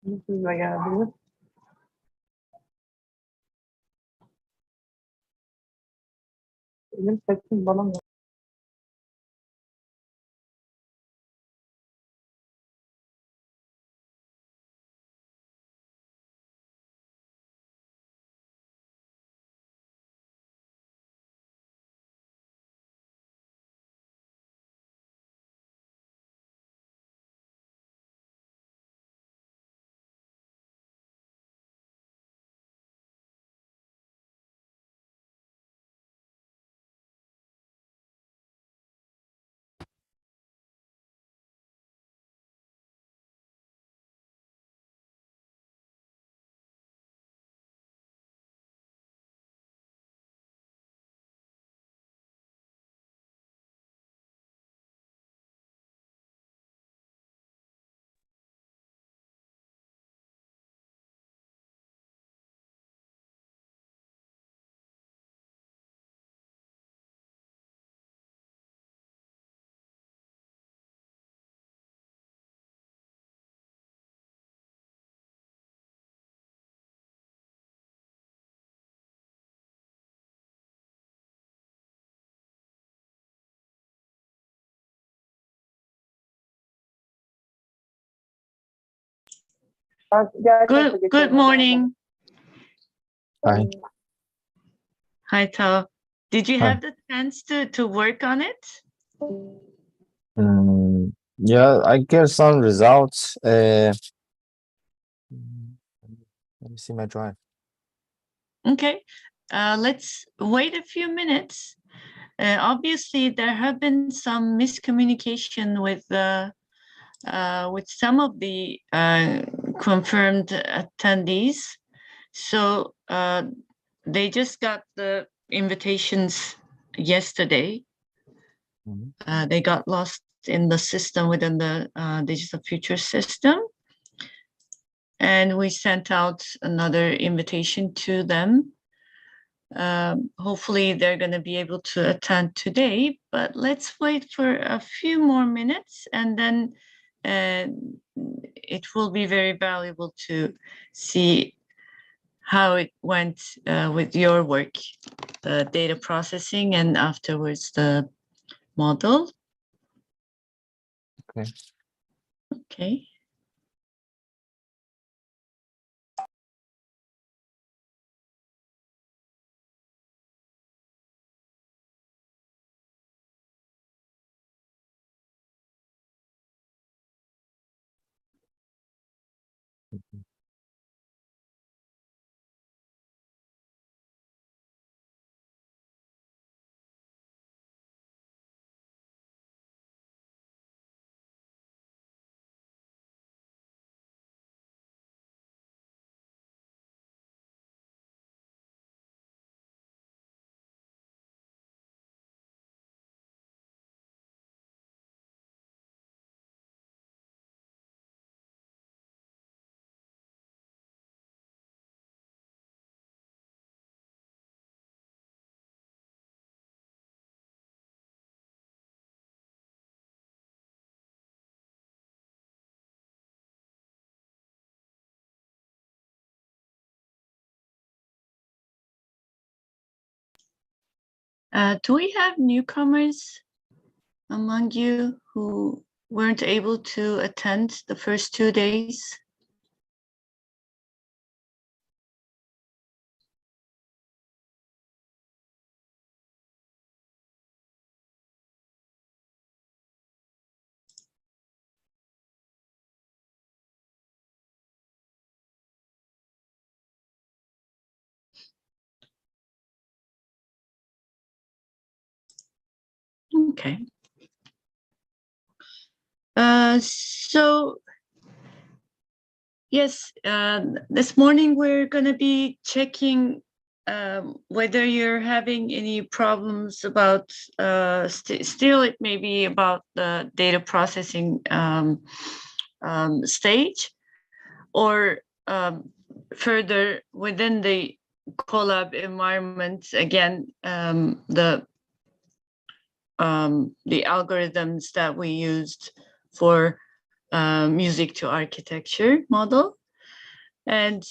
Size geldiniz. Benim sesim bana mı? Good morning. Hi. Hi, Tao. Did you Hi. have the chance to work on it? Yeah, I get some results. Let me see my drive. Okay. Let's wait a few minutes. Obviously, there have been some miscommunication with some of the confirmed attendees. So they just got the invitations yesterday. They got lost in the system within the Digital Future system. And we sent out another invitation to them. Hopefully they're going to be able to attend today, but let's wait for a few more minutes, and then it will be very valuable to see how it went with your work, the data processing, and afterwards the model. Okay. Okay. Do we have newcomers among you who weren't able to attend the first 2 days? Okay. So yes, this morning we're going to be checking whether you're having any problems about still it may be about the data processing stage, or further within the Colab environment. Again, the algorithms that we used for music to architecture model. And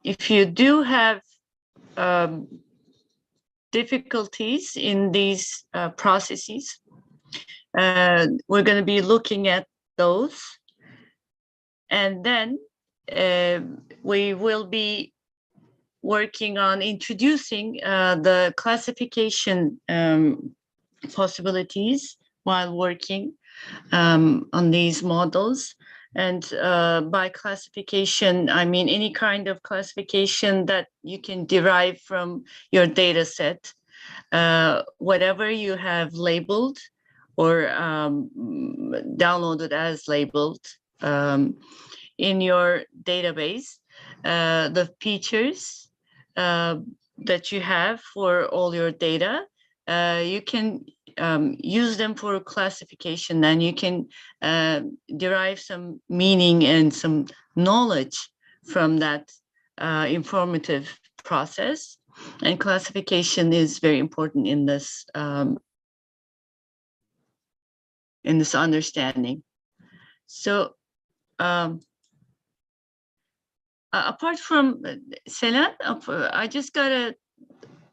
if you do have difficulties in these processes, we're going to be looking at those. And then we will be working on introducing the classification possibilities while working on these models. And by classification, I mean any kind of classification that you can derive from your data set. Whatever you have labeled or downloaded as labeled in your database, the features that you have for all your data, you can use them for classification, and you can derive some meaning and some knowledge from that informative process. And classification is very important in this understanding. So apart from Selen, I just got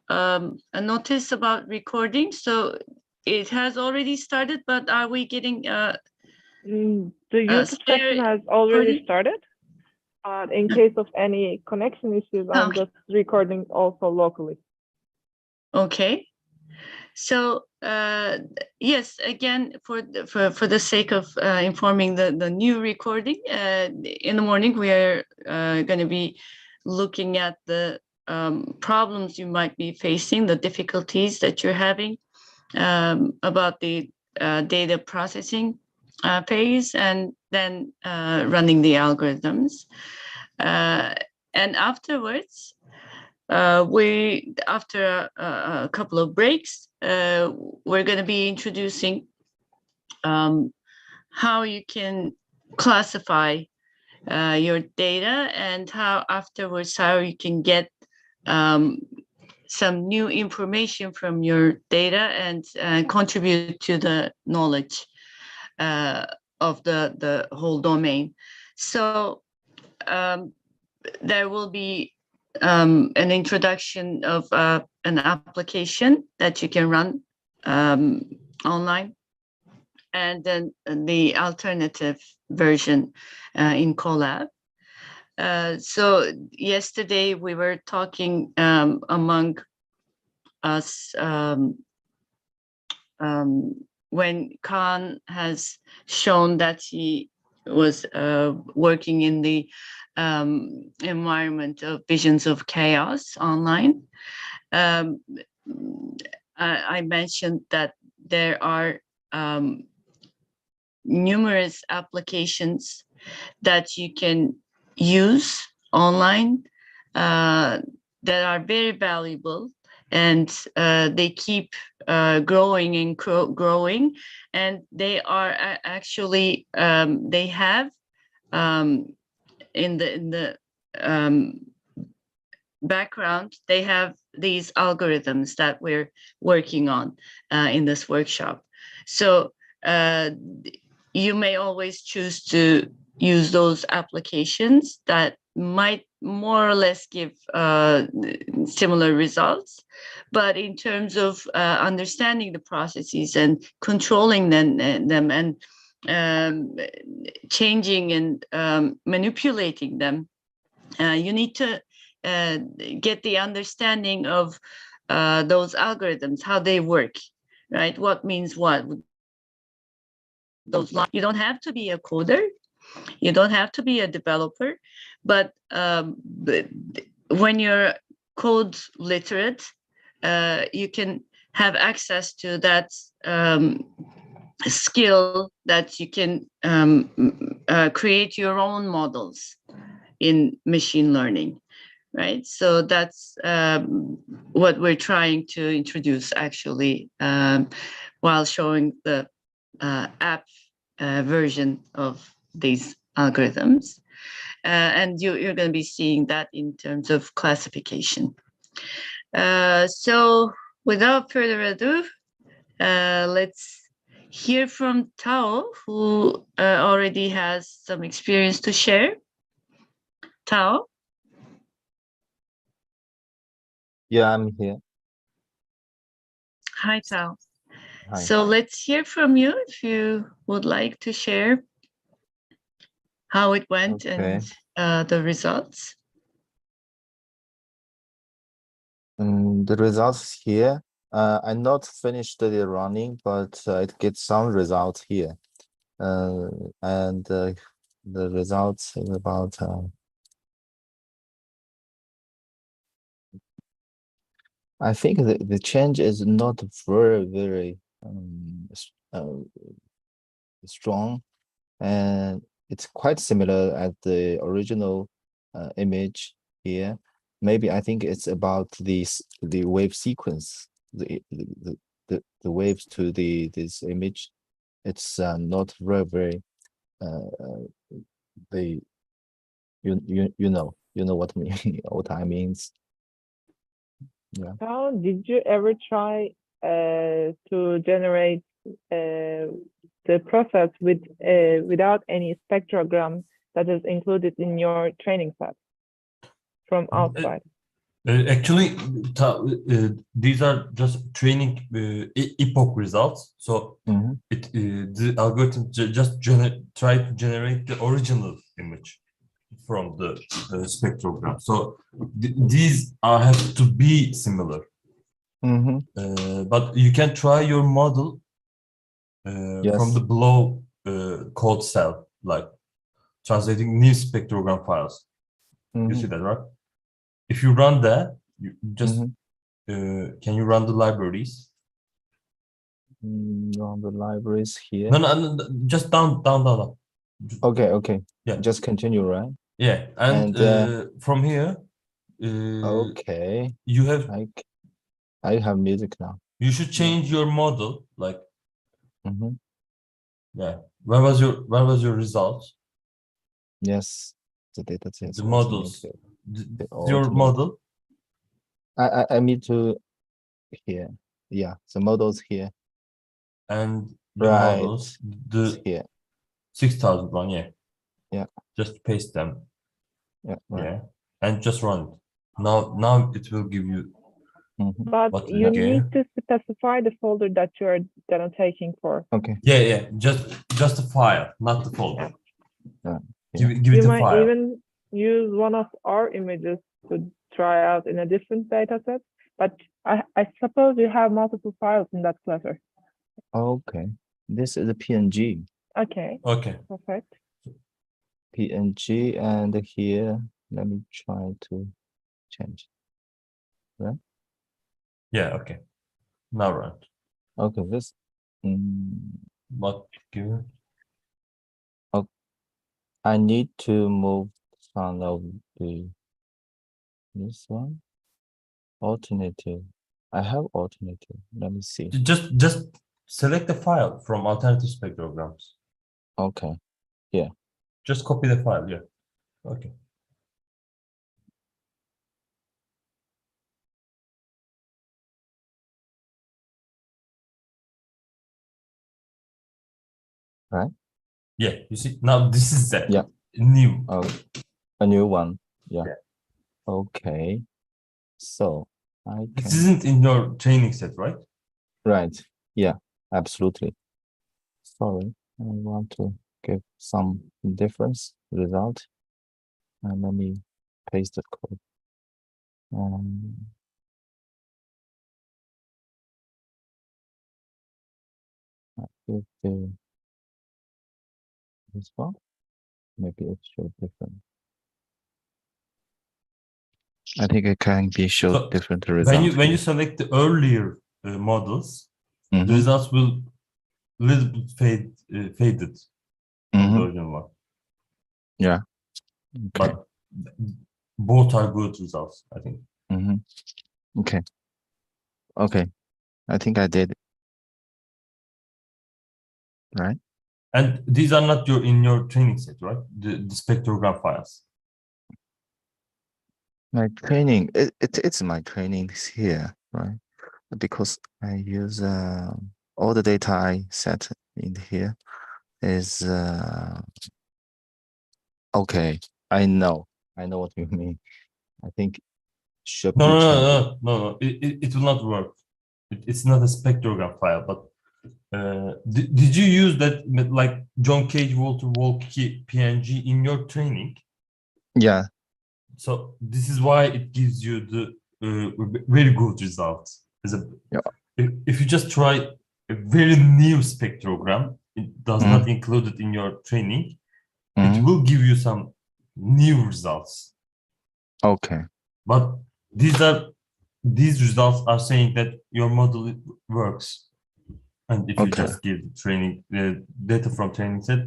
a notice about recording. So it has already started, but are we getting The YouTube clear session has already recording? started. In case of any connection issues, I'm Okay. just recording also locally. Okay. So yes, again, for the sake of informing the new recording, in the morning we are going to be looking at the problems you might be facing, the difficulties that you're having about the data processing phase, and then running the algorithms. And afterwards, after a couple of breaks, we're going to be introducing how you can classify your data, and how afterwards how you can get some new information from your data and contribute to the knowledge of the whole domain. So there will be an introduction of an application that you can run online, and then the alternative version in Colab. So yesterday we were talking among us when Khan has shown that he was working in the environment of visions of chaos online. I mentioned that there are numerous applications that you can use online that are very valuable, and they keep growing and growing, and they are actually they have in the background, they have these algorithms that we're working on in this workshop. So you may always choose to use those applications that might more or less give similar results. But in terms of understanding the processes and controlling them and changing and manipulating them, you need to get the understanding of those algorithms, how they work, right? What means what? Those lines. You don't have to be a coder, you don't have to be a developer, but when you're code literate, you can have access to that skill that you can create your own models in machine learning, right? So that's what we're trying to introduce actually while showing the app version of these algorithms. And you're going to be seeing that in terms of classification. So without further ado, let's hear from Tao, who already has some experience to share. Tao? Yeah, I'm here. Hi, Tao. Hi. So let's hear from you if you would like to share how it went Okay. and the results. The results here. I not finished the running, but it gets some results here. And the results is about I think the change is not very strong, and it's quite similar at the original image here. Maybe I think it's about the wave sequence, the waves to this image. It's not very the you know what I mean what I means. Yeah. Now, did you ever try to generate the process without any spectrogram that is included in your training set from outside? Actually, these are just training epoch results. So Mhm. the algorithm just try to generate the original image from the spectrogram. So these have to be similar. Mhm. But you can try your model Yes. from the below code cell, like translating new spectrogram files. You see Mhm. that, right? If you run that, you just Mhm. can you run the libraries? On the libraries here. No, just down. Okay. Yeah. Just continue, right? Yeah, and from here, Okay. you have I have music now. you should change your model. Like, Mhm. yeah, where was your result? Yes. The data set. The models, your ultimate. model, I need to here. Yeah, the models here. and the Right. models, It's the here. 6,001. Yeah. Yeah. Just paste them. Yeah. Right. Yeah, and just run it. Now it will give you. Mhm. But What you again? need to specify the folder that you are taking for. Okay. Yeah, just the file, not the folder. Yeah. Give it You the might file. even use one of our images to try out in a different data set, but I suppose you have multiple files in that cluster. Okay. This is a PNG. Okay, Okay. perfect. PNG, and here let me try to change. Right? Yeah. Okay. Now run. Okay. This. What give? I need to move some of this one. Alternative. I have alternative. Let me see. Just select the file from alternative spectrograms. Okay. Just copy the file. Yeah. Okay. Right? Yeah. You see now this is that. Yeah. New. A new one. Yeah. Yeah. Okay. So I This can. isn't in your training set, right? Right. Yeah. Absolutely. Sorry. I want to give some difference result. And let me paste the code. If this one, maybe it should different. I think it can be showed So, different results. When you select the earlier models, the results will little bit faded from the original one. Yeah. Okay. But both are good results, I think. Okay. Okay. I think I did. Right. And these are not in your training set, right? The spectrogram files. My training, it's my trainings here, right? Because I use all the data I set in here is okay. I know I know what you mean. I think should No, be no, changed. no, no, no. It will not work. It's not a spectrogram file, but did you use that like John Cage Walter Walkie PNG in your training? Yeah. So this is why it gives you the very good results. Yeah. If you just try a very new spectrogram, it does Mm. not include it in your training, it Mhm. will give you some new results. Okay. But these results are saying that your model works. And if you Okay. just give training the data from training set,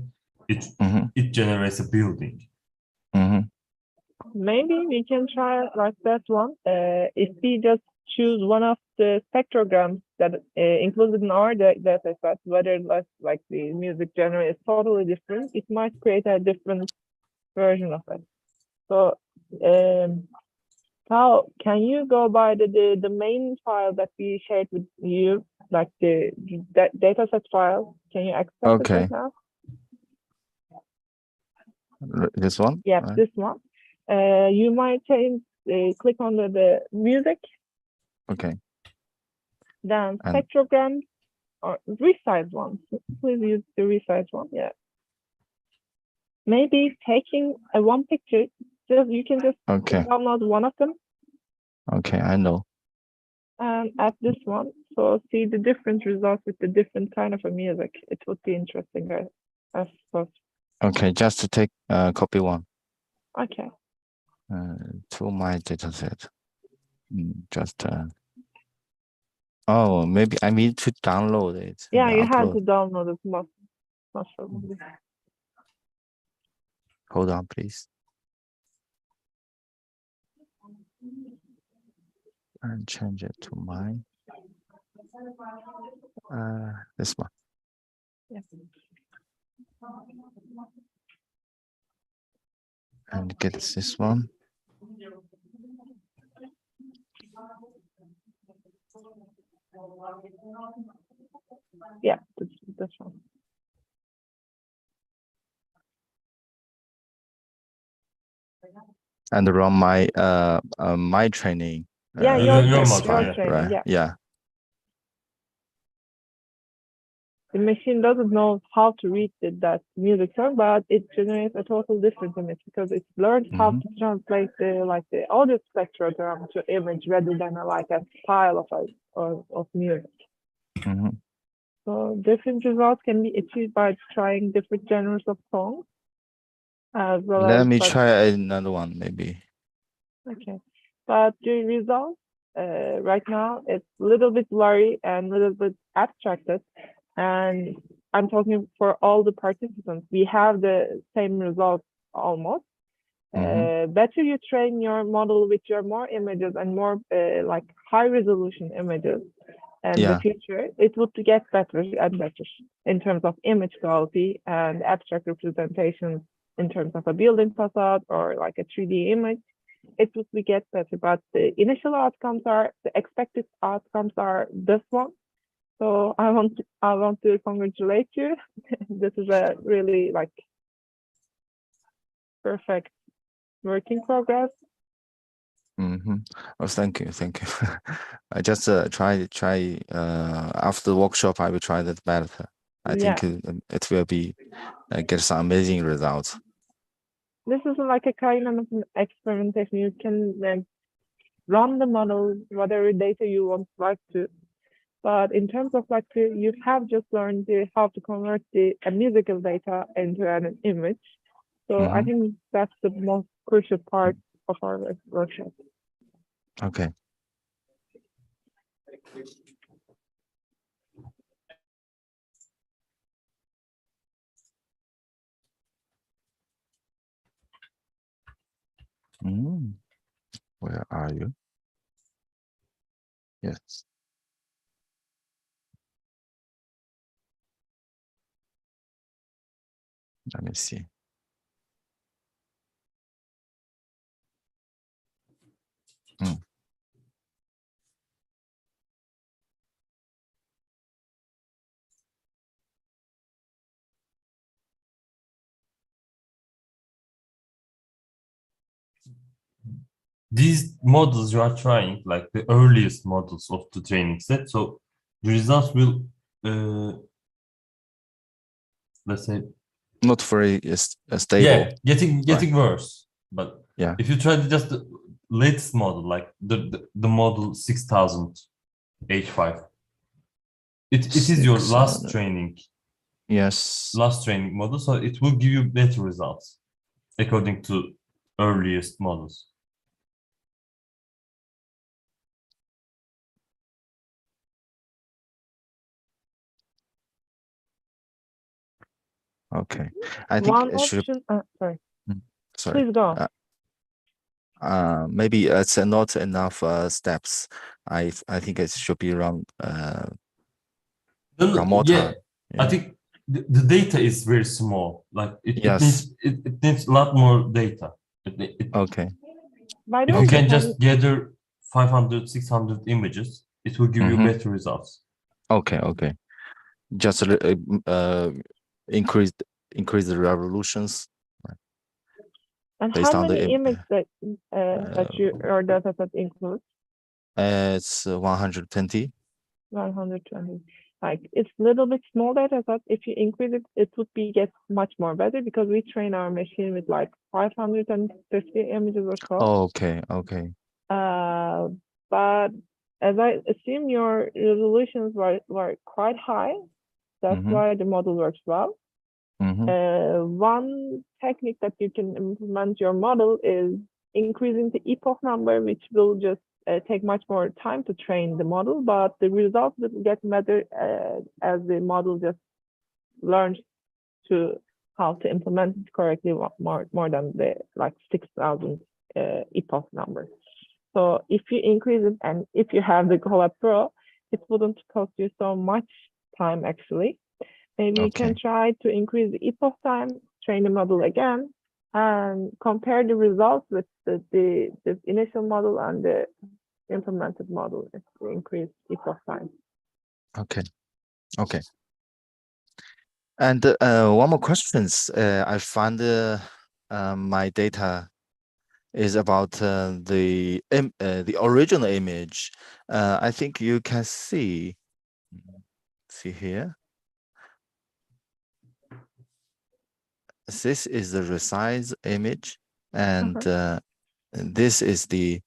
it Mhm. it generates a building. Mhm. Maybe we can try like that one. If we just choose one of the spectrograms that included in our data set, whether like the music genre is totally different, it might create a different version of it. So, how can you go by the main file that we shared with you, like the dataset file? Can you access it Okay. right now? This one? Yes, Right. this one. You might change, click on the music, Okay. then And spectrograms or resize one. Please use the resize one. Yeah. Maybe taking one picture, you can just okay. download one of them Okay. I know. and add this one. So see the different results with the different kind of a music. It would be interesting, I suppose. Okay. Just to take copy one Okay. to my data set. Just oh, maybe I need to download it and Yeah, you had upload. to download it most probably. Hold on, please. And change it to mine. This one. Yeah. And get this one. Yeah, this one. And run my my training. Yeah, your your model, yeah. training. Right. Yeah. Yeah. The machine doesn't know how to read that music song, but it generates a total different image because it learns how to translate the audio spectrogram to image rather than like a style of music. Mhm. So different results can be achieved by trying different genres of songs as well Let as me like, try another one, maybe. okay. But the results right now it's a little bit blurry and a little bit abstracted. And I'm talking for all the participants. We have the same results almost. Better you train your model with your more images and more like high resolution images and the Yeah. future, it would get better and better in terms of image quality and abstract representations in terms of a building facade or like a 3D image. It would get better, but the initial outcomes are the expected outcomes are this one. So I want to congratulate you. This is a really like perfect work in progress. Oh, thank you, thank you. I just try after the workshop. I will try that better. I Yeah, think it will be get some amazing results. this is like a kind of an experimentation. You can run the model, whatever data you want like to. But in terms of like you have just learned how to convert the musical data into an image. So I think that's the most crucial part of our workshop. Okay. Where are you? Yes. Let me see. these models you are trying, like the earliest models of the training set, so the results will, let's say, Not very stable. yeah, getting worse. But Yeah. if you try just the latest model, like the model 6000 H5, it is your last 600. training Yes. model, so it will give you better results according to earliest models. Okay. I think One it should. option, sorry, Sorry. please go. Maybe it's not enough steps. I think it should be around more Yeah, time. I Yeah. think the data is very small. Like it Yes. needs a lot more data. Okay. By the If way, you Okay. can just gather 500, 600 images, it will give you Mhm. better results. Okay. Okay. Just increase the revolutions and based how on the many images that your data set includes? it's 120. 120. Like it's a little bit small data set. If you increase it, it would get much more better because we train our machine with like 550 images or so. Okay. Okay. But as I assume your resolutions were quite high, that's Mhm. why the model works well. Mhm. One technique that you can implement your model is increasing the epoch number, which will just take much more time to train the model, but the results will get better as the model just learns to how to implement it correctly more than the like 6,000 epoch number. So if you increase it and if you have the Colab Pro, it wouldn't cost you so much time actually. Maybe you can Okay. try to increase the epoch time, train the model again, and compare the results with the initial model and the implemented model to increase epoch time. Okay. Okay. And one more questions. I found my data is about the original image. I think you can see here. This is the resize image, and this is the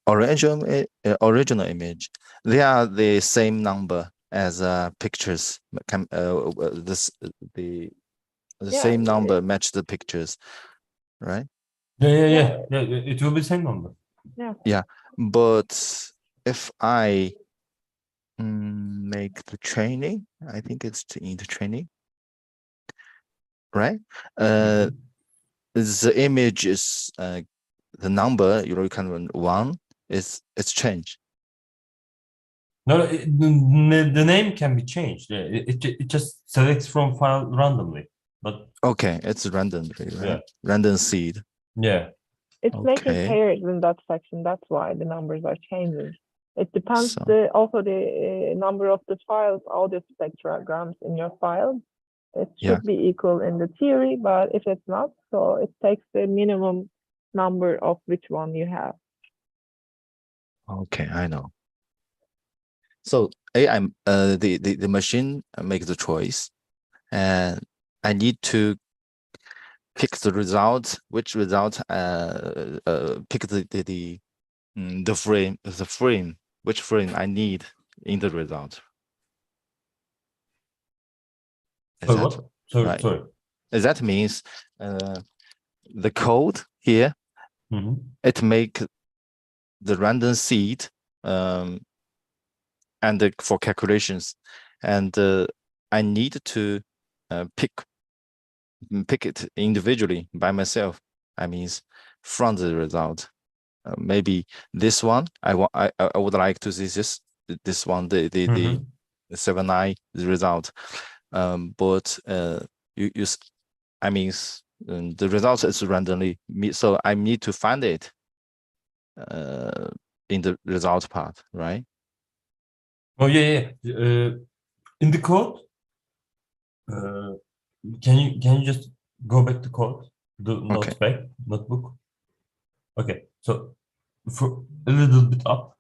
original image. They are the same number as pictures. The same number match the pictures, right? Yeah. It will be same number. Yeah, but if I make the training, I think it's in the training, right? The image is the number you can 1 is it's changed. No, the name can be changed. Yeah, it just selects from file randomly. But Okay, it's randomly, right? Yeah. Random seed. yeah, It's making Okay. pairs in that section. That's why the numbers are changing. It depends So also the number of the files, all the spectrograms in your file. It should be equal in the theory, but if it's not, so it takes the minimum number of which one you have. okay, I know. So the machine makes the choice, and I need to pick the result. Which result? Pick the frame. Which frame I need in the result. Is sorry, that what? Sorry, right? sorry. That means the code here it make the random seed and for calculations, and I need to pick it individually by myself. I means from the result. Maybe this one I would like to see this one the 7i result, but I means the result is randomly, so I need to find it in the result part, right? Oh yeah. In the code, can you just go back to code, the Okay. notebook? Okay, so for a little bit up,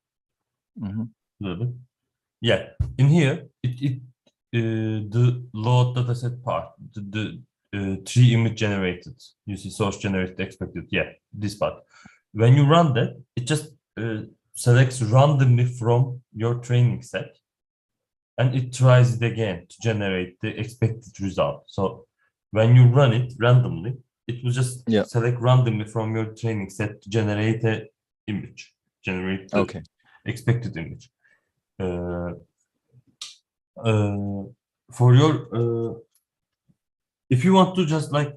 Mhm. a little bit. Yeah, in here, the load dataset part, the three image generated, you see source generated expected, yeah, this part. When you run that, it just selects randomly from your training set, and it tries it again to generate the expected result. So when you run it randomly, it will just Yeah. select randomly from your training set to generate a image, generate the Okay. expected image. For your if you want to just like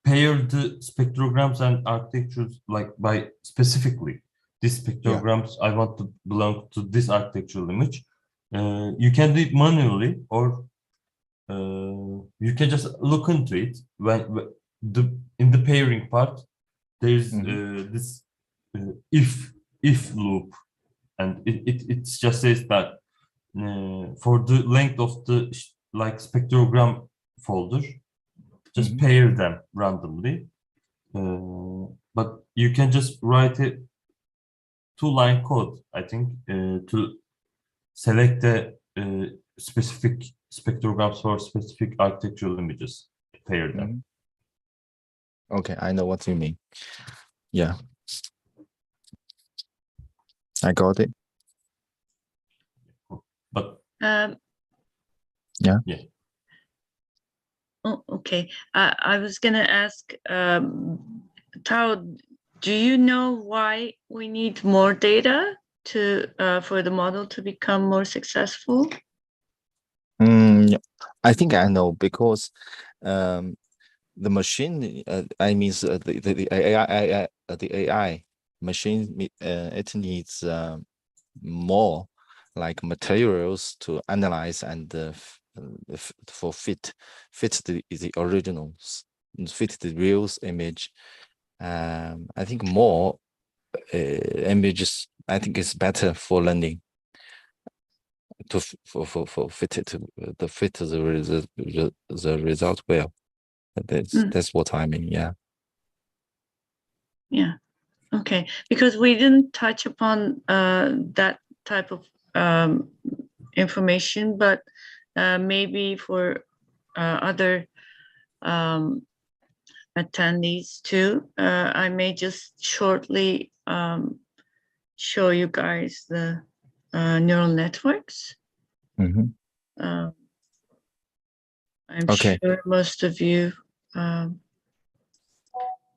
pair the spectrograms and architectures like by specifically these spectrograms I want to belong to this architectural image, you can do it manually, or you can just look into it when the in the pairing part there's this if loop, and it just says that for the length of the like spectrogram folder, just pair them randomly. But you can just write a 2-line code, I think, to select the specific spectrograms for specific architectural images to pair them. Okay, I know what you mean. Yeah. I got it. But Yeah. Oh, okay. I was gonna ask, Tao, do you know why we need more data to for the model to become more successful? Yeah. I think I know, because the machine, I mean the AI machine, it needs more like materials to analyze and for fit the originals, fit the real image. I think more images, I think it's better for learning to fit it to the result well. That's what I mean. Yeah. Yeah. Okay. Because we didn't touch upon that type of information, but maybe for other attendees too, I may just shortly show you guys the neural networks. I'm Okay. sure most of you.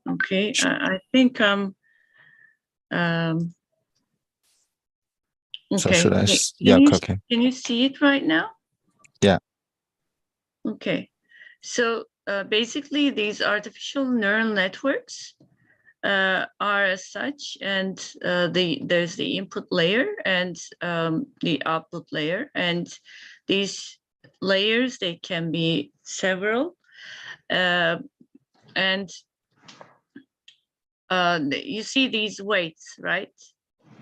Okay, I think So okay. should I? Can Yeah. you, Okay. can you see it right now? Yeah. Okay, so basically these artificial neural networks are as such, and there's the input layer and the output layer, and these layers, they can be several, and you see these weights right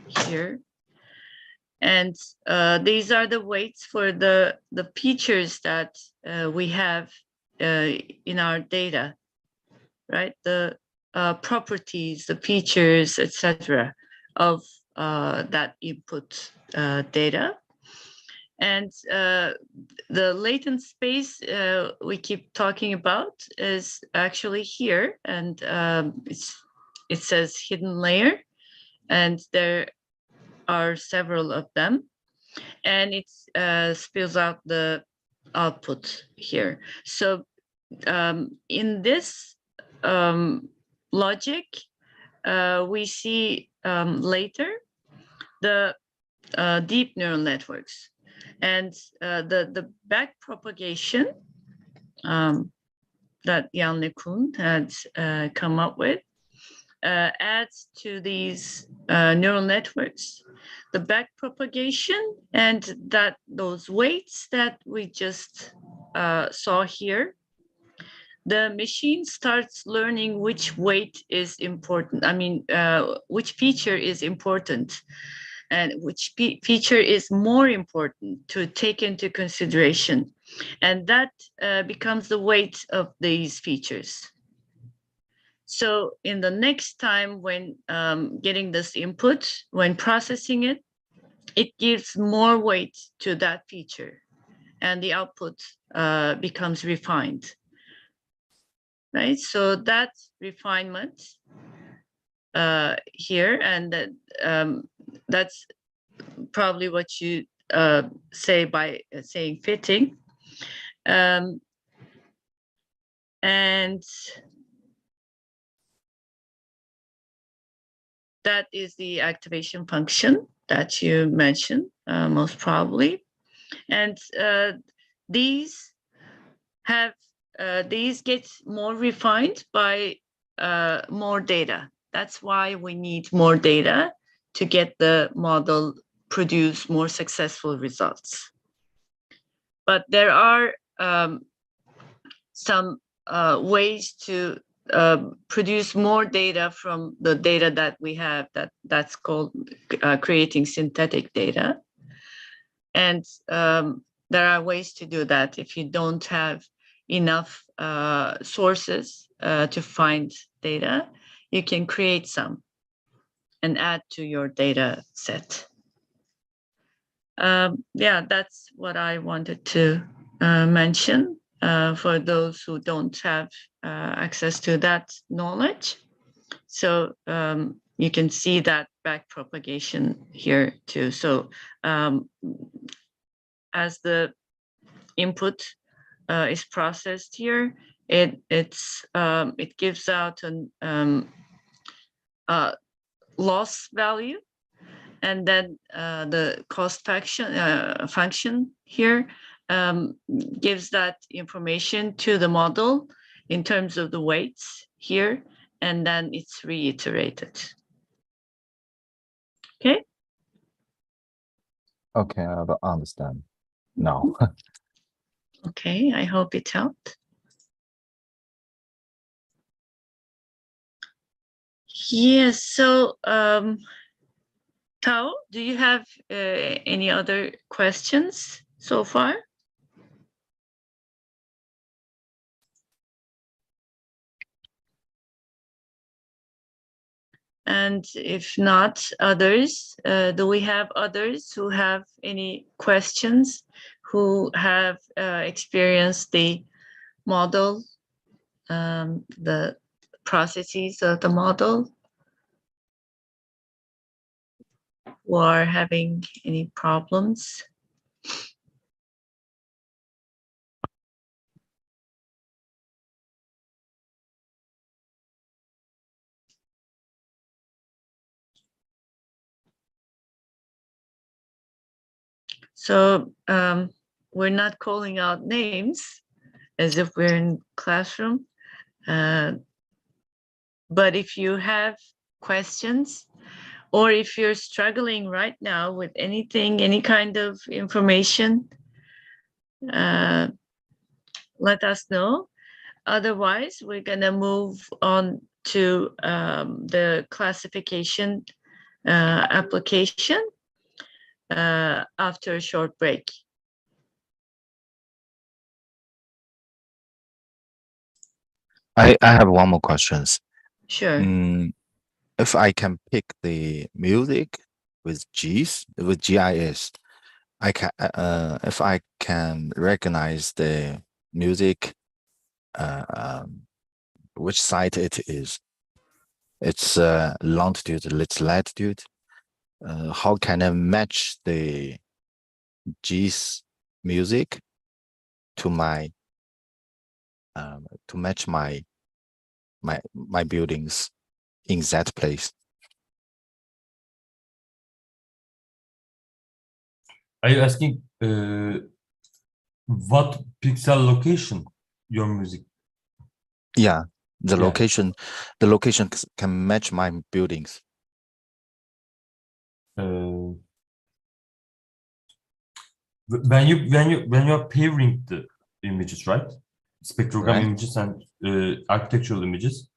here, and these are the weights for the features that we have in our data, right? The properties, the features, etc., of that input data. And the latent space we keep talking about is actually here, and it says hidden layer, and there are several of them, and it spills out the output here. So in this logic, we see later the deep neural networks, and the back propagation that Jan LeCun had come up with adds to these neural networks the back propagation, and that those weights that we just saw here, the machine starts learning which weight is important. I mean, which feature is important and which feature is more important to take into consideration. And that becomes the weight of these features. So in the next time when getting this input, when processing it, it gives more weight to that feature and the output becomes refined, right? So that refinement here, and that's probably what you say by saying fitting. And that is the activation function that you mentioned, most probably. And these get more refined by more data. That's why we need more data to get the model produce more successful results. But there are some ways to produce more data from the data that we have, that's called creating synthetic data. And there are ways to do that. If you don't have enough sources to find data, you can create some and add to your data set. Yeah, that's what I wanted to mention for those who don't have access to that knowledge. So you can see that back propagation here too. So as the input is processed here, it gives out an loss value, and then the cost function here gives that information to the model in terms of the weights here, and then it's reiterated. Okay. Okay, I understand now. Okay, I hope it helped. Yes, so Tao, do you have any other questions so far? And if not, others, do we have others who have any questions, who have experienced the model, the processes of the model, who are having any problems? So we're not calling out names as if we're in classroom. But if you have questions, or if you're struggling right now with anything, any kind of information, let us know. Otherwise, we're gonna move on to the classification application after a short break. I have one more questions. Sure. If I can pick the music with GIS, I can if I can recognize the music, which site it is, its longitude, its latitude. How can I match the GIS music to my to match my buildings in that place? Are you asking what pixel location your music? Yeah, the Yeah. location can match my buildings. When you are pairing the images, right? Spectrogram Right. images and architectural images.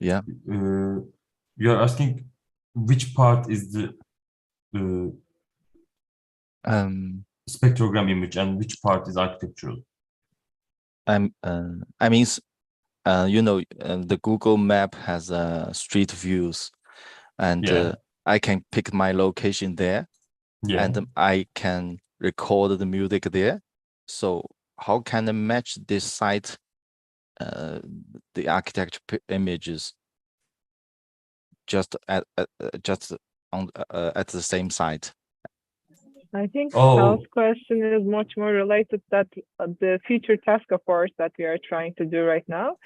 Yeah. You are asking which part is the spectrogram image and which part is architectural. I mean you know, the Google Map has street views, and Yeah. I can pick my location there, Yeah. and I can record the music there. So how can I match this site, the architecture images, just just on at the same site? I think Oh. Sal's question is much more related that the future task of ours that we are trying to do right now.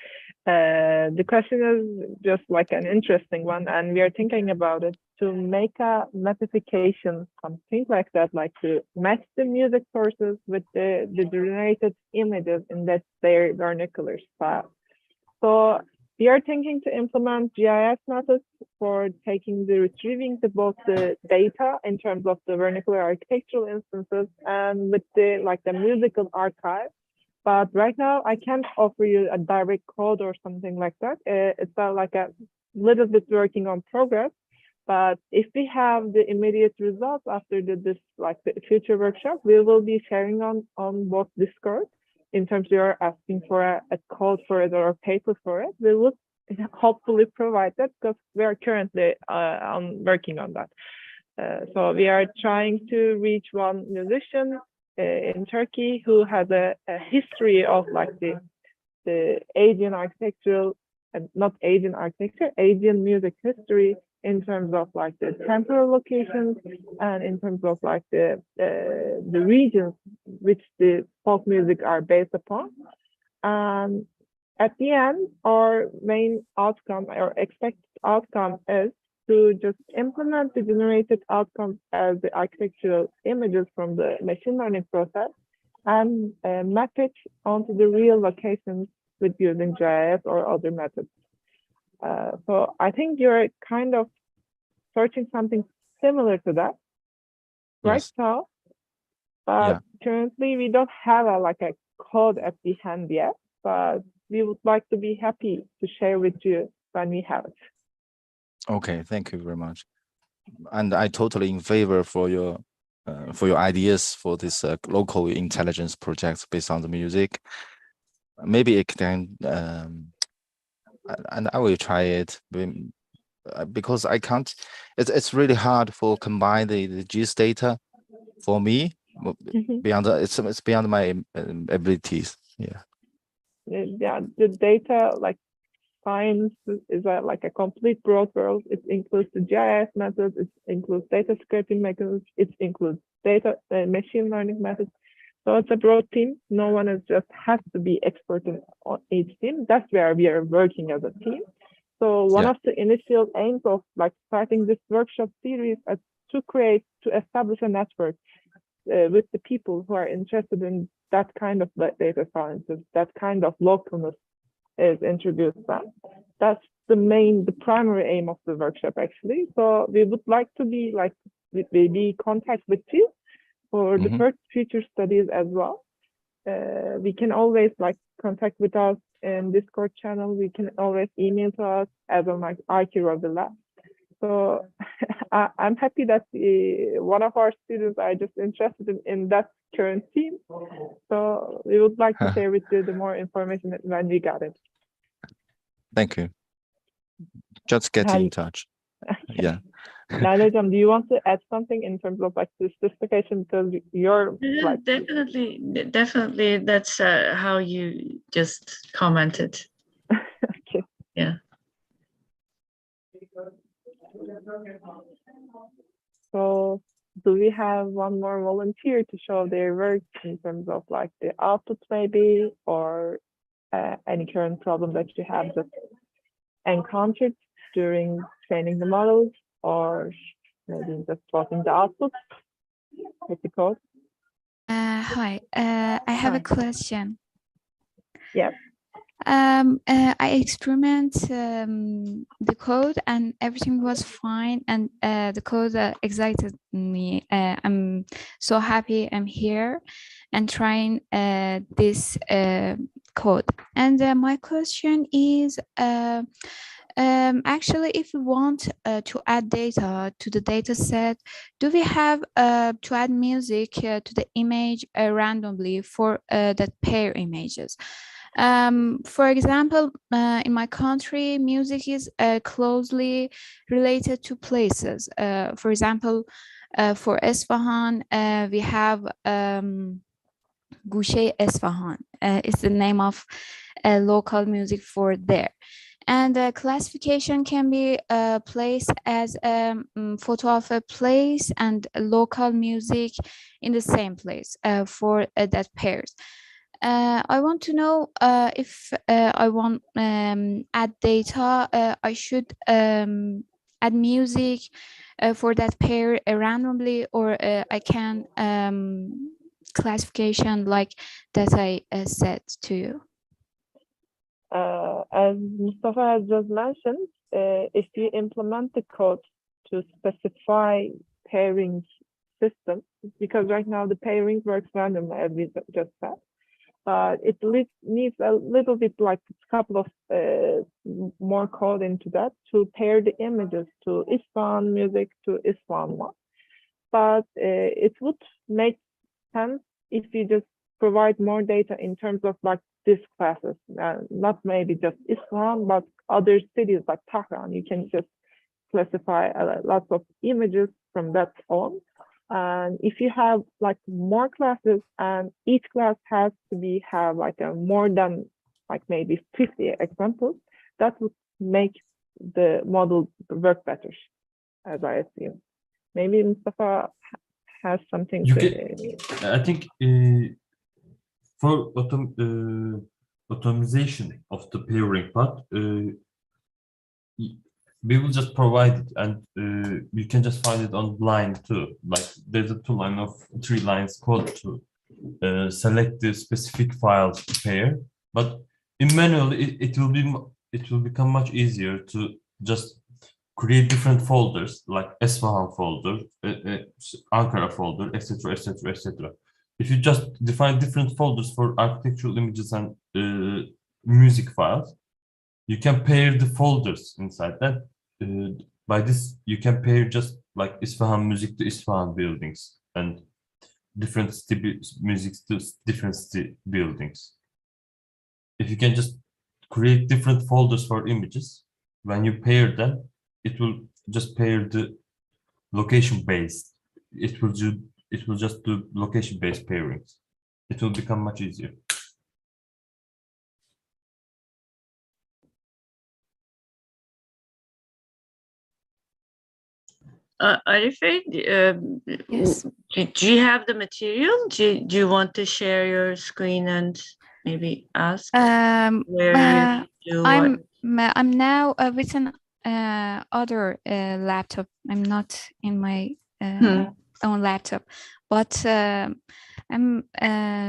The question is just like an interesting one, and we are thinking about it to make a mappification, something like that, like to match the music sources with the generated images in that their vernacular style. So we are thinking to implement GIS methods for taking the retrieving both the data in terms of the vernacular architectural instances and with the like the musical archive. But right now I can't offer you a direct code or something like that. It's like a little bit working on progress. But if we have the immediate results after this like the future workshop, we will be sharing on both Discord in terms you're asking for a code for it or a paper for it. We will hopefully provide that because we are currently working on that. So we are trying to reach one musician in Turkey who has a history of like the Asian architectural, not Asian architecture, Asian music history in terms of like the temporal locations and in terms of like the regions which the folk music are based upon. And at the end, our main outcome or expected outcome is to just implement the generated outcomes as the architectural images from the machine learning process and map it onto the real locations with using GIS or other methods. So I think you're kind of searching something similar to that, right, Yes. Sal? But Yeah. currently we don't have like a code at the hand yet, but we would like to be happy to share with you when we have it. Okay, thank you very much. And I totally in favor for your ideas for this local intelligence projects based on the music. Maybe it can, and I will try it because I can't. It's really hard for combine the GIS data for me. Beyond it's beyond my abilities. Yeah. Yeah, the data like science is like a complete broad world. It includes the GIS methods, it includes data scraping methods, it includes data machine learning methods. So it's a broad team. No one is just has to be expert in on each team. That's where we are working as a team. So one Yeah. of the initial aims of like starting this workshop series is to establish a network with the people who are interested in that kind of data sciences, that kind of localness is introduced then. That's the primary aim of the workshop actually. So we would like to be like, be contact with you for the first future studies as well. We can always like contact with us in Discord channel. We can always email to us as on like Archie Lab. So I'm happy that one of our students are just interested in that current team. So we would like to share with you the more information when we got it. Thank you. Just get in touch. Yeah. Lale Hocam, do you want to add something in terms of like the specification because you're like definitely that's how you just commented. okay. Yeah. So do we have one more volunteer to show their work in terms of like the output maybe or any current problem that you have just encountered during training the models or maybe just plotting the output with the code? Hi, I have a question. Yeah. I experiment the code and everything was fine and the code excited me. I'm so happy I'm here and trying this code. And my question is, actually, if we want to add data to the data set, do we have to add music to the image randomly for that pair images? For example, in my country, music is closely related to places. For example, for Esfahan, we have Gushe Esfahan. It's the name of local music for there. And classification can be placed as a photo of a place and local music in the same place for that pairs. I want to know if I want add data, I should add music for that pair randomly, or I can classification like that I said to you. As Mustafa has just mentioned, if you implement the code to specify pairing system, because right now the pairing works randomly, as we just said, but it needs a little bit like a couple of more code into that to pair the images to Isfahan music to Isfahan one. But it would make sense if you just provide more data in terms of like these classes, not maybe just Isfahan, but other cities like Tehran. You can just classify lots of images from that on. And if you have like more classes and each class has to have like a more than like maybe 50 examples, that would make the model work better, as I assume. Maybe Mustafa has something You to can, I think for automation of the pairing part, we will just provide it, and you can just find it on line too. Like there's a 3 lines code to select the specific files to pair. But in manual, it will become much easier to just create different folders like Esfahan folder, Ankara folder, etc., etc., etc. If you just define different folders for architectural images and music files, you can pair the folders inside that. By this, you can pair just like Isfahan music to Isfahan buildings and different music to different buildings. If you can just create different folders for images, when you pair them, it will just pair the location-based. It will just do location-based pairings. It will become much easier. Arife, Yes. do you have the material? Do you want to share your screen and maybe ask where you do I'm now with an other laptop. I'm not in my own laptop, but I'm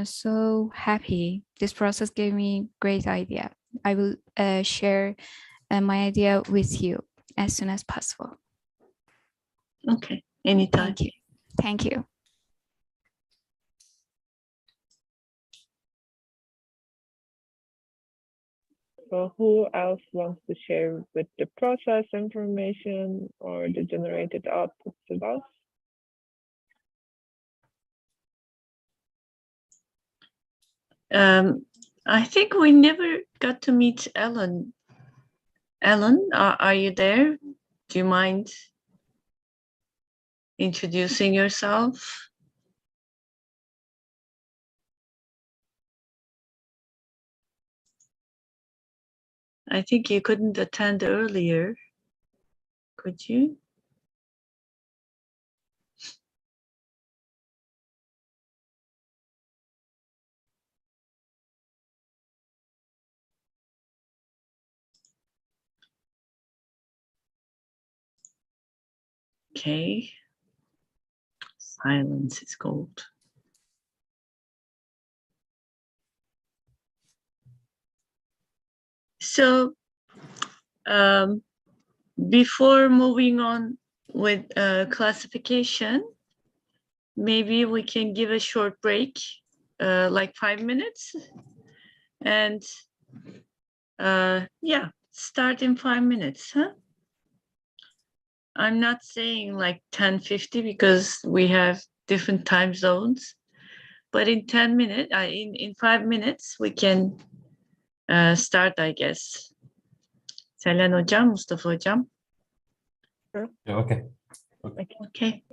so happy. This process gave me great idea. I will share my idea with you as soon as possible. Okay, anytime. Thank you. Thank you. So who else wants to share with the process information or the generated outputs with us? I think we never got to meet Ellen. Ellen, are you there? Do you mind introducing yourself? I think you couldn't attend earlier. Could you? Okay. Silence is gold. So before moving on with classification, maybe we can give a short break, like 5 minutes, and yeah, start in 5 minutes, huh? I'm not saying like 10:50 because we have different time zones, but in 10 minutes, in 5 minutes, we can start, I guess. Selen Hocam, Mustafa Hocam. Yeah, okay. Okay.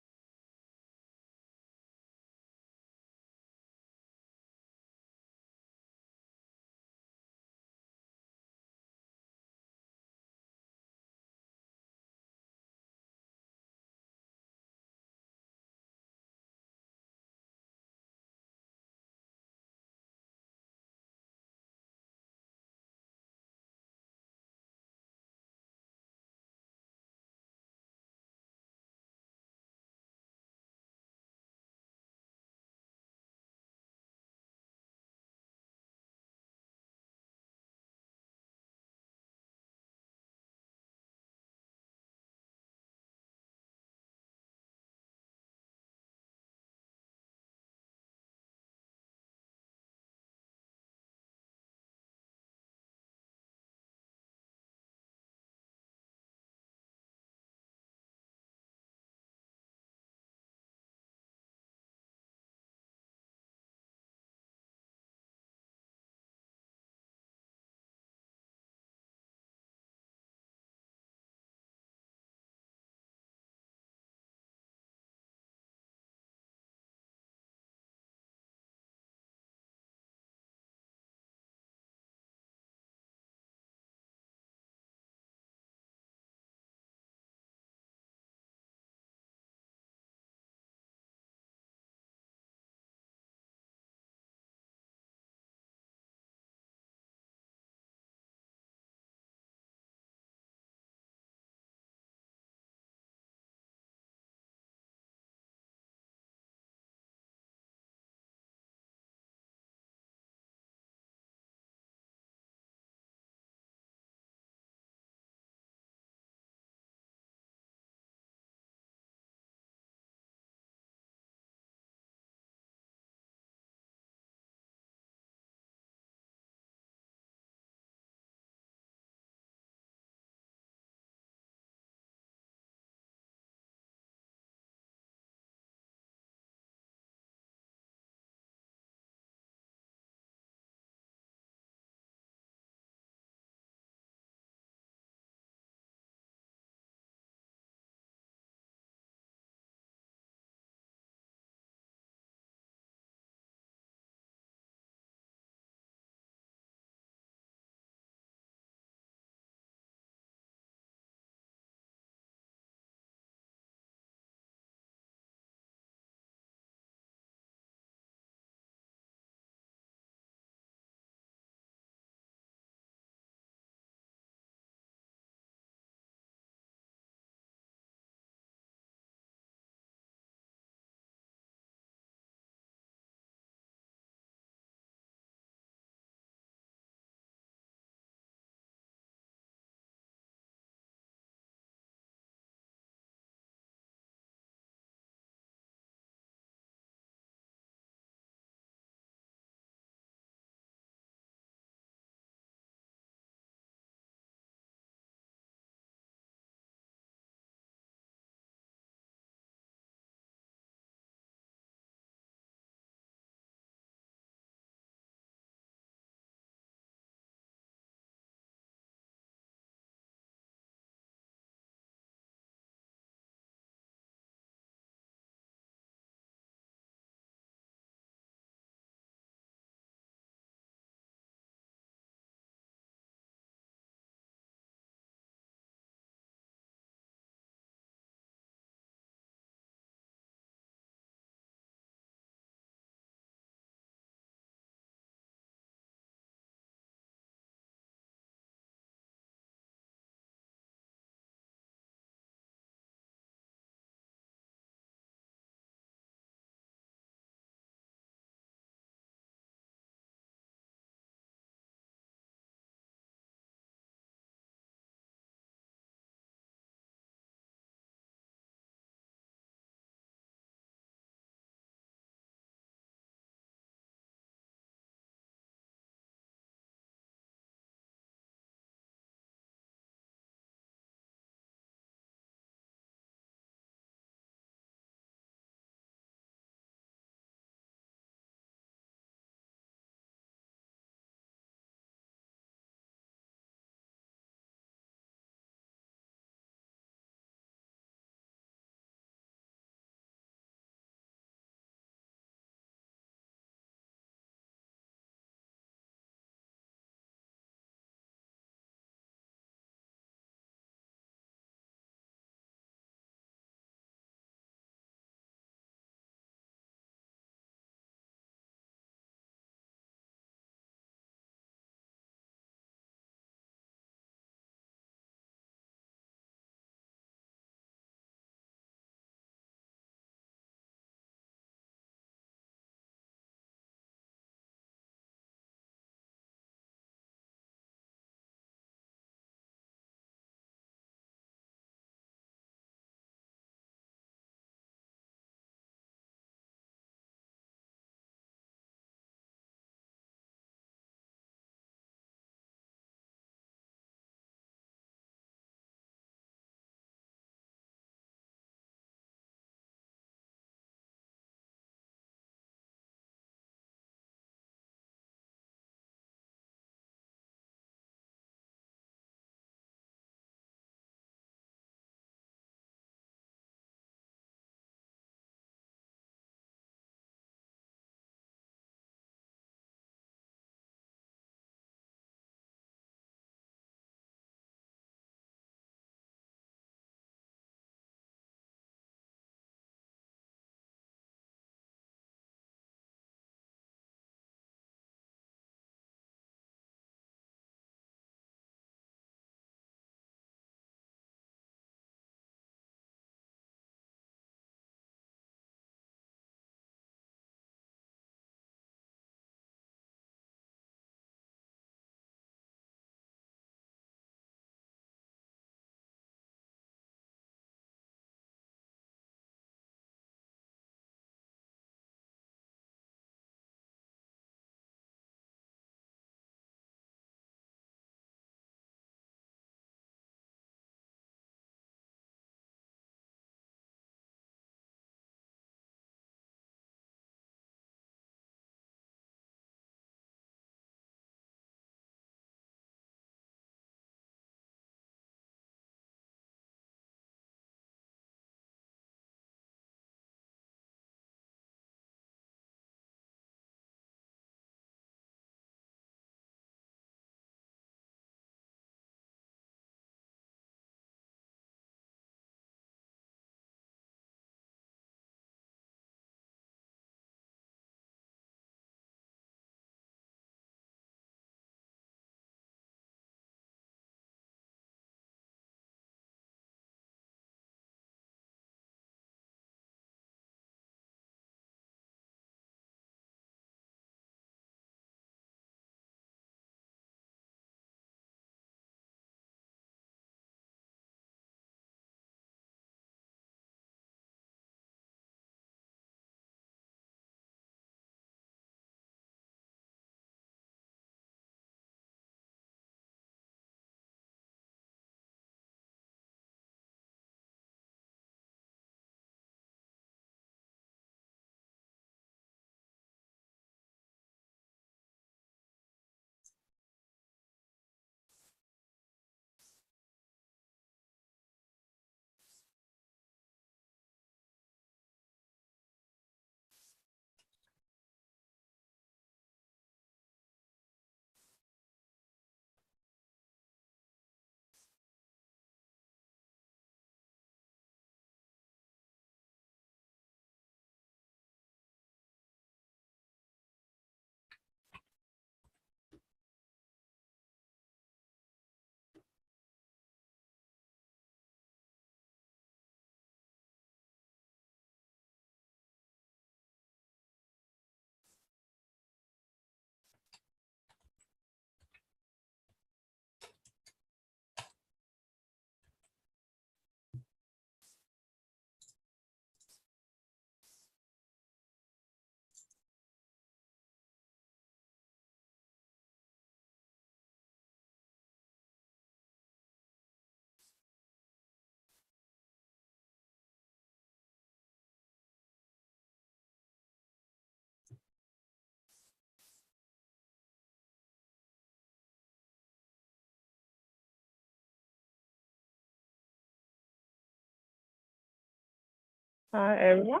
Hi, everyone.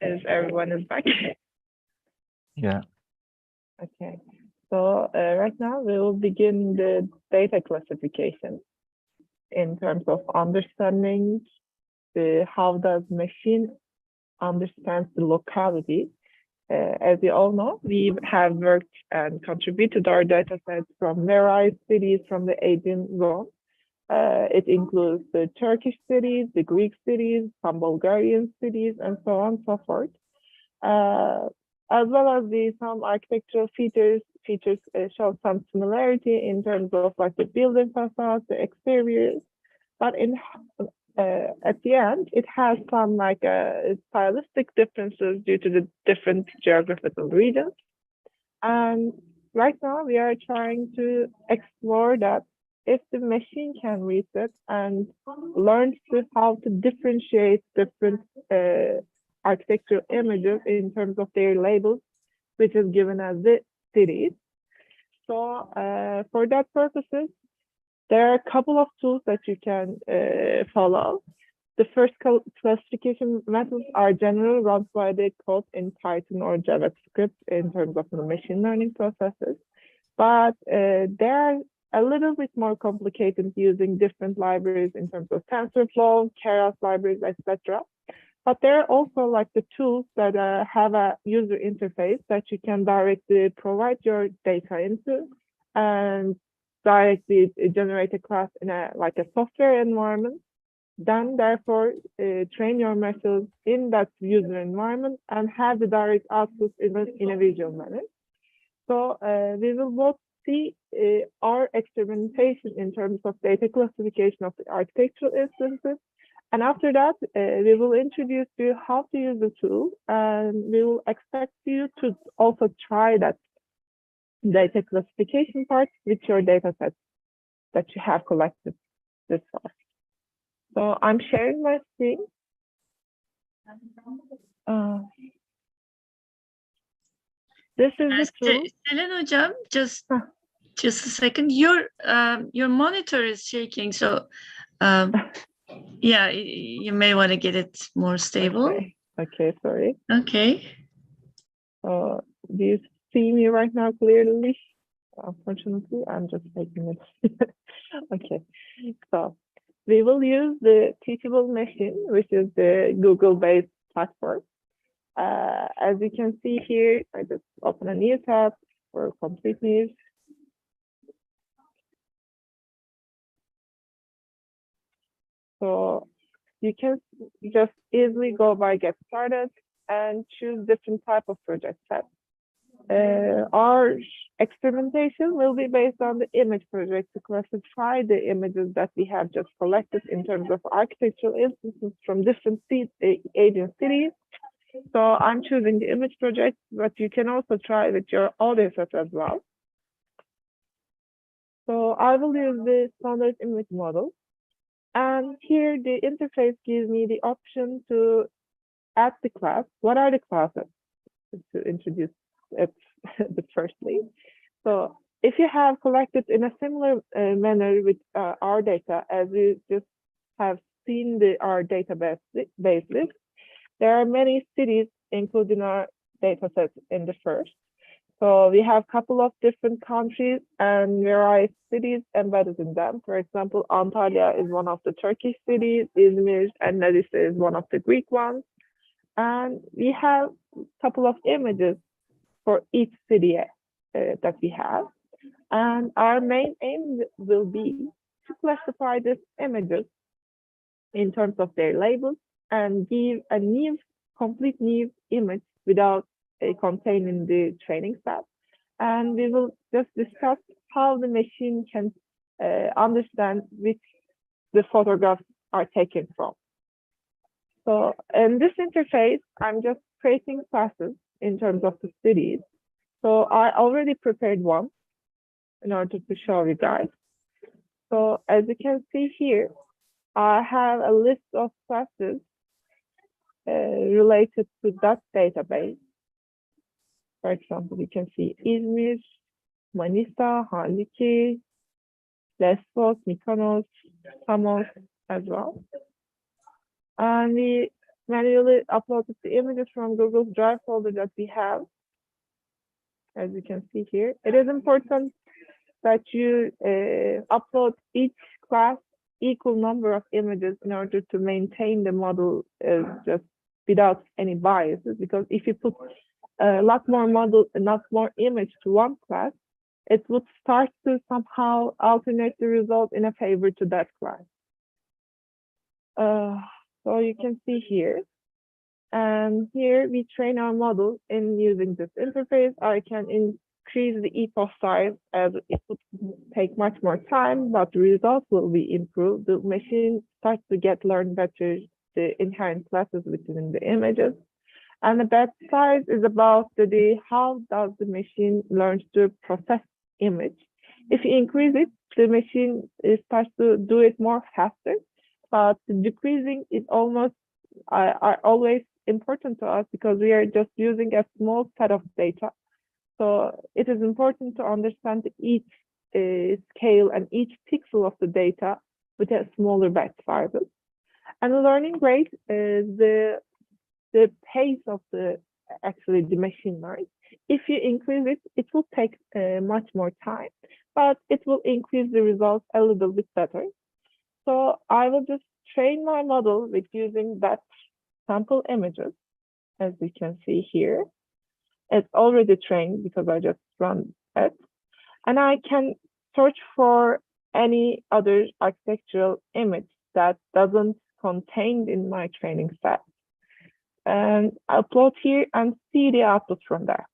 Is everyone is back? Yeah. Okay. So right now we will begin the data classification in terms of understanding how does machine understands the locality. As you all know, we have worked and contributed our data sets from various cities from the Aegean zone. It includes the Turkish cities, the Greek cities, some Bulgarian cities, and so on and so forth. As well as some architectural features show some similarity in terms of like the building facades, the exteriors, but at the end, it has some like stylistic differences due to the different geographical regions. And right now we are trying to explore that if the machine can read it and learn how to differentiate different architectural images in terms of their labels, which is given as the cities. So for that purposes, there are a couple of tools that you can follow. The first classification methods are generally run by the code in Python or JavaScript in terms of the machine learning processes, but they are a little bit more complicated using different libraries in terms of TensorFlow, Keras libraries, etc. But there are also like the tools that have a user interface that you can directly provide your data into and directly generate a class in a software environment. Then therefore train your methods in that user environment and have the direct output in a visual manner. So we will both see our experimentation in terms of data classification of the architectural instances. And after that, we will introduce you how to use the tool, and we will expect you to also try that data classification part with your data sets that you have collected this far. So I'm sharing my screen. This is the tool. Selen Hocam, just a second. Your monitor is shaking, so yeah, you may want to get it more stable. Okay, sorry. Okay. Do you see me right now clearly? Unfortunately, I'm just making it. Okay, so we will use the Teachable Machine, which is the Google-based platform. As you can see here, I just open a new tab for complete news. So you can just easily go by Get Started and choose different type of project sets. Our experimentation will be based on the image project to classify the images that we have just collected in terms of architectural instances from different Aegean cities. So I'm choosing the image project, but you can also try with your audio set as well. So I will use the standard image model. And here the interface gives me the option to add the class. What are the classes? To introduce it firstly. So if you have collected in a similar manner with our data, as you just have seen our database list, there are many cities included in our data set in the first. So we have a couple of different countries and various cities embedded in them. For example, Antalya is one of the Turkish cities, Izmir and Ladise is one of the Greek ones. And we have a couple of images for each city that we have. And our main aim will be to classify these images in terms of their labels and give a complete new image without containing the training set. And we will just discuss how the machine can understand which the photographs are taken from. So in this interface, I'm just creating classes in terms of the cities. So I already prepared one in order to show you guys. So as you can see here, I have a list of classes related to that database. For example, you can see Izmir, Manisa, Haliki, Lesbos, Mykonos, Samos as well. And we manually uploaded the images from Google's Drive folder that we have. As you can see here, it is important that you upload each class equal number of images in order to maintain the model just without any biases. Because if you put a lot more model, not more image to one class, it would start to somehow alternate the result in a favor to that class. So you can see here. And here we train our model in using this interface. I can increase the epoch size as it would take much more time, but the results will be improved. The machine starts to learn better the inherent classes within the images. And the batch size is about how does the machine learn to process image. If you increase it, the machine starts to do it more faster, but decreasing is almost are always important to us because we are just using a small set of data. So it is important to understand each scale and each pixel of the data with a smaller batch sizes. And the learning rate is the pace of the machine learns. If you increase it, it will take much more time, but it will increase the results a little bit better. So I will just train my model with using that sample images, as you can see here. It's already trained because I just run it. And I can search for any other architectural image that doesn't contain in my training set. And upload here and see the output from there.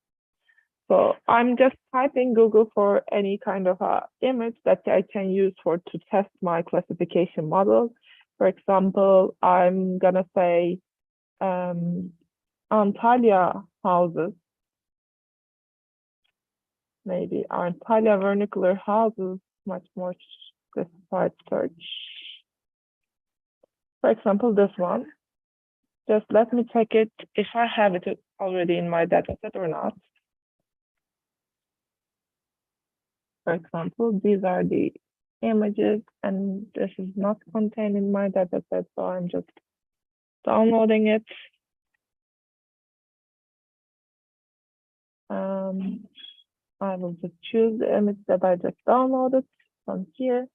So I'm just typing Google for any kind of image that I can use to test my classification model. For example, I'm gonna say Antalya houses. Maybe Antalya vernacular houses, much more specified search. For example, this one. Just let me check it if I have it already in my dataset or not. For example, these are the images and this is not contained in my dataset, so I'm just downloading it. I will just choose the image that I just downloaded from here.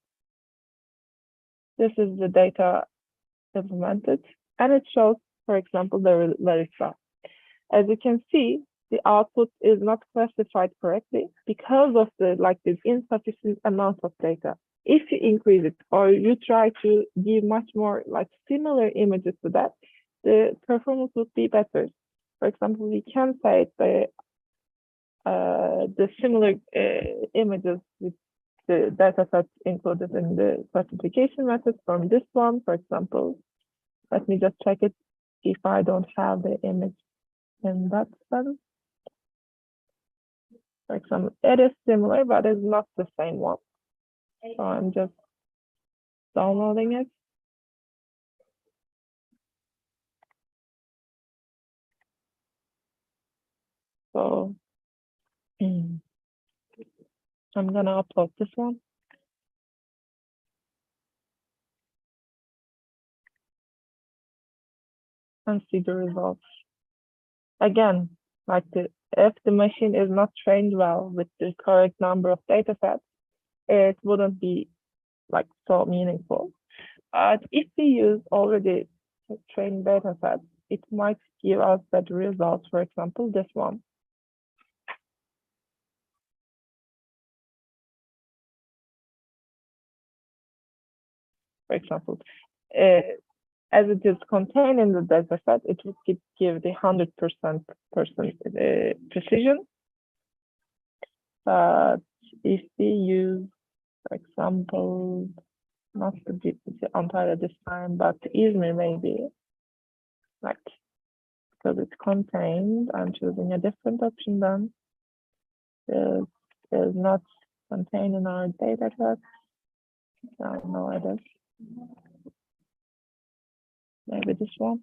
This is the data implemented, and it shows, for example, the Larissa. As you can see, the output is not classified correctly because of the insufficient amount of data. If you increase it or you try to give much more similar images to that, the performance would be better. For example, we can say the similar images with the data sets included in the classification method from this one, for example. Let me just check it if I don't have the image in that sense. For example, it is similar, but it's not the same one. So I'm just downloading it. So I'm gonna upload this one. And see the results. Again, if the machine is not trained well with the correct number of data sets, it wouldn't be so meaningful. But if we use already trained data sets, it might give us better results. For example, this one. For example, as it is contained in the data set, it would give the 100% precision. But if we use, for example, not the Antalya this time, but Izmir maybe, because it's contained, I'm choosing a different option then. It is not contained in our data set. I know it is. Maybe this one.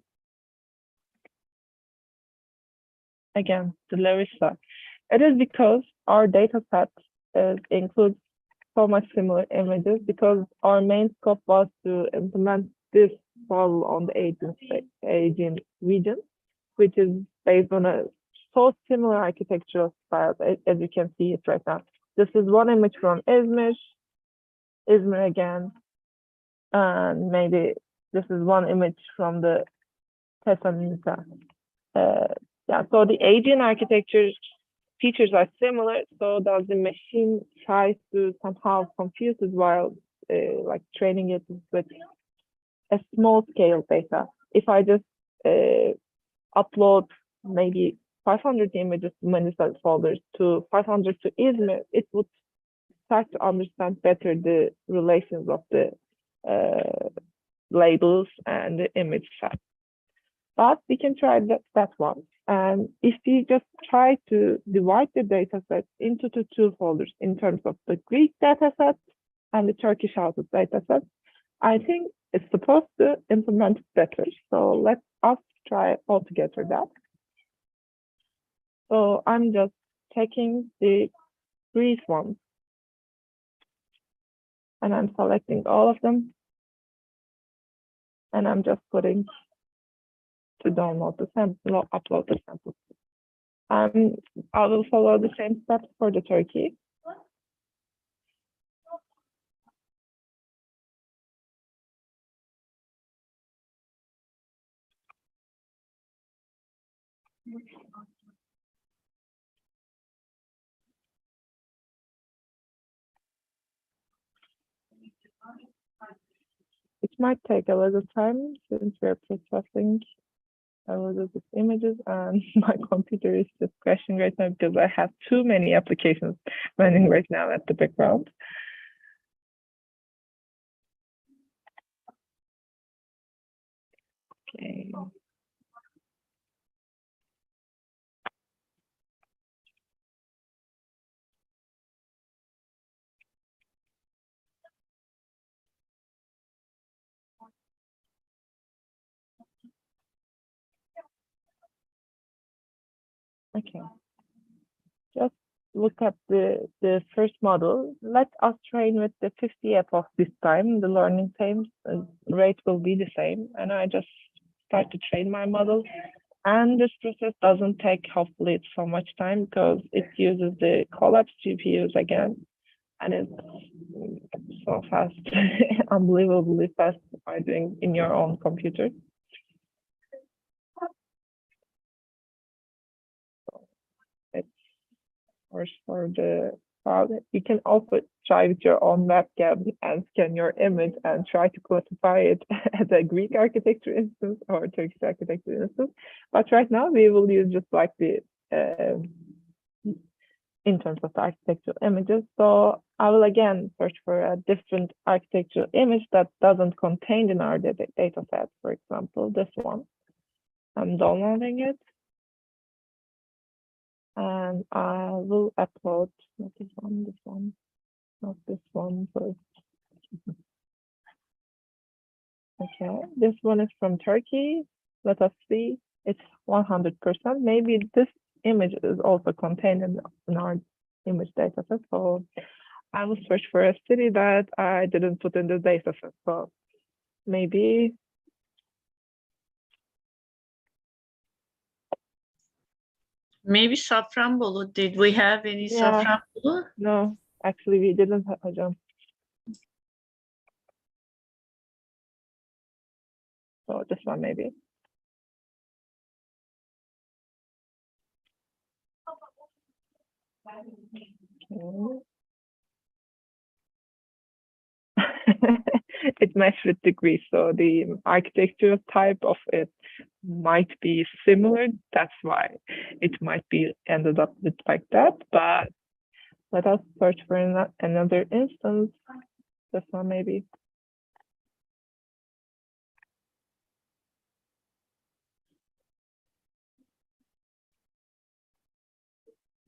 Again, the Larissa. It is because our data set includes so much similar images because our main scope was to implement this fall on the Aegean region, which is based on a so similar architectural style as you can see it right now. This is one image from Izmir again, and maybe this is one image from the Thessalonica. Yeah, so the Aegean architecture features are similar, so does the machine tries to somehow confuse it while like training it with a small scale data. If I just upload maybe 500 images to Manisa folders to 500 to Izmir, it would start to understand better the relations of the labels and the image set. But we can try that one. And if we just try to divide the data set into two folders in terms of the Greek data set and the Turkish houses data set, I think it's supposed to implement better. So let us try altogether that. So I'm just checking the Greece ones. And I'm selecting all of them. And I'm just putting to download the sample, upload the sample. I will follow the same steps for the Turkey. It might take a little time since we're processing a lot of images, and my computer is just crashing right now because I have too many applications running right now at the background. Okay. Okay. Just look at the first model. Let us train with the 50 epoch this time. The learning time rate will be the same. And I just start to train my model. And this process doesn't take, hopefully, so much time because it uses the collapsed GPUs again. And it's so fast, unbelievably fast by doing in your own computer. It's worse for the cloud. You can also try with your own webcam and scan your image and try to classify it as a Greek architecture instance or Turkish architecture instance. But right now we will use just like the in terms of the architectural images. So I will again search for a different architectural image that doesn't contain in our data set, for example, this one. I'm downloading it. And I will upload, not this one, not this one first. Okay, this one is from Turkey. Let us see, it's 100%. Maybe this image is also contained in our image data set. So I will search for a city that I didn't put in the data set. So maybe Safranbolu. Did we have any Yeah. Safranbolu? no, actually we didn't have a jump. So this one maybe. Okay. It matched with the Greece, so the architectural type of it might be similar. That's why it might be ended up with like that. But let us search for another instance. This one maybe.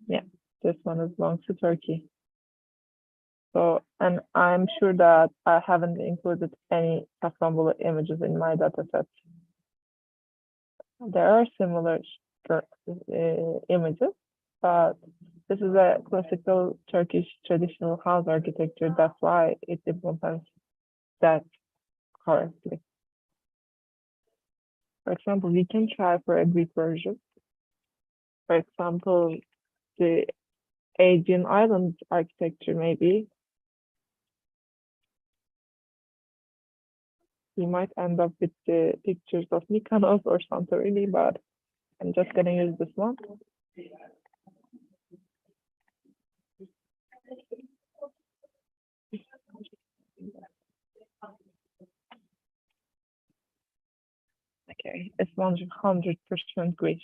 Yeah, this one is belongs to Turkey. So, and I'm sure that I haven't included any Safranbolu images in my data set. There are similar images, but this is a classical Turkish traditional house architecture. That's why it implements that correctly. For example, we can try for a Greek version. For example, the Aegean Islands architecture, maybe. You might end up with the pictures of Mykonos or Santorini, but I'm just gonna use this one. Okay, it's 100% Greece.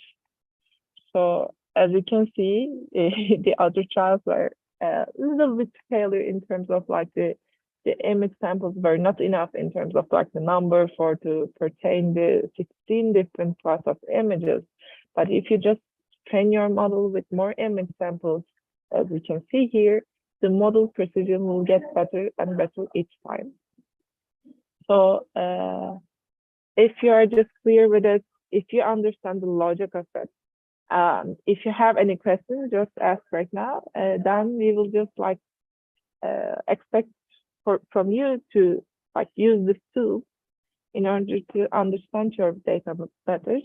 So as you can see, the other trials were a little bit failure in terms of like the image samples were not enough in terms of like the number to pertain the 16 different class of images. But if you just train your model with more image samples, as we can see here, the model precision will get better and better each time. So if you are just clear with it, if you understand the logic of it, if you have any questions, just ask right now. Then we will just like expect from you to like use this tool in order to understand your data better.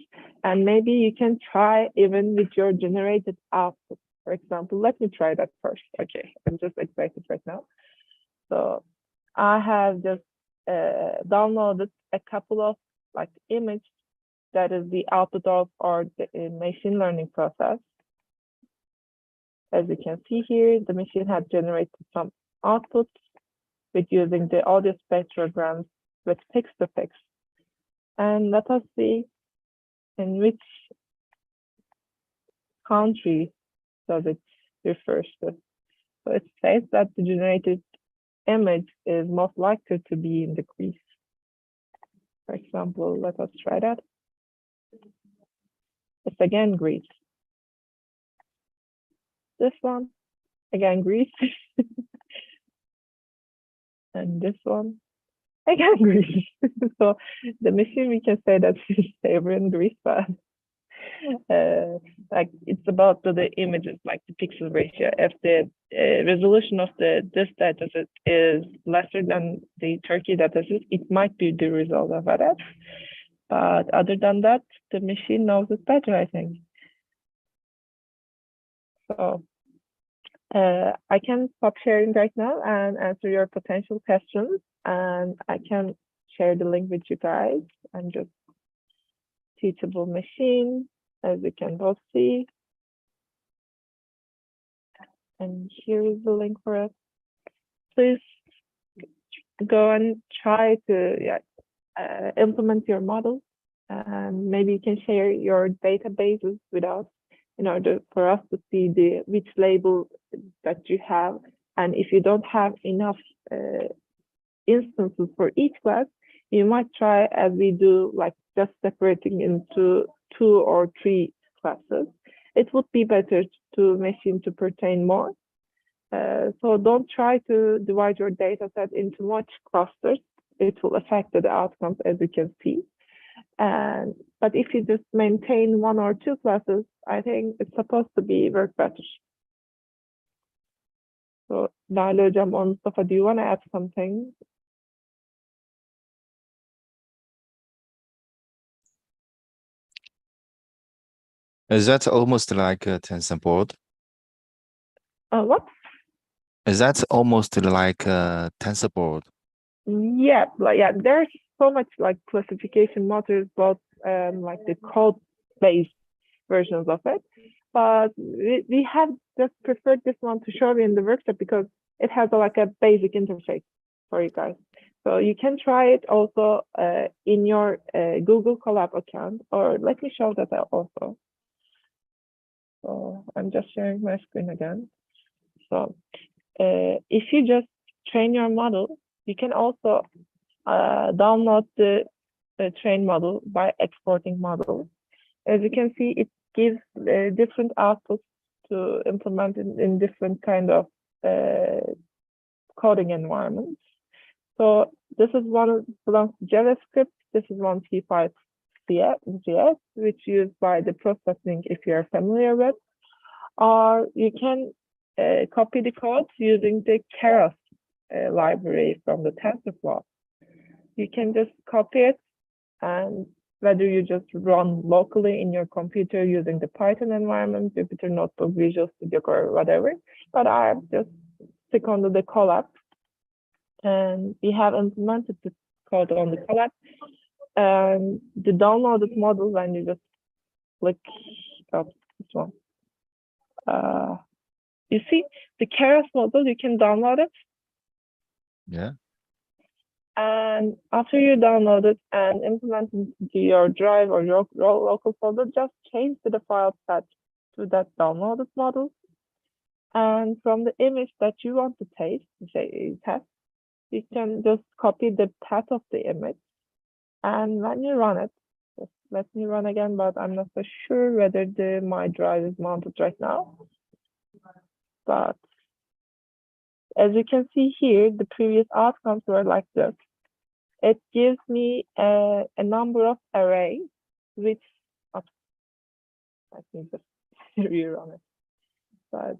And maybe you can try even with your generated output. For example, let me try that first. Okay, I'm just excited right now. So I have just downloaded a couple of like image that is the output of our machine learning process. As you can see here, the machine had generated some outputs with using the audio spectrograms with pix-to-pix. And let us see in which country does it refer to. So it says that the generated image is most likely to be in the Greece. For example, let us try that. It's again Greece. This one, again Greece. And this one, again Greece. So the machine, we can say that it's favoring Greece, but like it's about the images, like the pixel ratio. If the resolution of this dataset is lesser than the Turkey dataset, it might be the result of that. But other than that, the machine knows it better, I think. So I can stop sharing right now and answer your potential questions, and I can share the link with you guys. I'm just teachable machine, as you can both see. And here is the link for it. Please go and try to implement your model, and maybe you can share your databases with us in order for us to see which label that you have. And if you don't have enough instances for each class, you might try, as we do, like just separating into 2 or 3 classes. It would be better to machine to pertain more. So don't try to divide your data set into much clusters. It will affect the outcomes, as you can see. But if you just maintain 1 or 2 classes, I think it's supposed to work better. So Lale Hocam or Mustafa, do you want to add something? Is that almost like a TensorBoard? What? Is that almost like a TensorBoard? Yeah, there's so much like classification models, both like the code-based versions of it. But we have just preferred this one to show you in the workshop because it has like a basic interface for you guys. So you can try it also in your Google Colab account, or let me show that also. So I'm just sharing my screen again. So if you just train your model, you can also download the train model by exporting model. As you can see, it gives different outputs to implement in different kind of coding environments. So this is one belongs to JavaScript. This is one C5.js, which is used by the processing, if you are familiar with. Or you can copy the code using the Keras library from the TensorFlow. You can just copy it and whether you just run locally in your computer using the Python environment, Jupyter Notebook, Visual Studio, or whatever. But I just stick on the Colab, and we have implemented this code on the Colab. And the downloaded model, when you just click this one, you see the Keras model, you can download it. Yeah. And after you download it and implement it into your drive or your local folder, just change the file path to that downloaded model. And from the image that you want to test, you can just copy the path of the image. And when you run it, just let me run again, but I'm not so sure whether my drive is mounted right now. But as you can see here, the previous outcomes were like this. It gives me a number of arrays, which, let me just rerun it. But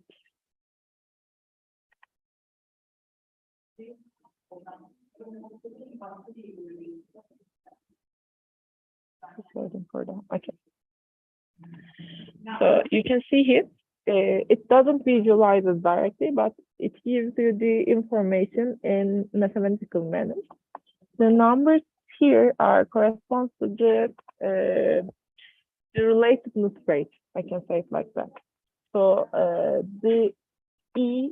just waiting for that. Okay. So you can see here, it doesn't visualize it directly, but it gives you the information in mathematical manner. The numbers here correspond to the relatedness rate. I can say it like that. So the E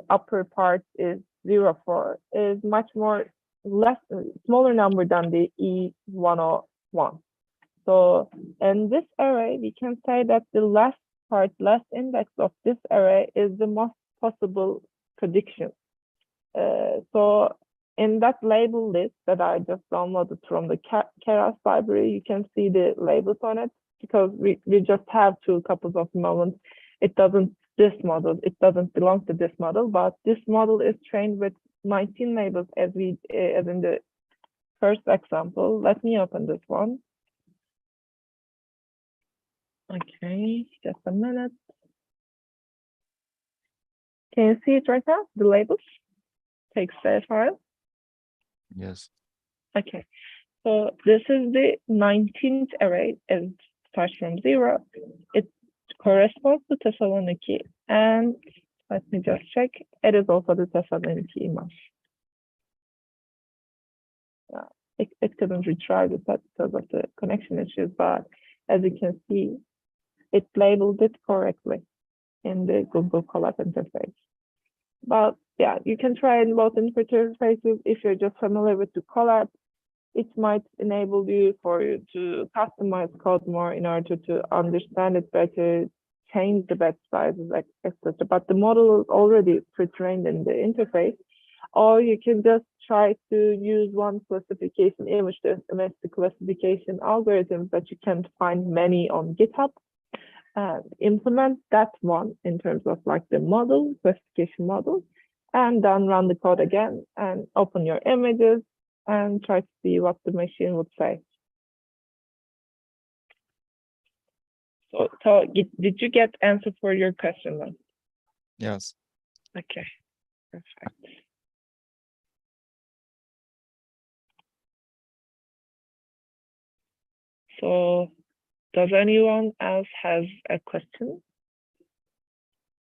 upper part is 0.4 is much more smaller number than the E101. So in this array, we can say that the last index of this array is the most possible prediction. So in that label list that I just downloaded from the Keras library, you can see the labels on it, because we just have two couples of moments. It doesn't belong to this model, but this model is trained with 19 labels as in the first example. Let me open this one. Okay, just a minute. Can you see it right now? The labels? Takes the file. Yes. Okay, so this is the 19th array. It starts from 0. It corresponds to Thessaloniki, and let me just check. It is also the Thessaloniki image. It couldn't retrieve it because of the connection issues, but as you can see, it labeled it correctly in the Google Colab interface. But yeah, you can try in both interfaces. If you're just familiar with the Colab, it might enable you to customize code more in order to understand it better, change the batch sizes, etc. But the model is already pre-trained in the interface. Or you can just try to use one classification image to image the classification algorithms that you can find many on GitHub, and implement that one in terms of like the model, classification model, and then run the code again and open your images and try to see what the machine would say. So did you get answer for your question then? Yes. Okay, perfect. So does anyone else have a question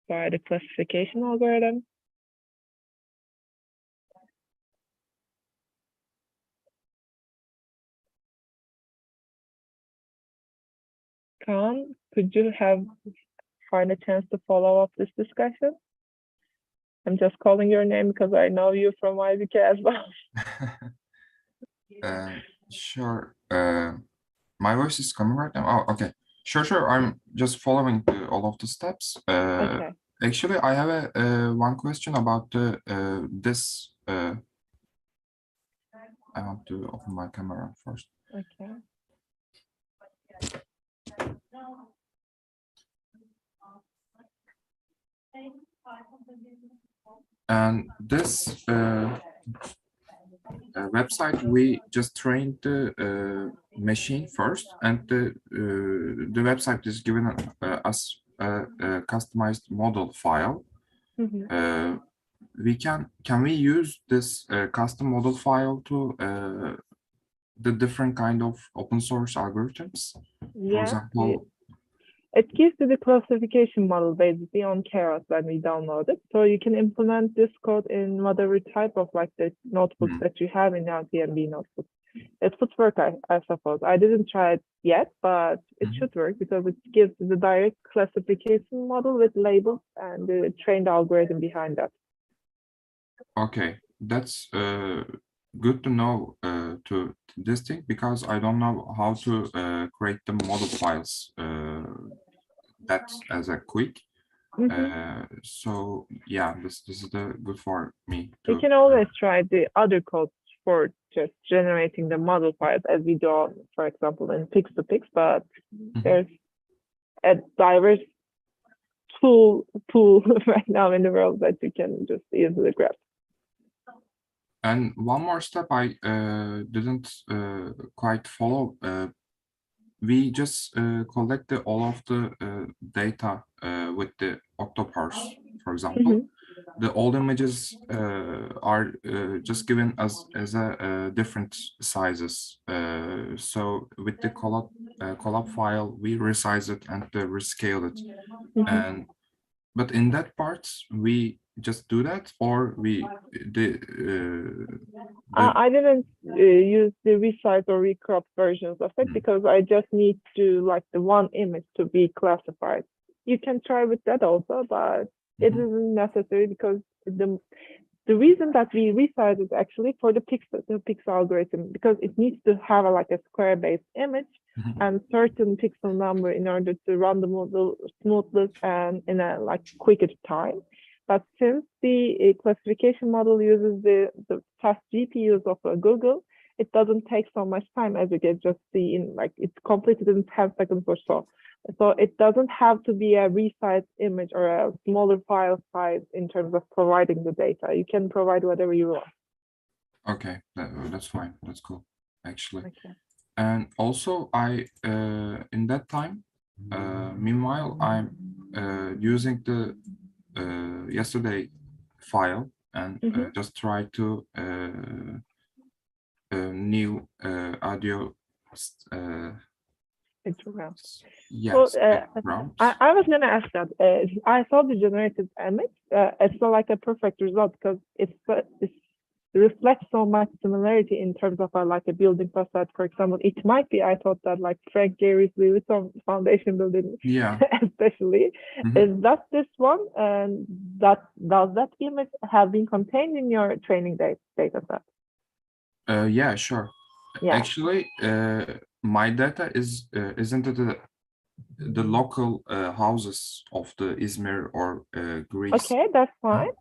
by the classification algorithm? Kaan, could you find a chance to follow up this discussion? I'm just calling your name because I know you from IBK as well. Sure. My voice is coming right now. Oh, okay. Sure. I'm just following all of the steps. Okay. Actually, I have one question about this. I want to open my camera first. Okay. And this website, we just trained the machine first, and the website is giving us a customized model file. Mm-hmm. Can we use this custom model file to the different kind of open source algorithms. For Yeah, example, it gives you the classification model basically on Keras when we download it. So you can implement this code in whatever type of like the notebooks Hmm. that you have in your DMB notebook. It would work, I suppose. I didn't try it yet, but it Mhm. should work because it gives the direct classification model with labels and the trained algorithm behind that. Okay, that's good to know to this thing, because I don't know how to create the model files that as a quick. Mhm. So yeah, this is the good for me You to can always try the other codes for just generating the model files as we do, for example, in Pix2Pix, but Mhm. there's a diverse tool pool right now in the world that you can just easily grab. And one more step I didn't quite follow. We just collect all of the data with the octoparse, for example. Mhm. The old images are just given as a different sizes. So with the collab file, we resize it and rescale it. Mhm. And but in that part, we just do that, or we the I didn't use the resize or recrop versions of it Hmm. because I just need to like the one image to be classified. You can try with that also, but it Mhm. isn't necessary because the reason that we resize is actually for the pixel algorithm because it needs to have like a square based image Mhm. and certain pixel number in order to run the model smoothly and in a like quicker time. But since the classification model uses the fast GPUs of Google, it doesn't take so much time as you can just see in like it's completed in 10 seconds or so. So it doesn't have to be a resized image or a smaller file size in terms of providing the data. You can provide whatever you want. Okay, that's fine. That's cool, actually. Okay. And also, I in that time, meanwhile, I'm using the yesterday file and Mhm. just try to new audio. Instagram. Well, Yes, backgrounds. I was gonna ask that. I saw the generated image. It's not like a perfect result because it reflects so much similarity in terms of like a building facade. For example, it might be. I thought that like Frank Gehry's Louis Vuitton foundation building, Yeah. especially, Mhm. is that this one? And that does that image have been contained in your training data set? Yeah, sure. Yeah. Actually, my data isn't it the local houses of the Izmir or Greece. Okay, that's fine.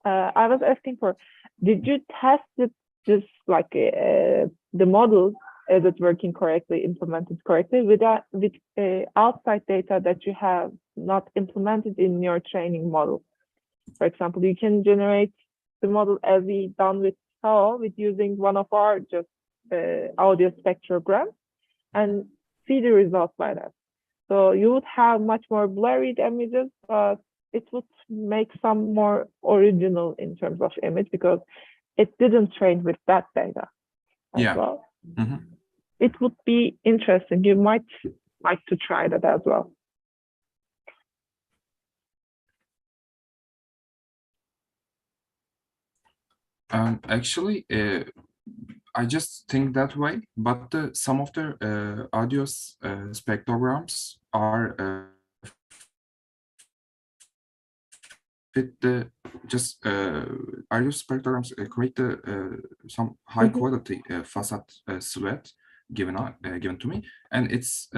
I was asking for, did you test it just like the model, is it working correctly, implemented correctly with outside data that you have not implemented in your training model? For example, you can generate the model as we done with Sao with using one of our just audio spectrograms and see the results by that. So you would have much more blurry images, but it would make some more original in terms of image because it didn't train with that data as Yeah. well. Mhm. It would be interesting. You might like to try that as well. Actually, I just think that way, but some of the audio spectrograms are fit the just audio spectrograms create some high Mhm. quality facade silhouette given to me, and it's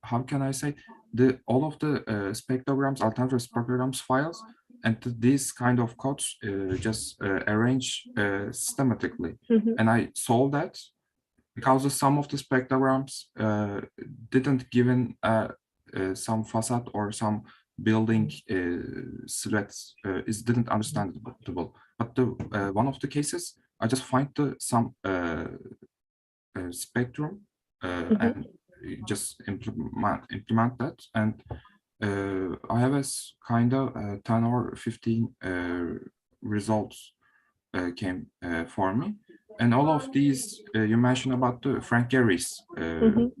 how can I say, the all of the spectrograms, alternative spectrograms files, and these kind of codes just arrange systematically, Mhm. and I solved that because some of the spectrograms didn't given some facade or some building silhouettes is didn't understandable. But the one of the cases, I just find some spectrum and just implement that, and I have a kind of 10 or 15 results came for me. and all of these you mentioned about the Frank Gehry's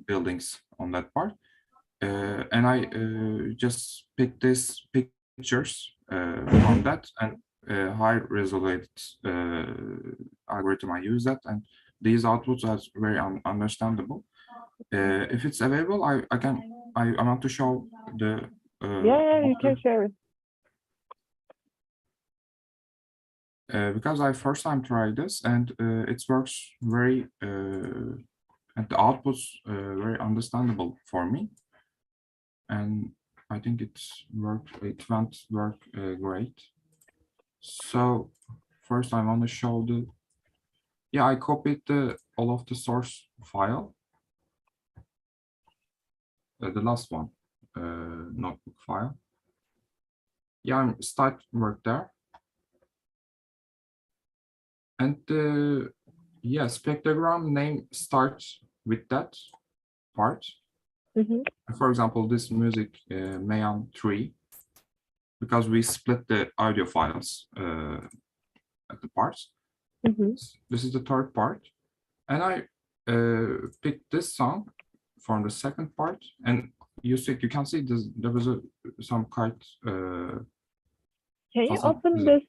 buildings on that part, and I just picked these pictures from that, and high resolution algorithm I use that, and these outputs are very understandable. If it's available, I want to show the Yeah, you can share it. because I first time tried this, and it works very and the outputs very understandable for me, and I think it went work great. So first I want to show I copied all of the source file, the last one, notebook file. Yeah, I'm start work there. And spectrogram name starts with that part. For example, this music, Mayan 3, because we split the audio files at the parts. This is the third part. And I picked this song from the second part. And you can see there was some quite. Can you open this,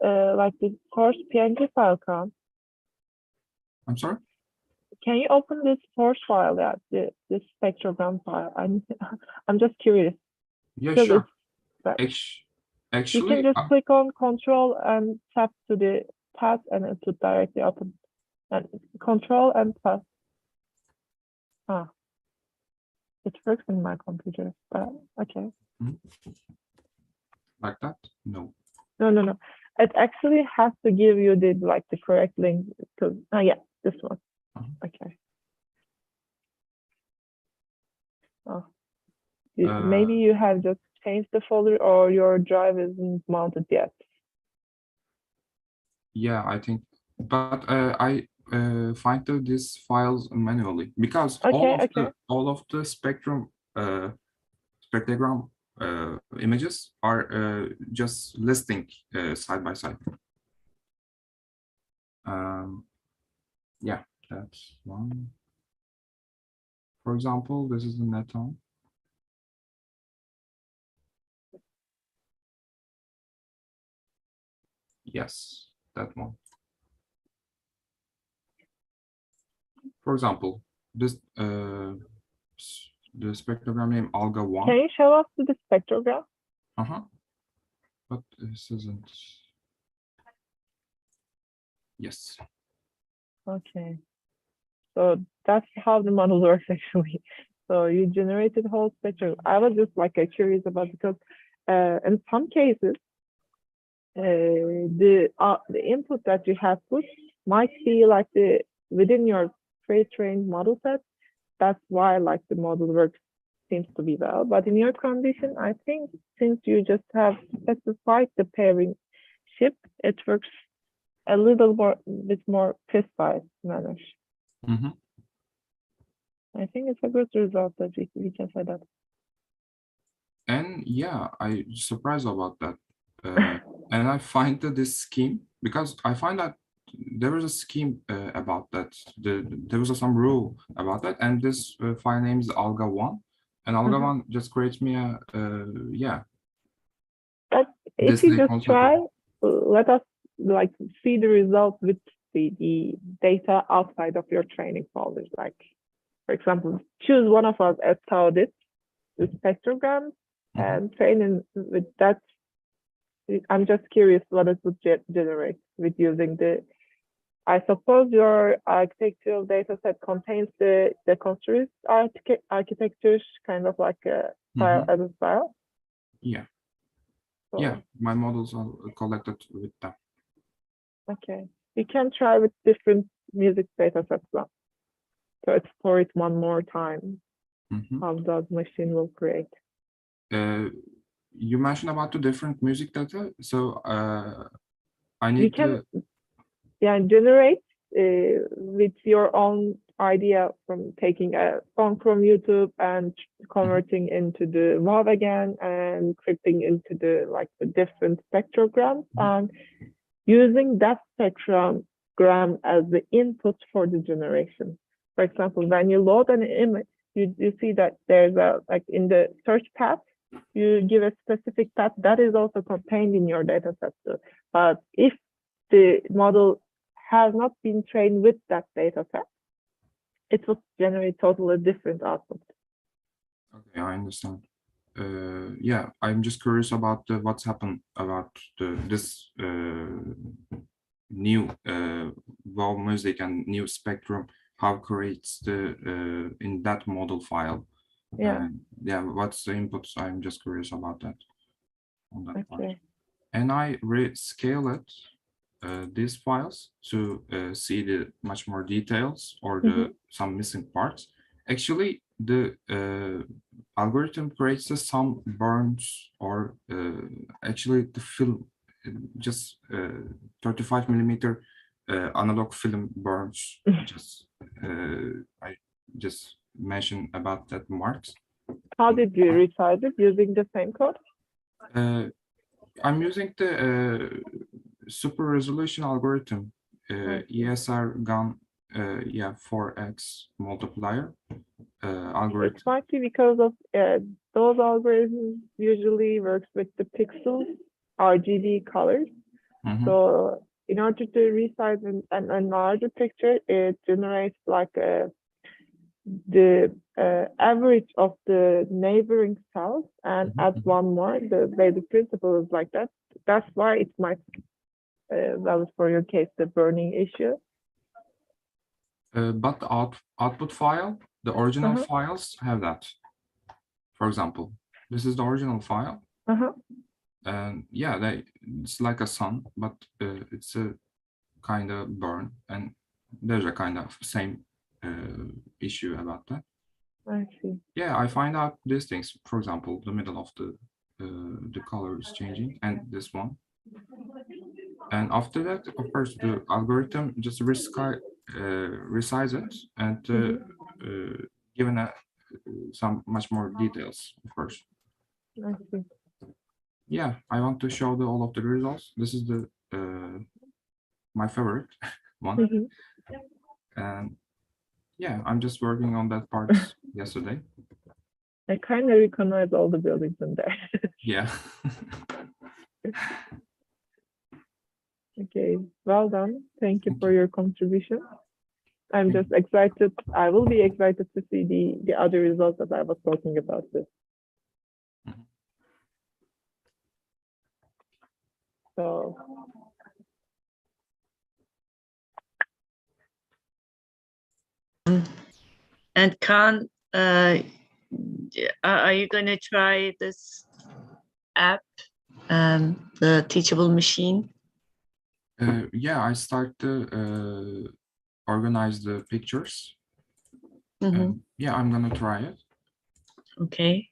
like the source PNG file, Kaan? I'm sorry? Can you open this source file, this spectrogram file? I'm just curious. Yeah, So sure. You can just click on Control and tap to the tab, and it will directly open. And Control and tab. It works in my computer, but okay. Like that? No. No. It actually has to give you the correct link. Yeah, this one. Okay. Maybe you have just changed the folder, or your drive isn't mounted yet. Yeah, I think, but I find these files manually, because all of the spectrogram images are just listing side by side. Yeah, that's one. For example, this is the Neton. Yes, that one. For example, this the spectrogram name Alga1. Can you show us the spectrogram? But this isn't. Yes. Okay. So that's how the model works actually. So you generated whole spectrum. I was just curious about, because in some cases the input that you have put might be within your pre-trained model set. That's why the model works seems to be well. But in your condition, I think since you just have specified the pairing ship, it works a little bit more precise manner. I think it's a good result that we can say that. And yeah, I surprised about that. And I find this scheme, because I find that there was a scheme about that. There was some rule about that, and this file name is Alga1, and Alga1 just creates me a But if you just try, let us see the result with the data outside of your training folders. For example, choose one of us as Taudit with spectrogram and train with that. I'm just curious what it would generate with using I suppose your architectural data set contains the constructivist architectures, kind of like a file as a file. Yeah. So, yeah, my models are collected with that. Okay, you can try with different music data sets now. So explore it one more time. How does machine will create? You mentioned about the different music data, so I need to generate with your own idea, from taking a song from YouTube and converting into the WAV again, and encrypting into the different spectrograms, and using that spectrum spectrogram as the input for the generation. For example, when you load an image, you see that there's a, like in the search path, you give a specific path that is also contained in your data set too. But if the model has not been trained with that data set, it will generate totally different output. Okay, I understand. Yeah, I'm just curious about what's happened about this new WoW music and new spectrum. How creates the in that model file? Yeah. Yeah. What's the inputs? I'm just curious about that. On that part. Okay. And I rescale it, these files to see the much more details or the some missing parts. Actually, the algorithm creates some burns or actually the film just 35 millimeter analog film burns. Just I just mentioned about that marks. How did you resize it using the same code? I'm using the super resolution algorithm, ESR GAN, yeah, 4x multiplier algorithm. It might be because of those algorithms usually works with the pixels, RGB colors. So in order to resize an larger picture, it generates like the average of the neighboring cells and adds one more. The basic principle is like that. That's why it might valid for your case, the burning issue. But the output file, the original files have that. For example, this is the original file. And yeah, it's like a sun, but it's a kind of burn, and there's a kind of same issue about that. I see. Yeah, I find out these things. For example, the middle of the color is changing, and this one. And after that, of course, the algorithm just resize it and given some much more details, of course. I see. Yeah, I want to show all of the results. This is the my favorite one. And yeah, I'm just working on that part yesterday. I kind of recognize all the buildings in there. Yeah. Okay, well done. Thank you for your contribution. I'm just excited. I will be excited to see the other results that I was talking about this. So And Khan, are you going to try this app, the Teachable Machine? Yeah, I start to organize the pictures. And yeah, I'm gonna try it. Okay.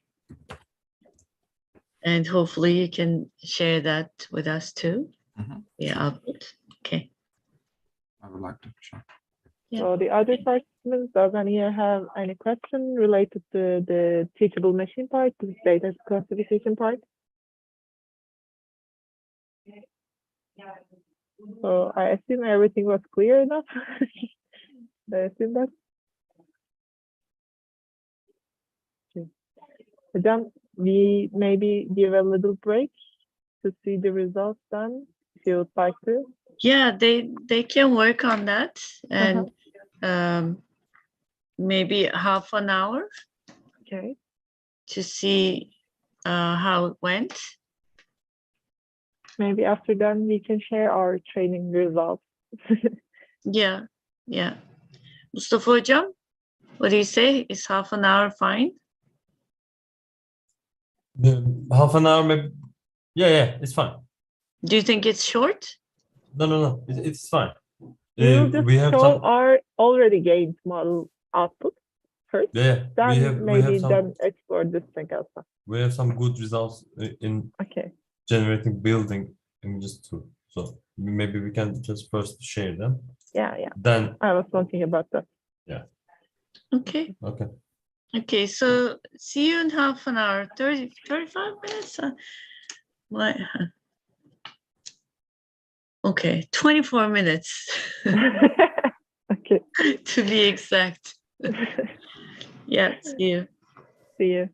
And hopefully you can share that with us too. Yeah, output. Okay. I would like to share. Yeah. So the other participants, does any have any question related to the teachable machine part, the data classification part? So I assume everything was clear enough. I assume that. Then we maybe give a little break to see the results done, if you would like to. Yeah, they can work on that, and maybe half an hour. Okay. To see how it went. Maybe after that we can share our training results. Yeah. Mustafa Hocam, what do you say? Is half an hour fine? Half an hour, maybe. Yeah, it's fine. Do you think it's short? No, it's fine. We will just we have show some. our already gained model output first. Yeah, Then maybe then explore this thing also. We have some good results in generating building images too. So maybe we can just first share them. Yeah. Then I was talking about that. Yeah. Okay, so see you in half an hour, 35 minutes. Okay, 24 minutes Okay. to be exact. Yeah, see you. See you.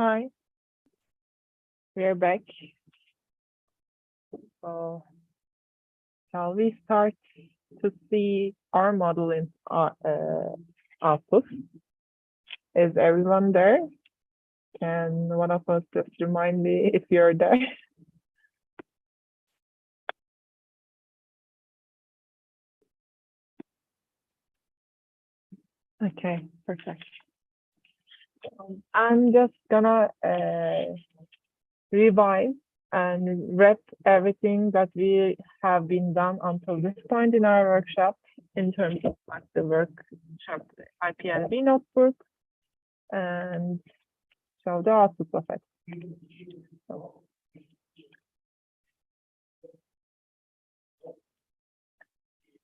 Hi, we are back. So shall we start to see our model in output? Is everyone there? Can one of us just remind me if you're there? Okay, perfect. I'm just gonna revise and wrap everything that we have been done until this point in our workshop in terms of like the workshop IPNB notebook and show the output of it. So,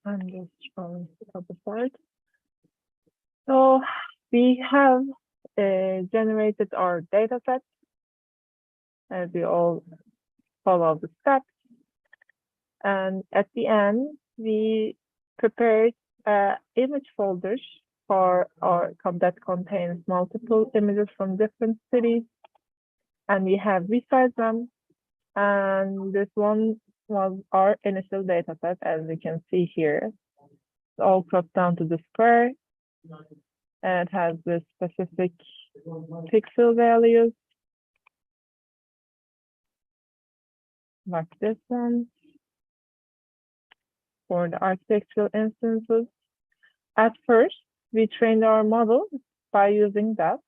I'm just going to top apart. So we have generated our data set as we all follow the steps. And at the end, we prepared image folders for our that contains multiple images from different cities. And we have resized them. And this one was our initial data set, as you can see here. It's all cropped down to the square. And it has the specific pixel values, like this one, for the architectural instances. At first, we trained our model by using that.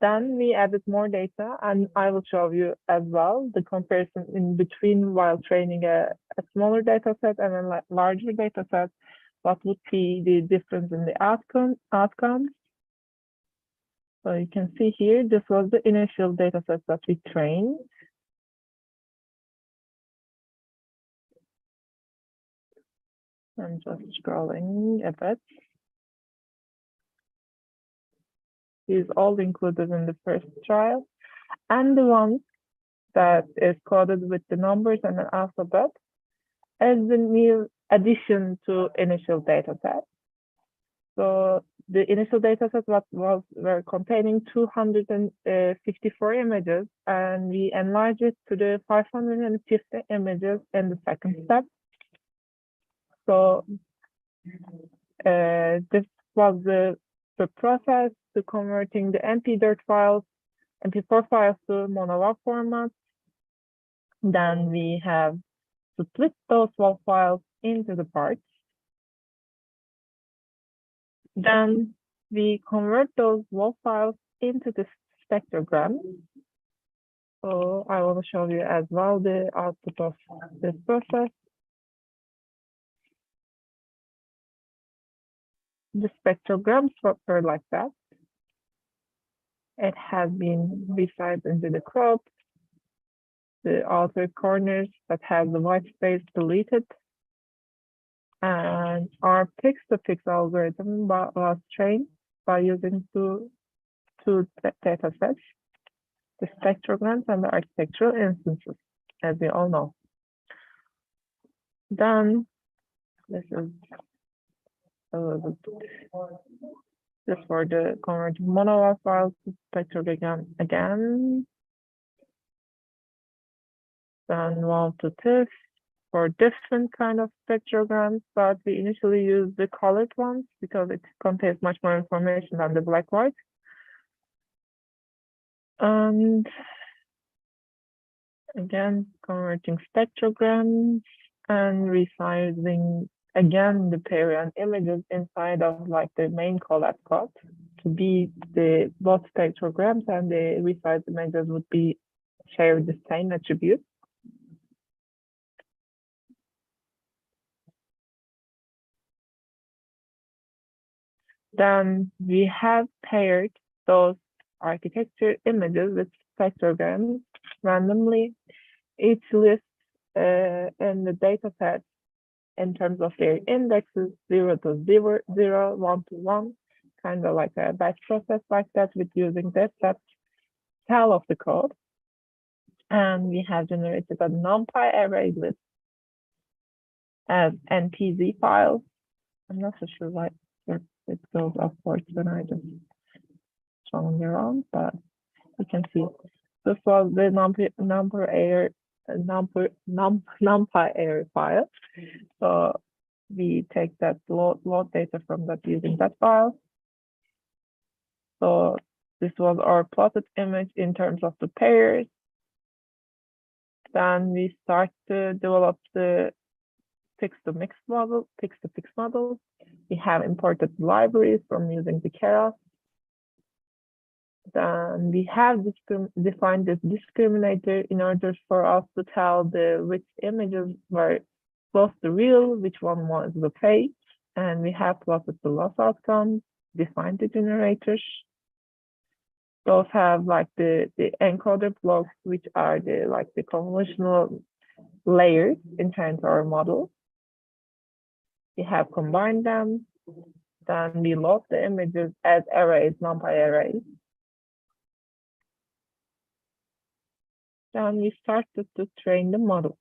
Then we added more data, and I will show you as well the comparison in between while training a smaller data set and a larger data set. What would be the difference in the outcomes? So you can see here, this was the initial data set that we trained. I'm just scrolling a bit. These all included in the first trial. And the one that is coded with the numbers and an alphabet as the new addition to initial data set. So the initial data set were containing 254 images, and we enlarged it to the 550 images in the second step. So this was the process to converting the MP4 files to MonoWAV format. Then we have to split those WAV files into the parts. Then we convert those WAV files into the spectrogram. So I want to show you as well the output of this process. The spectrograms were like that. It has been resized into the crop. The outer corners that have the white space deleted. And our pix-to-pix algorithm was trained by using two data sets, the spectrograms and the architectural instances, as we all know. Then this is a little bit just for the converted MonoWAV files to spectrogram again. Then WAV to TIFF for different kind of spectrograms, but we initially used the colored ones because it contains much more information than the black-white. And again, converting spectrograms and resizing again the parent images inside of like the main collab code to be the both spectrograms and the resized images would be share the same attributes. Then we have paired those architecture images with spectrograms randomly. Each list in the data set in terms of their indexes 0 to 0, 0, 1 to 1, kind of like a batch process like that with using that style of the code. And we have generated a NumPy array list as NPZ files. I'm not so sure why it goes upwards when I just strongly wrong, but you can see this was the NumPy array file. So we take that load data from that using that file. So this was our plotted image in terms of the pairs. Then we start to develop the text-to-mix model, text-to-fix model. We have imported libraries from using the Keras. Then we have defined this discriminator in order for us to tell which images were close to real, which one was the fake, and we have plotted the loss outcomes, defined the generators. Those have like the encoder blocks, which are the convolutional layers inside our model. We have combined them. Then we load the images as arrays, NumPy arrays. Then we started to train the model.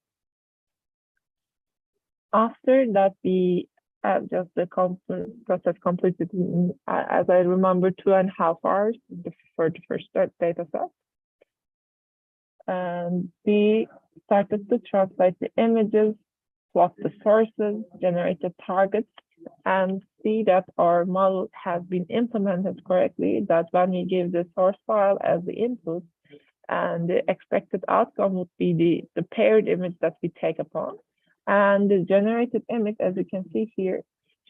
After that, we have just the process completed in, as I remember, 2.5 hours for the first data set. And we started to translate the images, plot the sources, generate the targets, and see that our model has been implemented correctly, that when we give the source file as the input, and the expected outcome would be the paired image that we take upon. And the generated image, as you can see here,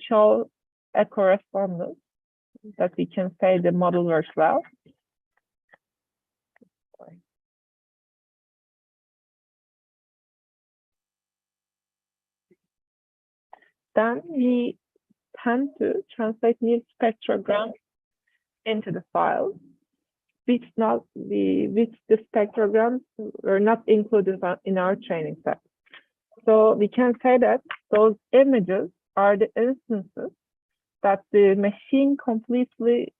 shows a correspondence that we can say the model works well. Then we tend to translate new spectrograms into the file, which the spectrograms were not included in our training set. So we can say that those images are the instances that the machine completely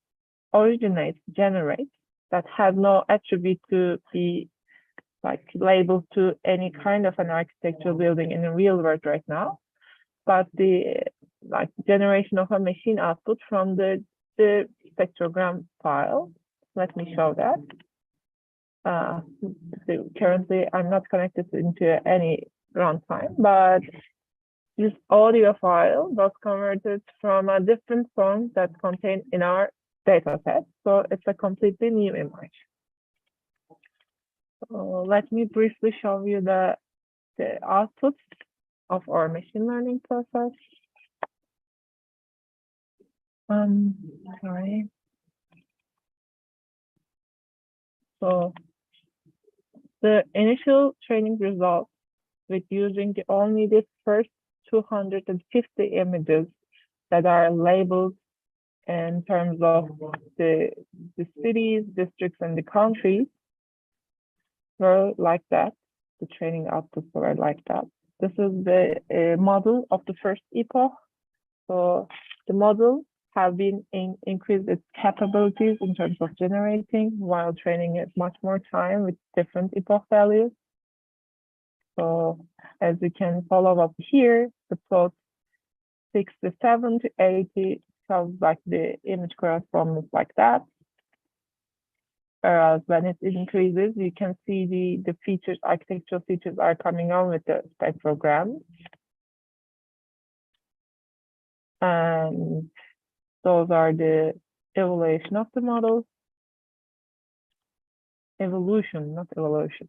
generates, that has no attribute to be labeled to any kind of an architectural building in the real world right now, but the generation of a machine output from the spectrogram file. Let me show that. So currently, I'm not connected into any runtime, but this audio file was converted from a different song that's contained in our data set. So it's a completely new image. So let me briefly show you the outputs of our machine learning process. Sorry. So the initial training results with using only the first 250 images that are labeled in terms of the cities, districts, and the countries were like that. The training outputs were like that. This is the model of the first epoch. So the model have been increased its capabilities in terms of generating while training it much more time with different epoch values. So as you can follow up here, the plot 67 to 80 shows like the image correspondence like that. Whereas when it increases, you can see the features, architectural features are coming on with the spectrogram. And those are the evaluation of the model. Evolution, not evolution.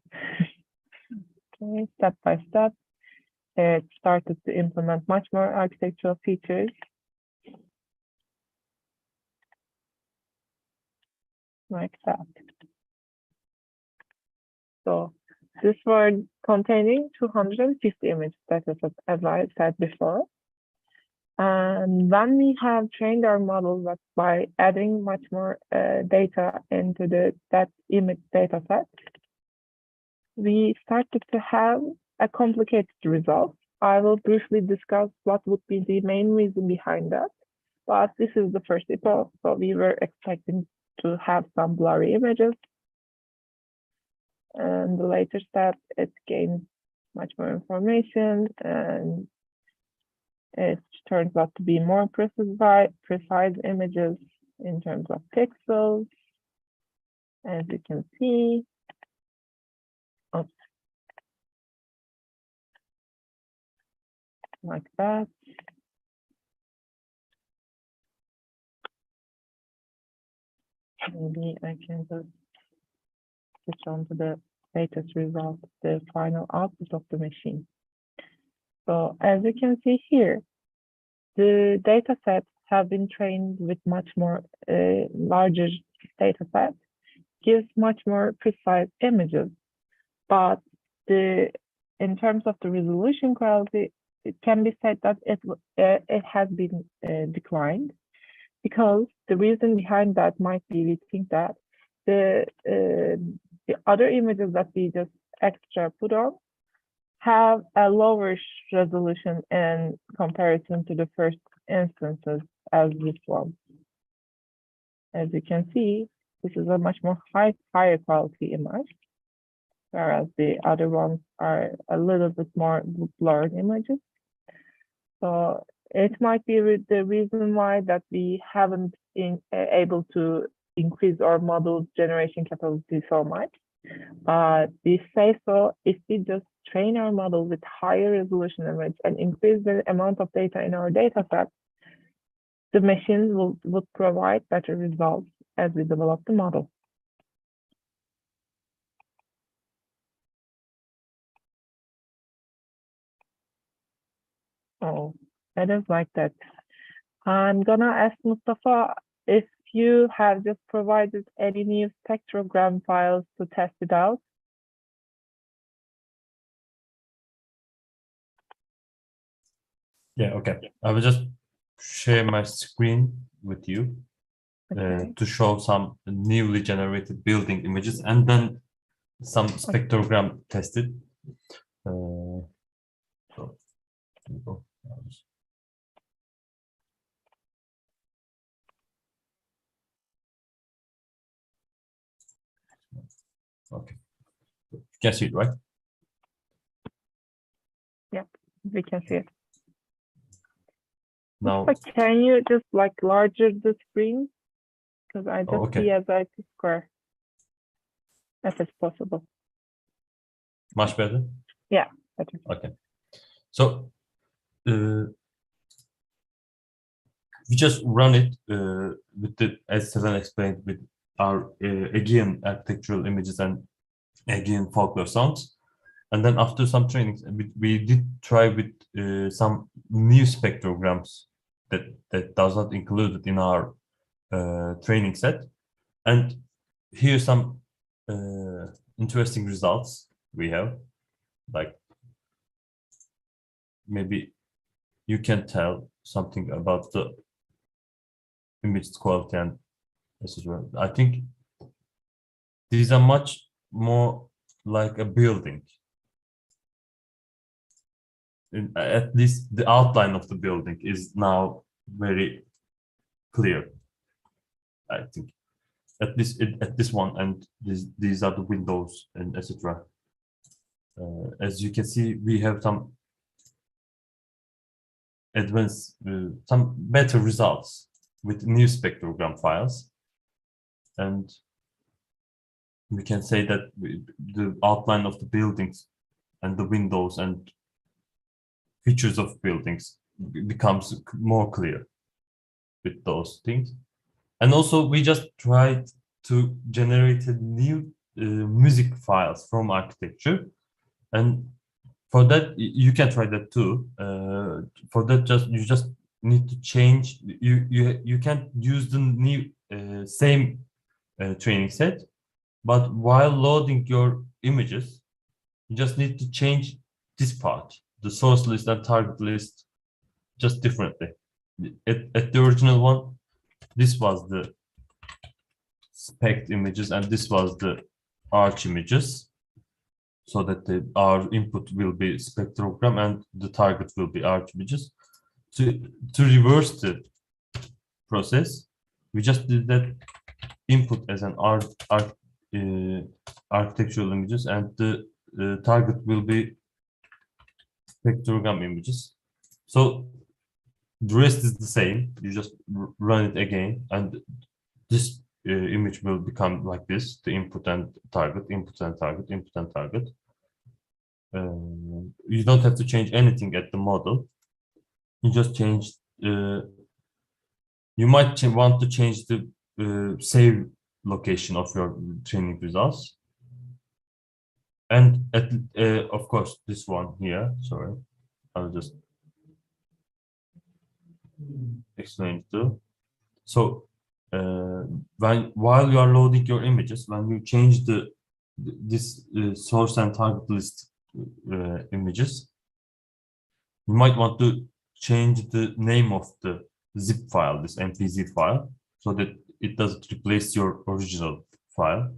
Okay, step by step, it started to implement much more architectural features. Like that. So this was containing 250 image datasets, as I said before. And when we have trained our model by adding much more data into that image data set, we started to have a complicated result. I will briefly discuss what would be the main reason behind that. But this is the first epoch, so we were expecting to have some blurry images. And the later step, it gains much more information, and it turns out to be more precise images in terms of pixels. As you can see, oops, like that. Maybe I can just switch on to the latest result, the final output of the machine. So as you can see here, the data sets have been trained with much more larger data set, gives much more precise images. But in terms of the resolution quality, it can be said that it has been declined, because the reason behind that might be we think that the other images that we just extra put on have a lower resolution in comparison to the first instances as this one. As you can see, this is a much more higher quality image, whereas the other ones are a little bit more blurred images. So it might be the reason why that we haven't been able to increase our model generation capacity so much. But we say so if we just train our model with higher resolution image and increase the amount of data in our data set, the machines would provide better results as we develop the model. So that is like that. I'm gonna ask Mustafa if you have just provided any new spectrogram files to test it out. Yeah, okay. I will just share my screen with you Okay. to show some newly generated building images and then some spectrogram tested. So, here we go. Okay. You can see it, right? We can see it. Now, But can you just like larger the screen? Because I just okay. see as a square, if it's possible. Much better? Better. Okay. So, we just run it with the, as Sezen explained, with our Aegean architectural images and Aegean folklore sounds. And then after some trainings, we did try with some new spectrograms that does not included in our training set. And here's some interesting results we have. Like, maybe you can tell something about the image quality and etc. I think these are much more like a building. At least the outline of the building is now very clear. I think at least at this one, and these are the windows and etc. As you can see, we have some advanced, some better results with new spectrogram files, and we can say that the outline of the buildings and the windows and features of buildings becomes more clear with those things. And also we just tried to generate a new music files from architecture, and for that you can try that too. For that you just need to change, you can't use the new same training set, but while loading your images you just need to change this part, the source list and target list, just differently. At the original one, this was the spec images and this was the arch images, so that our input will be spectrogram and the target will be arch images. To reverse the process, we just did that input as an architectural images and the target will be spectrogram images. So the rest is the same. You just run it again, and this image will become like this: the input and target, input and target, input and target. You don't have to change anything at the model. You just change. You might want to change the save location of your training results, and of course this one here. Sorry, I'll just explain it too. So while you are loading your images, when you change this source and target list images, you might want to change the name of the zip file, this MPZ file, so that it doesn't replace your original file.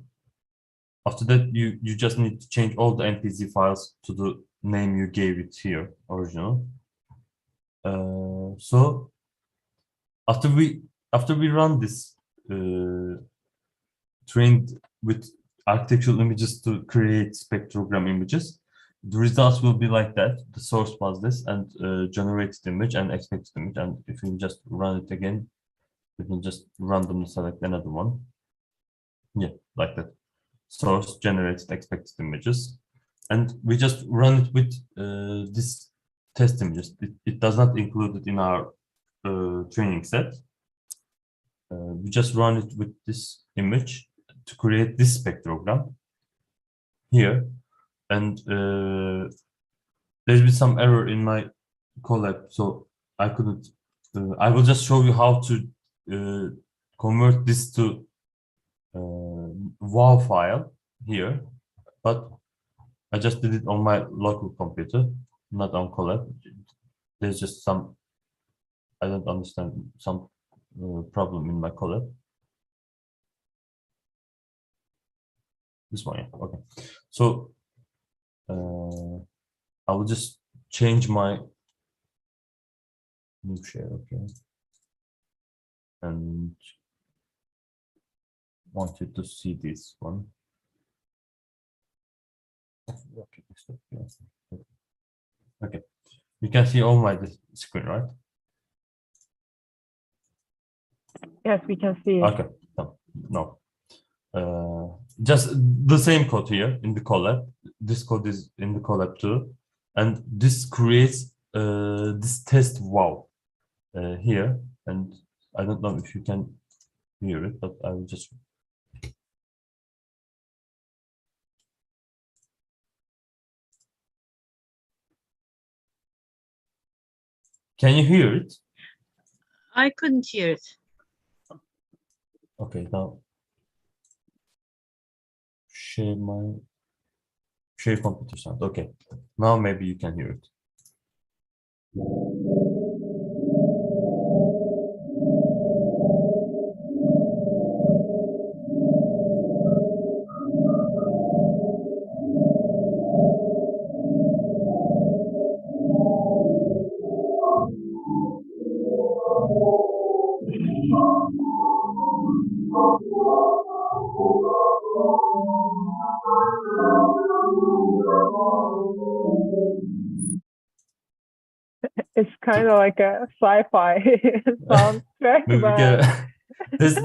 After that, you just need to change all the MPZ files to the name you gave it here, original. So after we run this trained with architectural images to create spectrogram images, the results will be like that. The source was this, and generated image and expected image. And if you just run it again, you can just randomly select another one. Yeah, like that. Source, generated, expected images, and we just run it with this test images. It does not include it in our training set. We just run it with this image to create this spectrogram here, and there's been some error in my Colab, so I couldn't. I will just show you how to convert this to WOW file here, but I just did it on my local computer, not on Colab. There's just some, I don't understand, some problem in my Colab. This one, yeah, okay. So I will just change my new share, okay, and want you to see this one. Okay, you can see all my screen, right? Yes, we can see it. Okay, no. Just the same code here in the Colab. This code is in the Colab too, and this creates this test WOW here. And I don't know if you can hear it, but I will just. Can you hear it? I couldn't hear it. Okay, now share computer sound. Okay, now maybe you can hear it. It's kind of like a sci-fi soundtrack, Maybe we but can,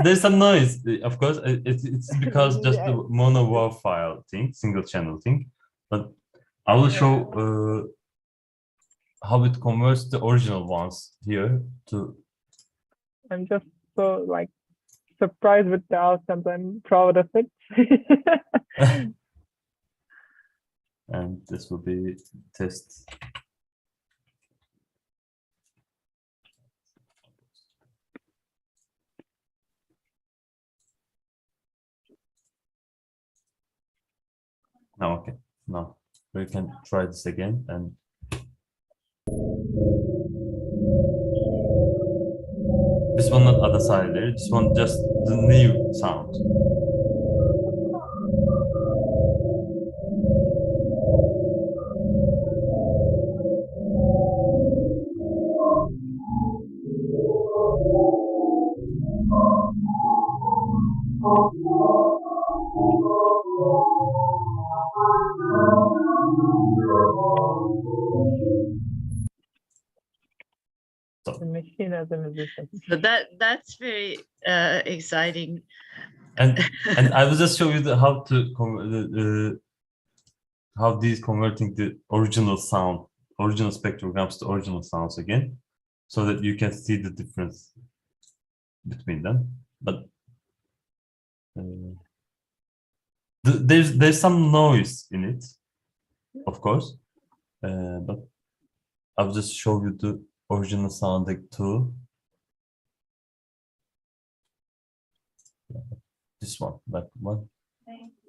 there's some noise, of course. It's because just the Yeah. mono WAV file thing, single channel thing. But I will show how it converts the original ones here to. I'm just so like surprised with the outcomes. I'm proud of it. And this will be test. Now, okay, now we can try this again, and this one not other side there, this one just the new sound. The machine as a musician. So that's very exciting. And I will just show you how to how these converting the original sound, original spectrograms to original sounds again, so that you can see the difference between them. But there's some noise in it, of course, but I'll just show you the original sounding too. This one, that one,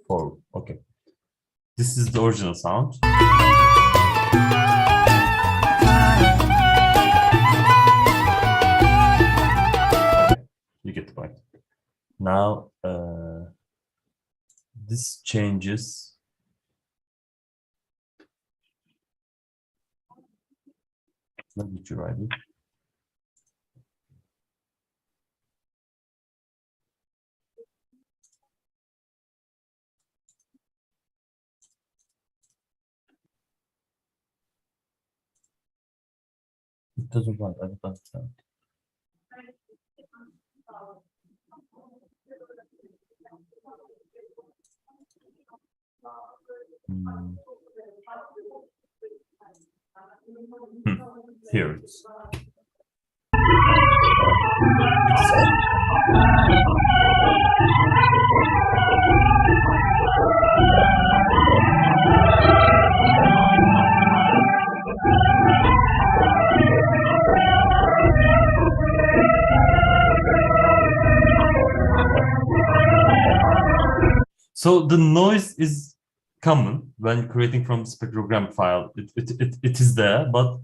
4. Okay, this is the original sound. Okay, you get the point. Now, this changes. Let me try it. It doesn't want. I don't understand. Here it is. So the noise is common when creating from spectrogram file. It is there, but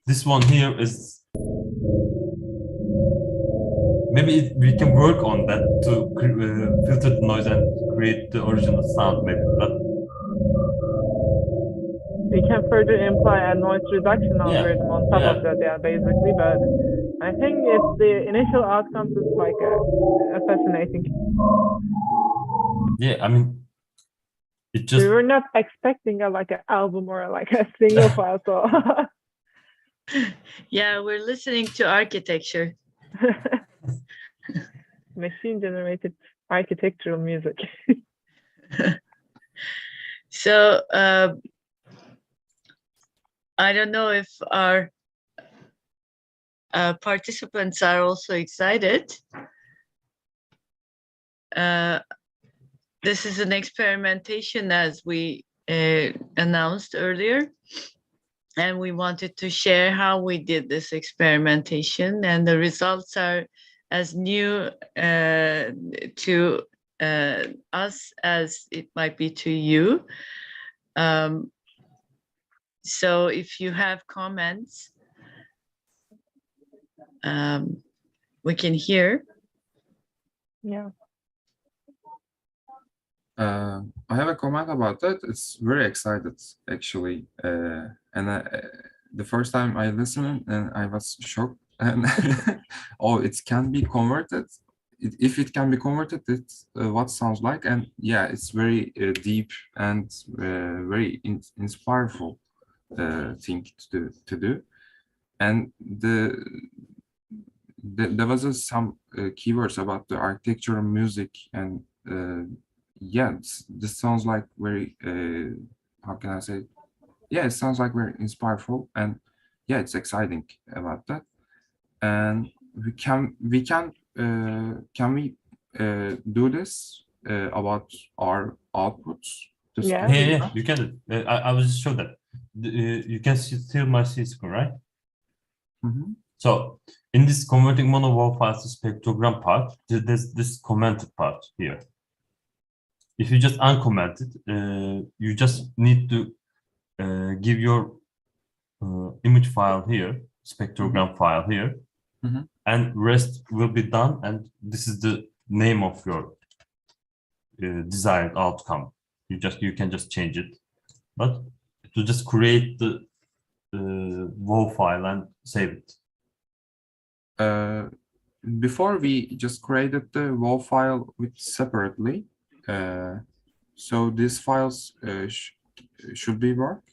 this one here is maybe we can work on that to filter the noise and create the original sound. Maybe, but We can further imply a noise reduction Yeah, algorithm on top of yeah. that, yeah, basically. But I think it's the initial outcomes is like fascinating. yeah, I mean, it We just were not expecting like an album or like a single file, so Yeah, we're listening to architecture. machine generated architectural music. So I don't know if our participants are also excited. This is an experimentation, as we announced earlier, and we wanted to share how we did this experimentation, and the results are as new to us as it might be to you. So if you have comments, we can hear. Yeah. I have a comment about that. It's very excited actually, and the first time I listened and I was shocked. And oh, it can be converted. If it can be converted, it's what sounds like. And yeah, it's very deep and very inspireful thing to do. And there was some keywords about the architecture and music, and yeah, this sounds like very how can I say? Yeah, it sounds like very inspireful, and yeah, it's exciting about that. And can we do this about our outputs? Yeah. yeah, you can. I will just show that. You can still my screen, right? Mhm. So in this converting mono WAV files to spectrogram part, there's this commented part here. If you just uncomment it, you just need to give your image file here, spectrogram file here, Mhm. and rest will be done. And this is the name of your desired outcome. You can just change it, but to just create the WAV file and save it. Before we just created the WAV file with separately, so these files should be work.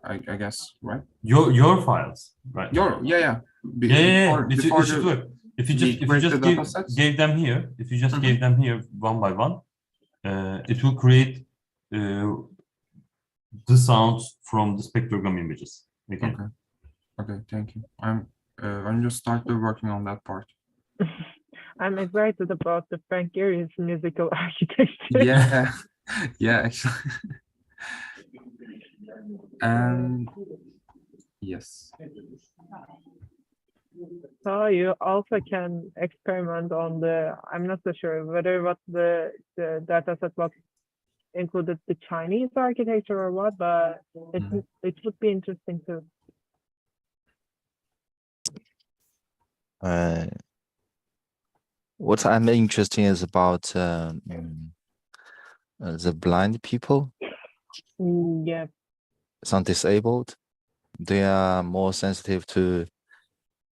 I guess, right? Your files, right? Yeah. Yeah. It Before should the, work. If you we create the give, datasets? gave them here, if you just Mhm. gave them here one by one, it will create the sounds from the spectrogram images. Okay. Okay, thank you. I'm just started working on that part. I'm excited about the Frank Gehry's musical architecture. Yeah, yeah, actually. And yes, So you also can experiment on the, I'm not so sure whether what the data set was included the Chinese architecture or what, but it would be interesting too. What I'm interested in is about the blind people, Yeah. some disabled. They are more sensitive to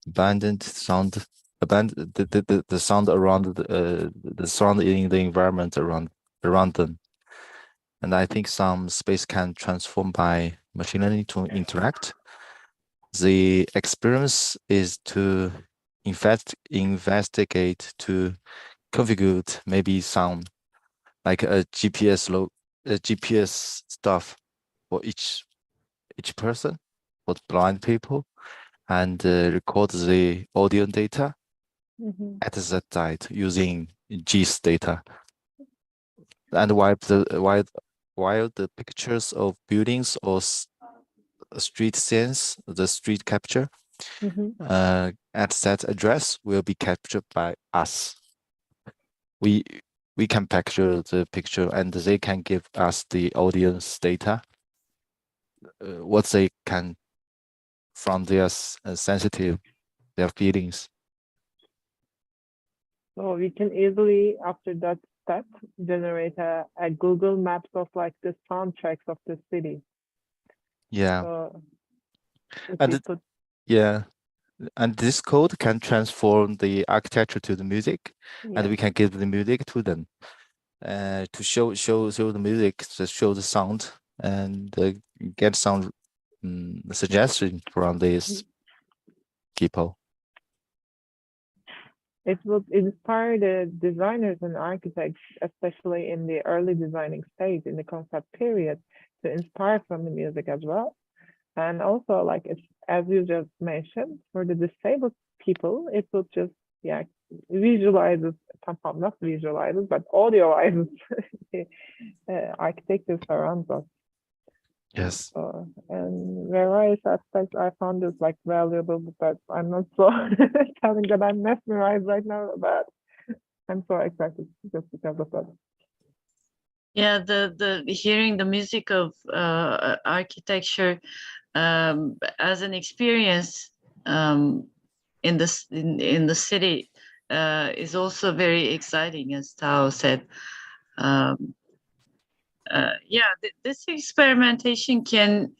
abandoned sound, the sound around the sound in the environment around them. And I think some space can transform by machine learning to interact. The experience is to investigate to configure maybe some like a GPS stuff for each person, for blind people, and record the audio data Mhm. at that site using GIS data. And while the pictures of buildings or street scenes, the street capture, Mhm. at that address will be captured by us. We can capture the picture and they can give us the audience data, what they can from their sensitive, their feelings. So we can easily, after that step, generate a Google Maps of like the soundtracks of the city. Yeah. So if And we put, yeah. And this code can transform the architecture to the music, yeah, and we can give the music to them to show the music, to show the sound, and get some suggestion from these people. it would inspire the designers and architects, especially in the early designing stage, in the concept period, to inspire from the music as well. And also, like it's, as you just mentioned, for the disabled people, it would just, yeah, visualizes, somehow not visualizes, but audioizes the architecture surrounds us. Yes. And various aspects I found is like valuable, but I'm not so telling that I'm mesmerized right now, but I'm so excited just because of that. Yeah, the hearing the music of architecture as an experience in the city is also very exciting, as Tao said. Yeah, this experimentation can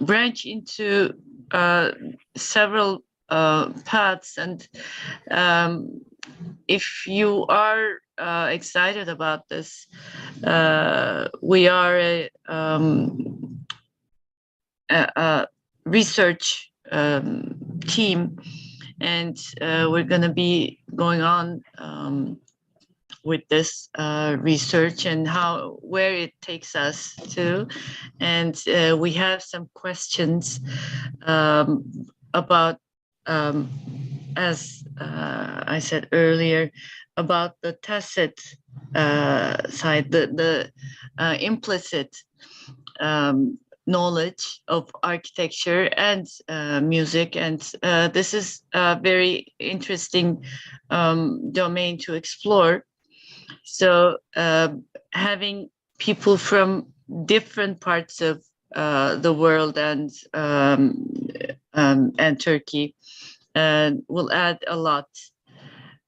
branch into several paths, and if you are excited about this, we are a research team, and we're going to be going on with this research and where it takes us to. And we have some questions about, as I said earlier, about the tacit side, the implicit knowledge of architecture and music. And this is a very interesting domain to explore. So having people from different parts of the world and Turkey will add a lot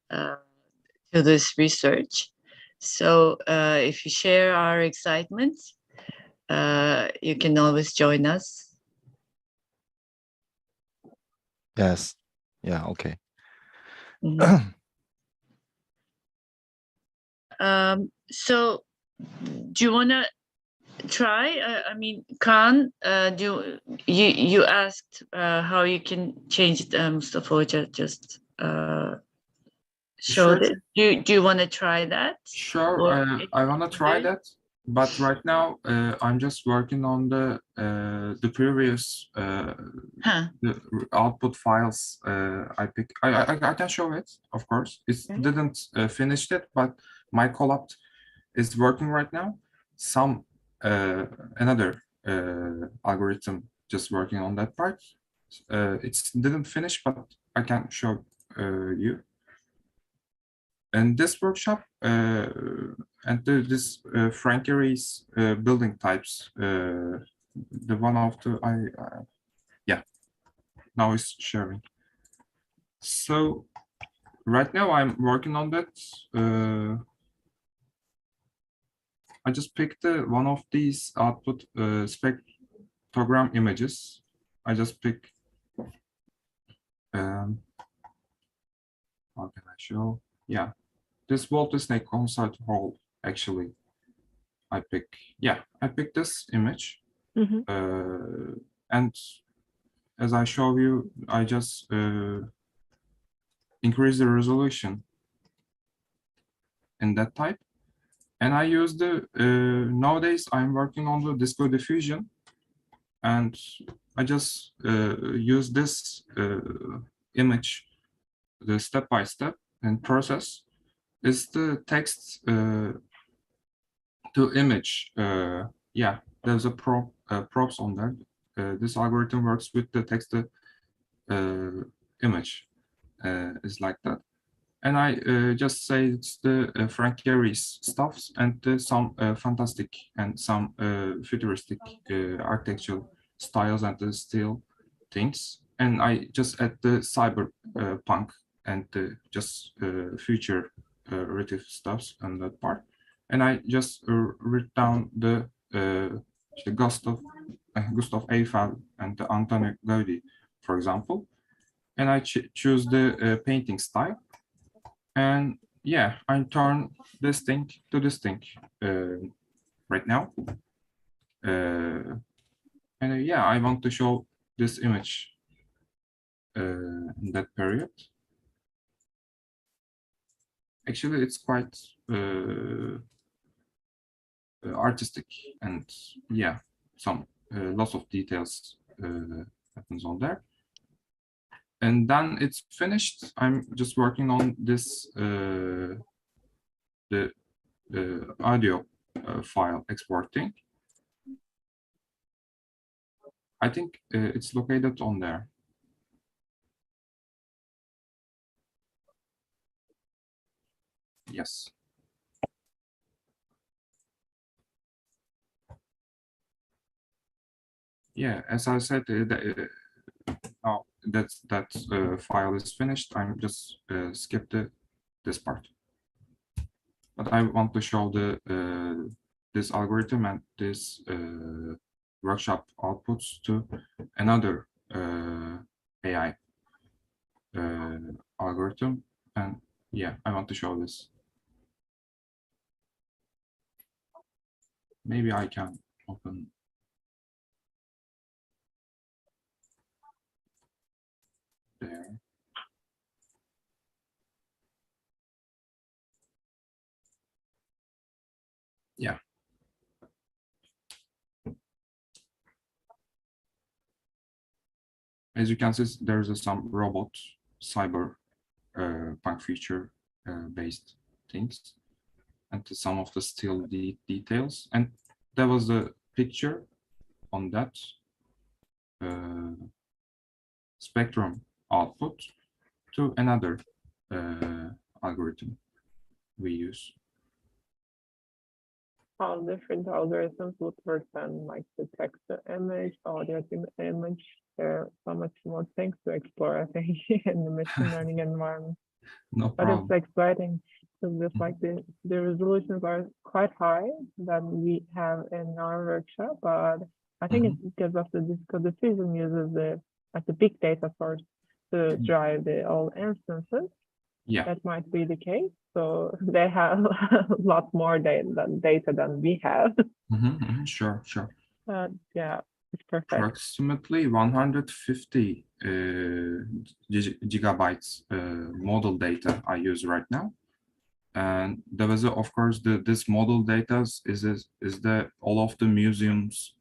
to this research. So if you share our excitement, you can always join us. Yes. Yeah. Okay. So do you want to try? I mean, Kaan, do you asked how you can change it? Mustafa Hoca just showed Sure. it. Do you want to try that? Sure, Or I wanna try okay. that, but right now I'm just working on the previous Huh. the output files. I can show it, of course. It Okay. didn't finish it, but my Colab is working right now. Some another algorithm just working on that part. It didn't finish, but I can show you. And this workshop and this Frankie Rees building types, the one of the yeah, now it's sharing. So right now I'm working on that. I just picked one of these output spectrogram images. I just pick. How can I show? Yeah, this Walt Disney concert hall actually. I pick this image. Mhm. And as I show you, I just increase the resolution in that type. And I use the, nowadays I'm working on the disco diffusion, and I just use this image, the step-by-step and process is the text to image. Yeah, there's a props on that. This algorithm works with the text image, is like that. And I just say it's the Frank Gehry's stuffs and some fantastic and some futuristic architectural styles and the steel things. And I just add the cyber punk and the just future relative stuffs on that part. And I just write down the Gustav Eiffel and the Antonio Gaudi, for example. And I choose the painting style. And yeah, I turn this thing to this thing right now. And yeah, I want to show this image in that period. Actually, it's quite artistic, and yeah, some lots of details happens on there. And then it's finished. I'm just working on this the audio file exporting. I think it's located on there. Yes. Yeah, as I said, now that file is finished, I'm just skip this part. But I want to show the this algorithm and this workshop outputs to another AI algorithm. And yeah, I want to show this. Maybe I can open. There. Yeah. As you can see, there's some robot cyber punk feature based things, and to some of the still details. And there was a picture on that spectrum output to another algorithm we use. How different algorithms would work then, like the text to image, audio to image. There are so much more things to explore, I think, in the machine learning environment. No But problem. it's exciting. So just like the resolutions are quite high that we have in our workshop, but I think it's because of the disco diffusion uses the big data source to drive the all instances. Yeah. that might be the case. So they have a lot more data than we have. Sure, sure. Yeah, it's perfect. Approximately 150 gigabytes model data I use right now. And there was, of course, this model data is the all of the museums,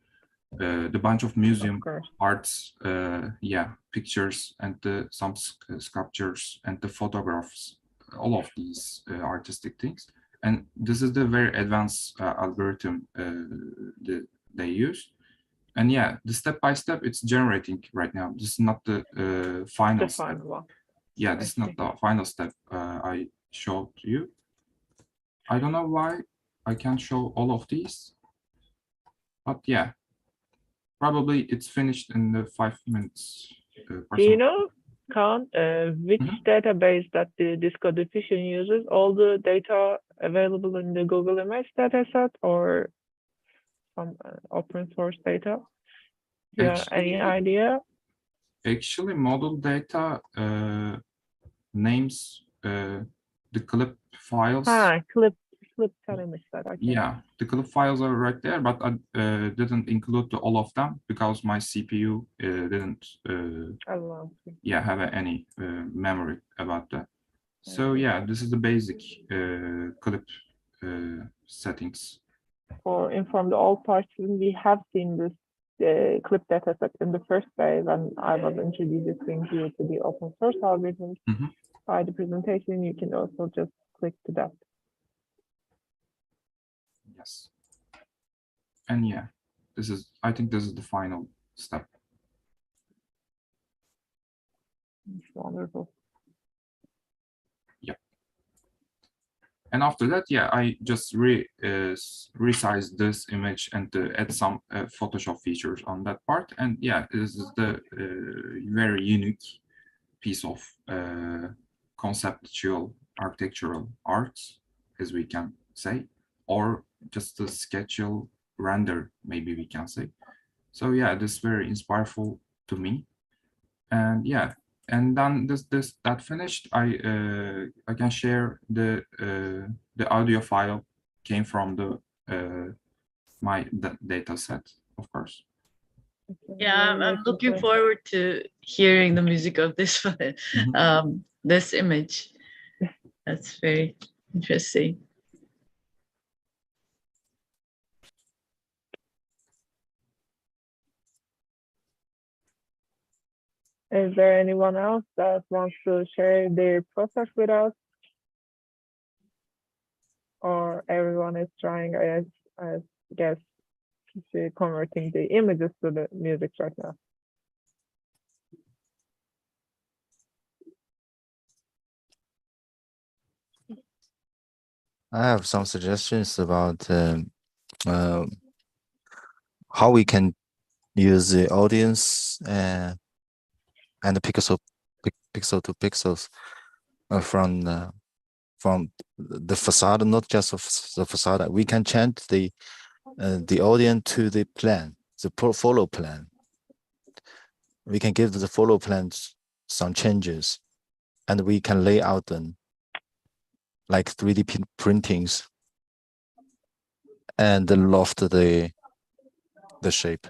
the bunch of museum Of course. arts, yeah, pictures and some sculptures and the photographs, all of these artistic things. And this is the very advanced algorithm they use. And yeah, the step by step, it's generating right now. This is not the final The step. final one. Yeah, I this is not see. the final step I showed you. I don't know why I can't show all of these, but yeah, probably it's finished in the 5 minutes. Do you know, Kaan, which Mhm. database that the Disco Diffusion uses? All the data available in the Google Image dataset or some open source data? Yeah, any idea? Actually, model data names the clip files. Clip söylemişler. Okay. Yeah, the clip files are right there, but I didn't include all of them because my CPU didn't yeah, have any memory about that. So yeah, this is the basic clip settings. For Inform the All participants, we have seen this clip dataset in the first day when I was introducing you to the open source algorithms. By the presentation, you can also just click to that. Yes. And yeah, I think this is the final step. It's wonderful. Yeah. And after that, yeah, I just resize this image and add some Photoshop features on that part. And yeah, this is the very unique piece of conceptual architectural arts, as we can say, or just a sketchal render, maybe we can say. So yeah, this is very inspireful to me. And yeah, and then that finished, I can share the audio file came from the my data set, of course. Yeah, I'm looking forward to hearing the music of this one, this image. That's very interesting. Is there anyone else that wants to share their process with us? Or everyone is trying, I guess, to converting the images to the music right now. I have some suggestions about how we can use the audience and the pixel to pixels from the facade, not just of the facade. We can change the audience to the plan, the follow plan. We can give the follow plans some changes, and we can lay out them like 3D printings and loft the shape.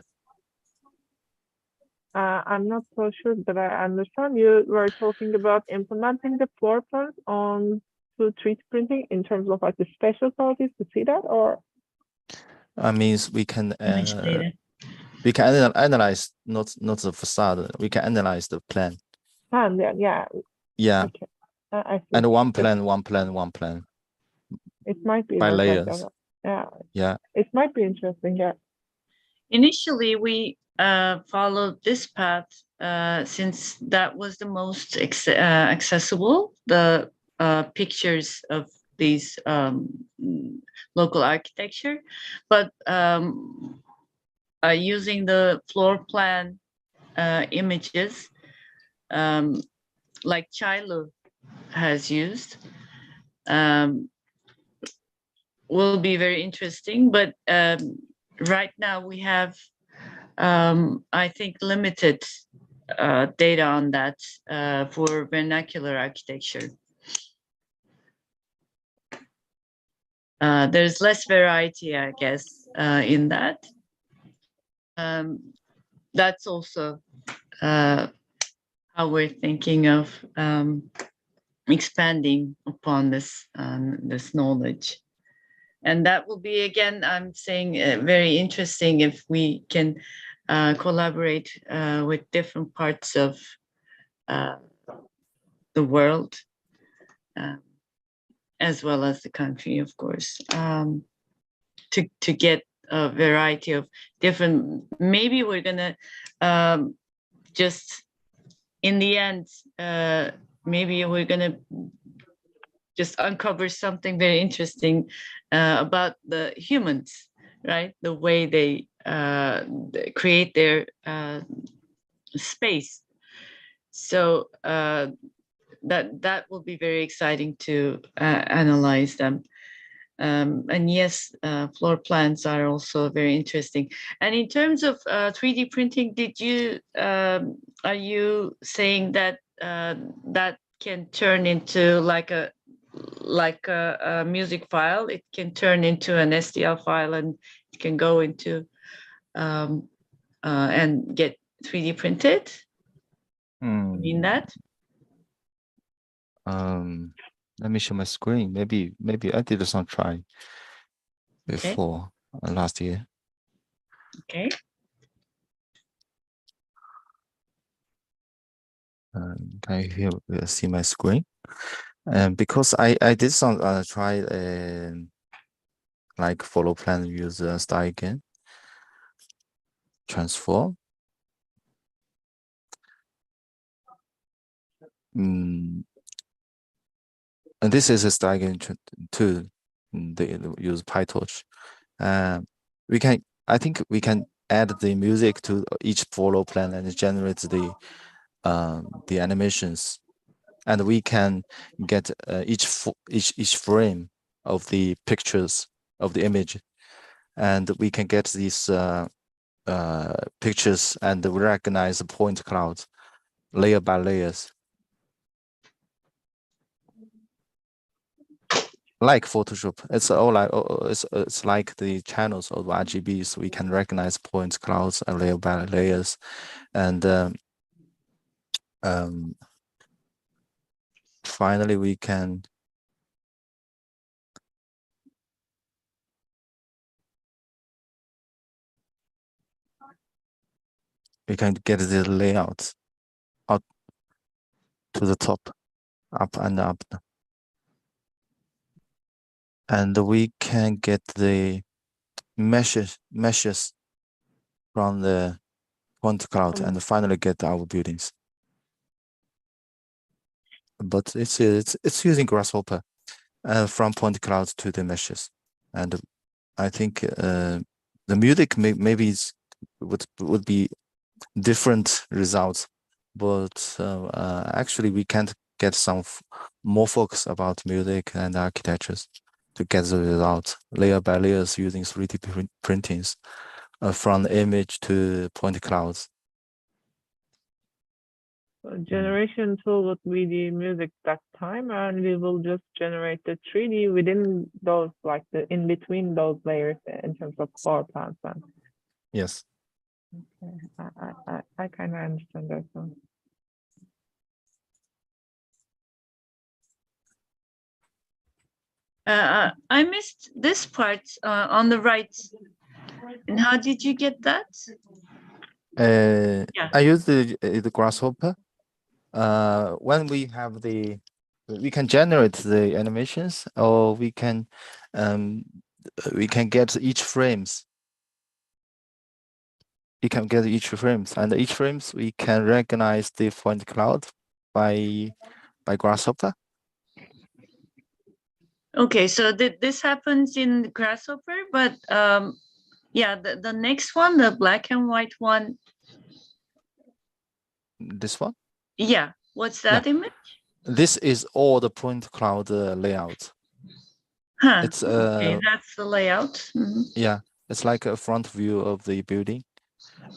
I'm not so sure that I understand. You were talking about implementing the floor plans on to 3D printing in terms of like the special qualities to see that, or? I mean, we can data. we can analyze not the facade. We can analyze the plan. Yeah. Yeah. Okay. I see. And one plan. It might be by work like layers. that. Yeah. Yeah. It might be interesting. Yeah. Initially, we followed this path since that was the most accessible. The pictures of these local architecture, but using the floor plan images, like Chailu has used, will be very interesting. But right now we have, I think, limited data on that for vernacular architecture. there's less variety, I guess, in that. That's also how we're thinking of expanding upon this knowledge. And that will be, again, I'm saying, very interesting if we can collaborate with different parts of the world, as well as the country, of course, to get a variety of different, maybe we're gonna just, in the end, maybe we're gonna just uncover something very interesting about the humans, right? The way they create their space. So that will be very exciting to analyze them. And yes, floor plans are also very interesting. And in terms of 3D printing, did you are you saying that that can turn into like a music file? It can turn into an STL file, and it can go into and get 3D printed? You mean that? Let me show my screen. Maybe I did some try Okay. before last year. Okay. Can you see my screen? Because I did some try like follow plan use style again transform. And this is a style again too. They use PyTorch. I think we can add the music to each follow plan and generate the animations, and we can get each frame of the pictures of the image, and we can get these pictures and recognize the point clouds layer by layers, like Photoshop. It's all like it's like the channels of RGBs. We can recognize points clouds and layer by layers, and finally we can get the layout out to the top, up and up, and we can get the meshes from the point cloud and finally get our buildings. But it's using Grasshopper from point cloud to the meshes, and I think the music maybe would be different results, but actually we can't get some more focus about music and architectures to get the result layer by layers using 3D printings from the image to point clouds. Generation tool would be the music that time, and we will just generate the 3D within those, like in between those layers in terms of floor plans. And yes, I kind of understand that one. I missed this part on the right. And how did you get that? Yeah. I use the Grasshopper. When we have we can generate the animations, or we can get each frames. We can get each frames, and each frames we can recognize the point cloud by Grasshopper. Okay, so this happens in Grasshopper, but yeah, the next one, the black and white one. This one? Yeah, what's that image? This is all the point cloud layout. Huh. It's okay, that's the layout. Mm-hmm. Yeah, it's like a front view of the building,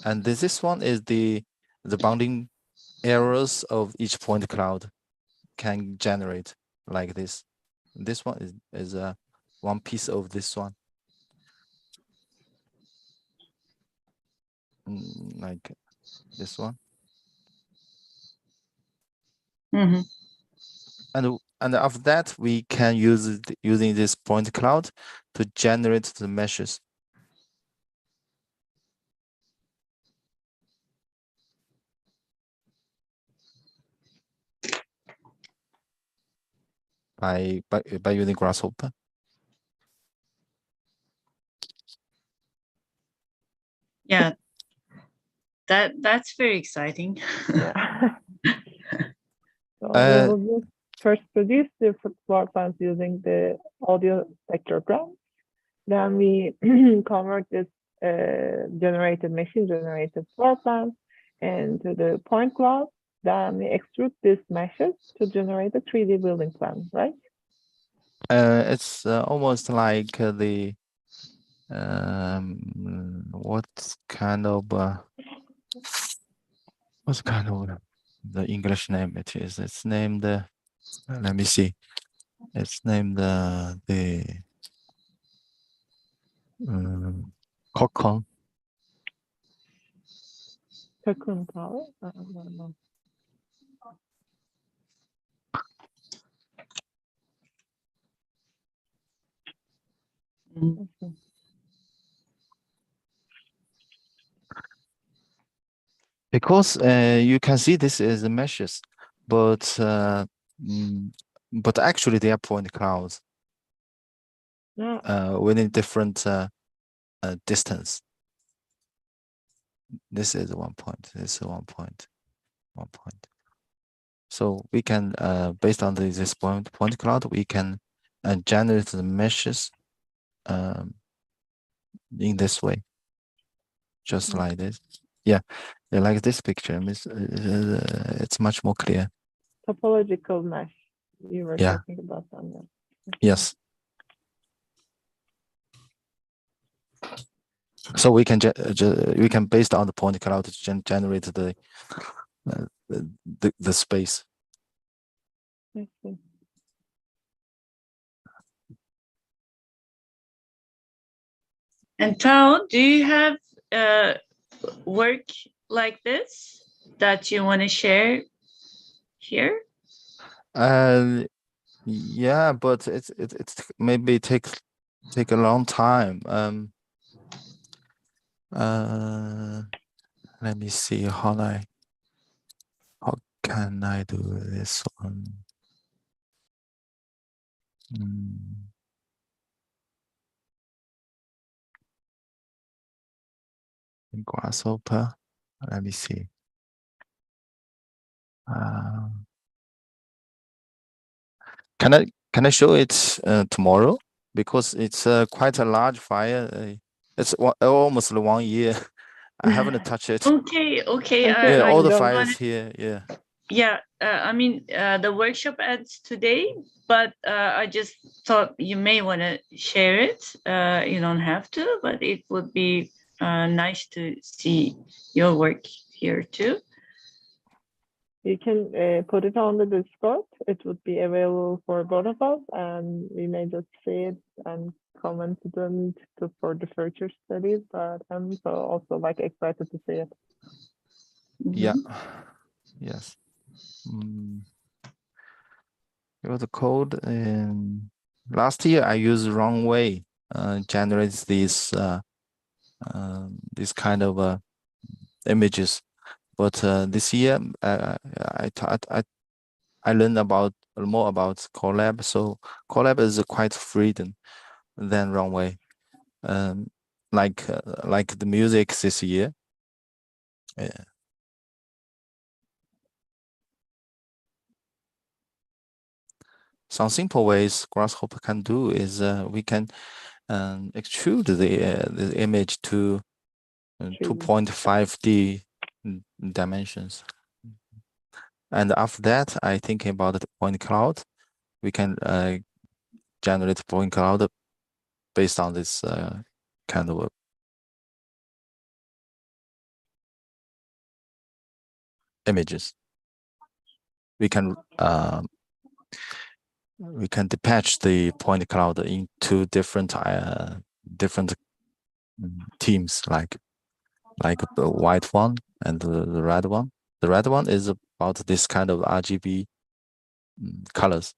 and this one is the bounding areas of each point cloud can generate like this. This one is one piece of this one. Like this one. Mhm. And after that, we can use it using this point cloud to generate the meshes. By using Grasshopper. Yeah, that's very exciting. Yeah. So we Uh, will just first produce the floor plans using the audio spectrogram. Then we convert this machine generated floor plans into the point cloud. Then we extrude these meshes to generate a 3D building plan, right? It's almost like what kind of the English name it is? It's named let me see. It's named the Cocoon. Cocoon tower. I don't know. Mm. Okay. Because you can see this is the meshes, but actually they are point clouds Yeah. within different distance. This is 1 point. This is 1 point. 1 point. So we can based on this point cloud, we can generate the meshes in this way, just like this. Yeah, like this picture. It's much more clear. Topological mesh. You were Yeah. talking about them. Yeah. Okay. Yes. So we can based on the point cloud generate the space. I see. And Tao, do you have work like this that you want to share here? Yeah, but it's maybe take a long time. Let me see how can I do this one? In Grasshopper. Let me see. Can I show it tomorrow? Because it's quite a large file. It's almost 1 year. I haven't touched it. Okay. Okay, Yeah, all the don't files here. Yeah. Yeah, I mean, the workshop ends today, but I just thought you may want to share it. You don't have to, but it would be nice to see your work here too. You can put it on the Discord. It would be available for both of us, and we may just see it and comment them for the future studies. But I'm so also like excited to see it. Yeah. Mhm. Yes. Here was the code. Last year I used wrong way generates these this kind of images, but this year I learned more about Colab. So Colab is quite freedom than Runway. Like the music this year. Yeah. Some simple ways Grasshopper can do is we can extrude the image to 2.5D dimensions. And after that, I thinking about the point cloud. We can generate point cloud based on this kind of images. We can we can detach the point cloud into different teams, like the white one and the red one. The red one is about this kind of RGB colors,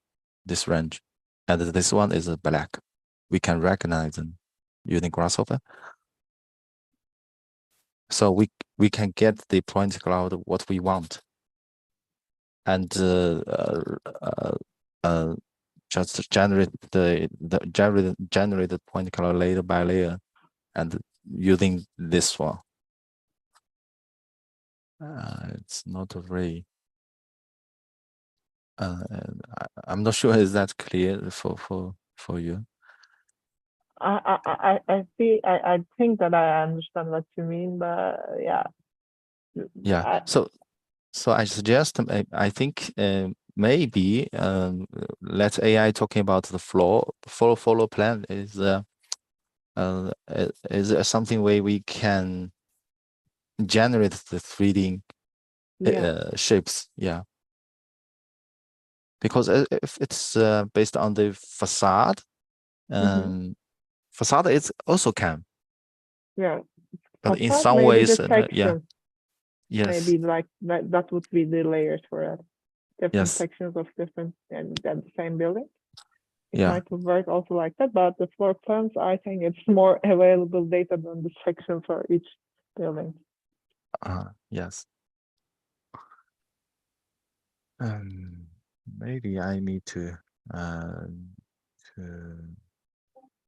this range, and this one is black. We can recognize them using Grasshopper. So we can get the point cloud what we want, and just generate generate the point cloud layer by layer, and using this one. It's not very. I'm not sure is that clear for you. I see. I think that I understand what you mean, but yeah. Yeah. So I suggest I think maybe let AI talking about the follow plan is something where we can generate the 3D Yeah. shapes. Yeah. Because if it's based on the facade, facade is also can. Yeah. But in Facade, some maybe ways, the yeah. sections. Yes. Maybe like that would be the layers for it. Different Yes. sections of different and the same building. It Yeah. might work also like that, but the floor plans, I think it's more available data than the section for each building. Yes. Maybe I need to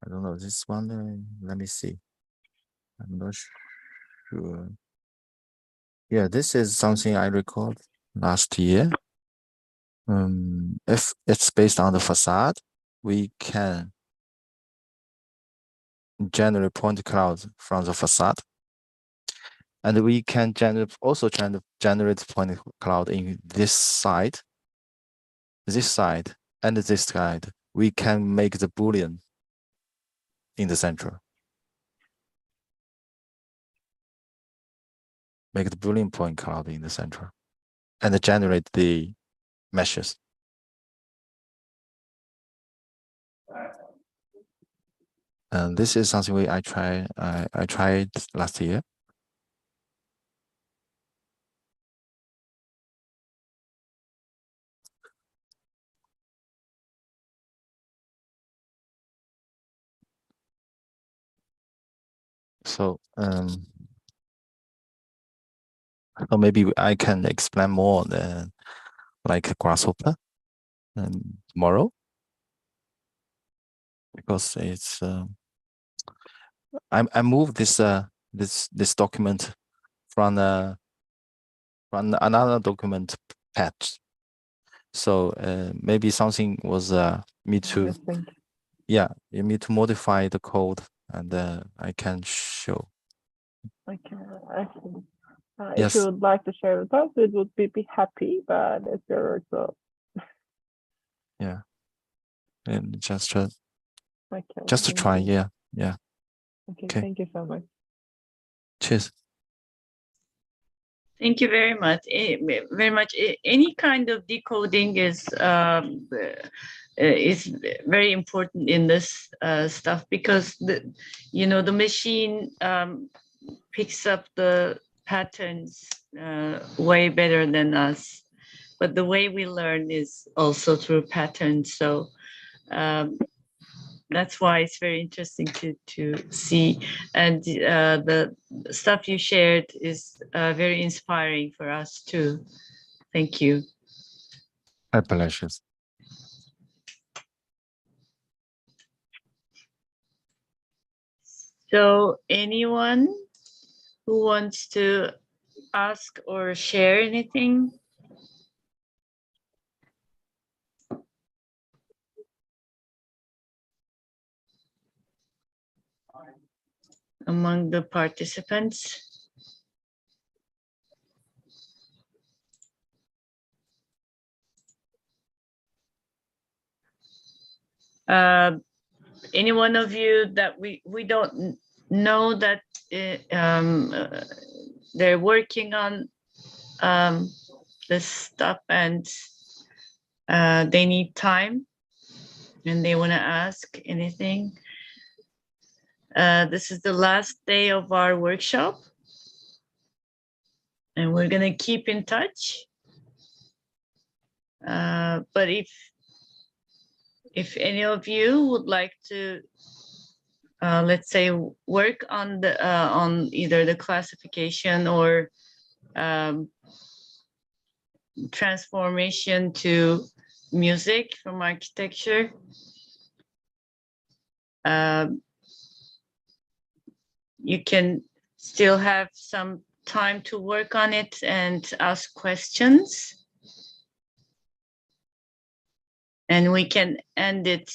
I don't know this one. Let me see. I'm not sure. Yeah, this is something I recorded last year. If it's based on the facade, we can generate point clouds from the facade, and we can also generate point cloud in this side, and this side. We can make the Boolean in the center. Make the Boolean point cloud in the center, and generate the meshes. And this is something I tried last year. So so maybe I can explain more like Grasshopper tomorrow, because it's I moved this document from another document patch. So maybe something was me to Interesting. you need to modify the code, and I can show. Okay, excellent. If Yes. you would like to share with us, we would be happy, but if you're so. Yeah. And just Okay, to thank try. you. Yeah. Okay, Okay. thank you so much. Cheers. Thank you very much. Very much. Any kind of decoding is very important in this stuff, because the machine picks up the patterns way better than us. But the way we learn is also through patterns. So that's why it's very interesting to see. And the stuff you shared is very inspiring for us too. Thank you. My pleasure. So anyone who wants to ask or share anything? Among the participants? Any one of you that we don't know that they're working on this stuff and they need time and they want to ask anything. This is the last day of our workshop, and we're gonna keep in touch. But if any of you would like to, let's say, work on the on either the classification or transformation to music from architecture, you can still have some time to work on it and ask questions. And we can end it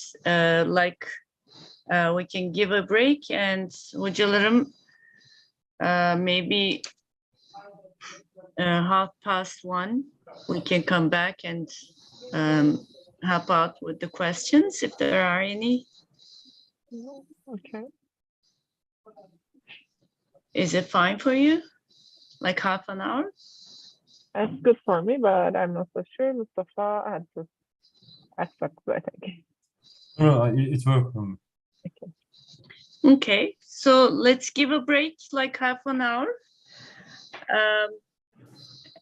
we can give a break, and hocalarım maybe 1:30 we can come back and help out with the questions if there are any. Okay. Is it fine for you? Like half an hour? That's good for me, but I'm not so sure. Mustafa had to accept, I think. No, it worked for me. Okay, so let's give a break, like half an hour.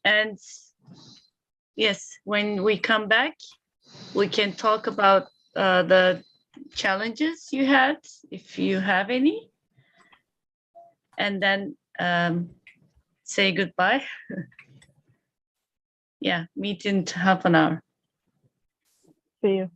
And yes, when we come back, we can talk about the challenges you had, if you have any, and then say goodbye. Yeah, meet in half an hour. See you.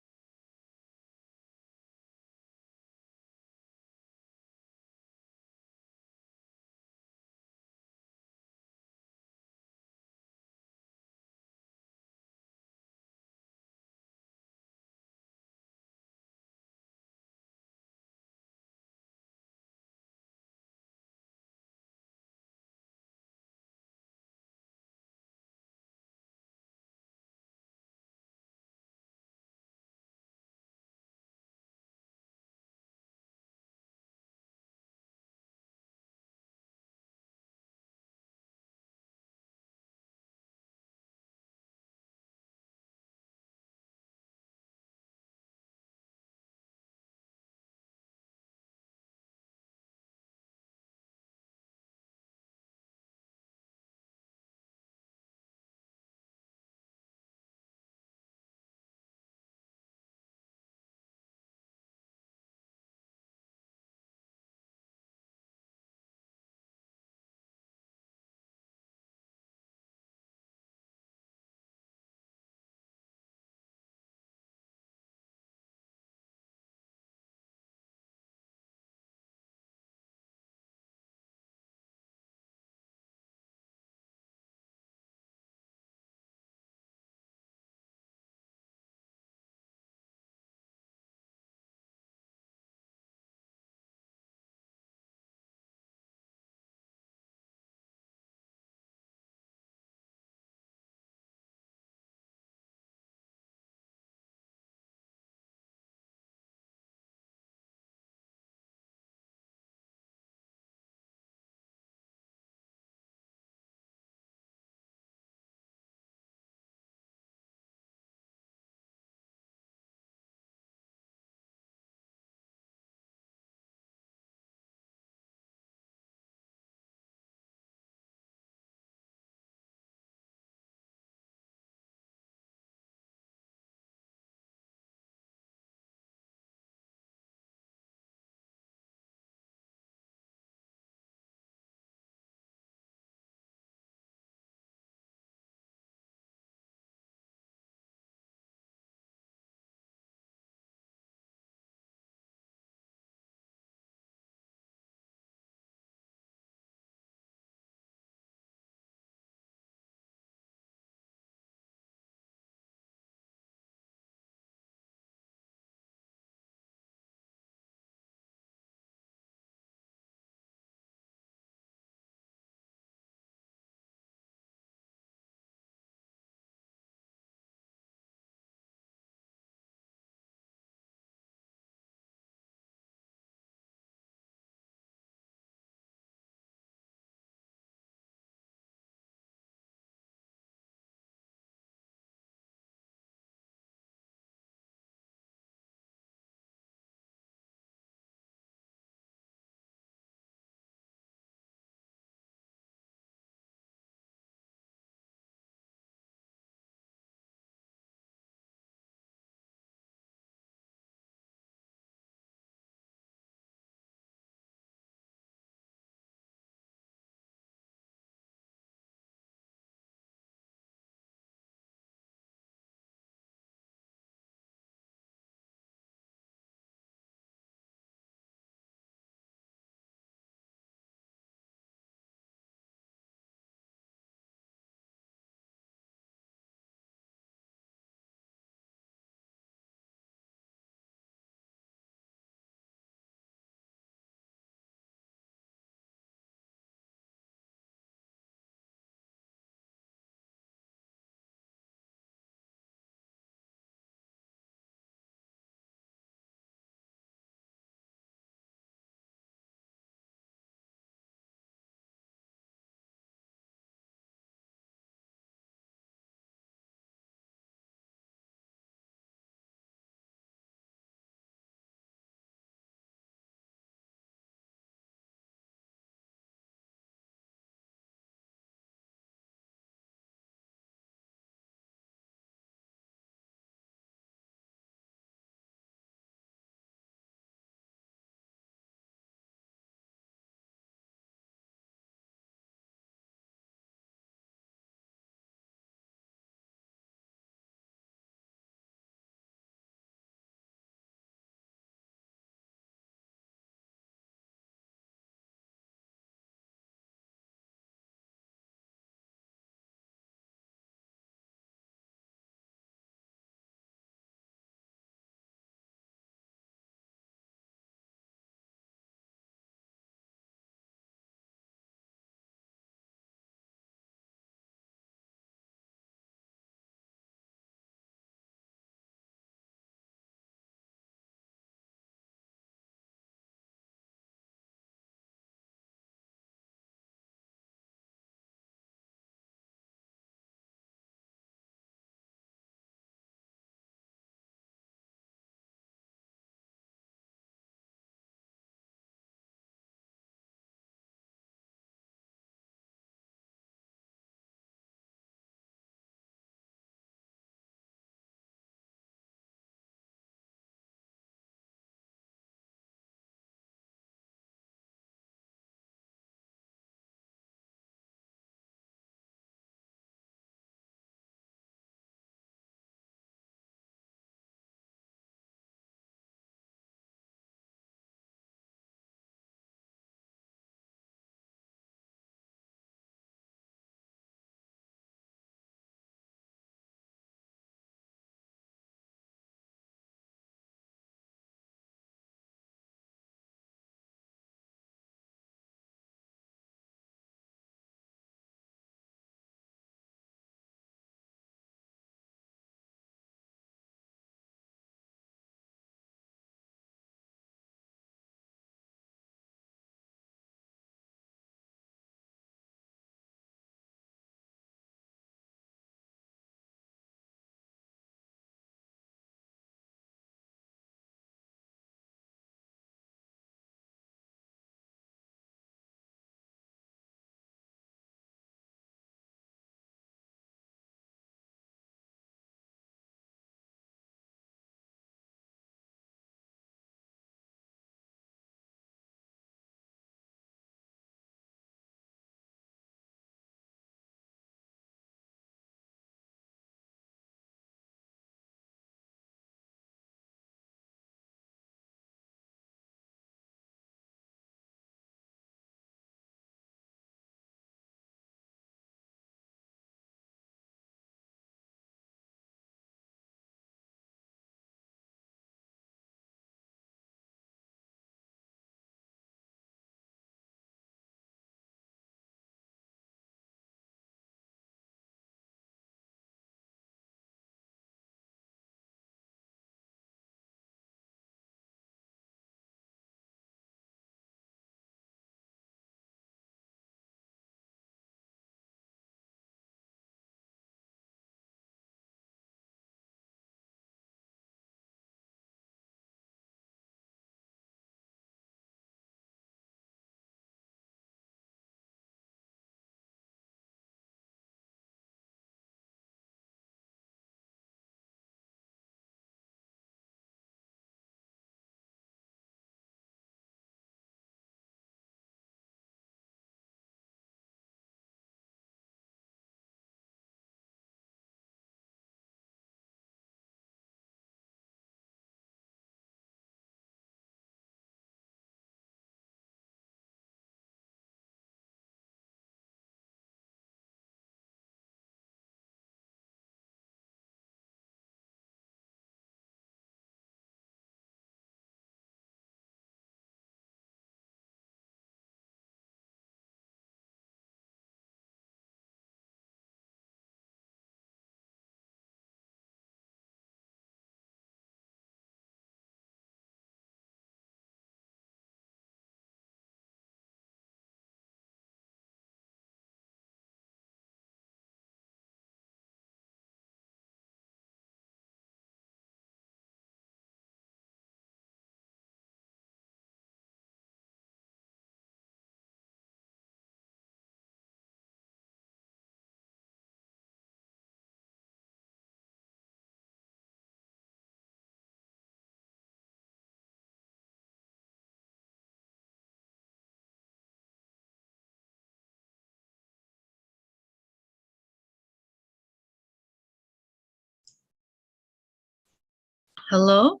Hello.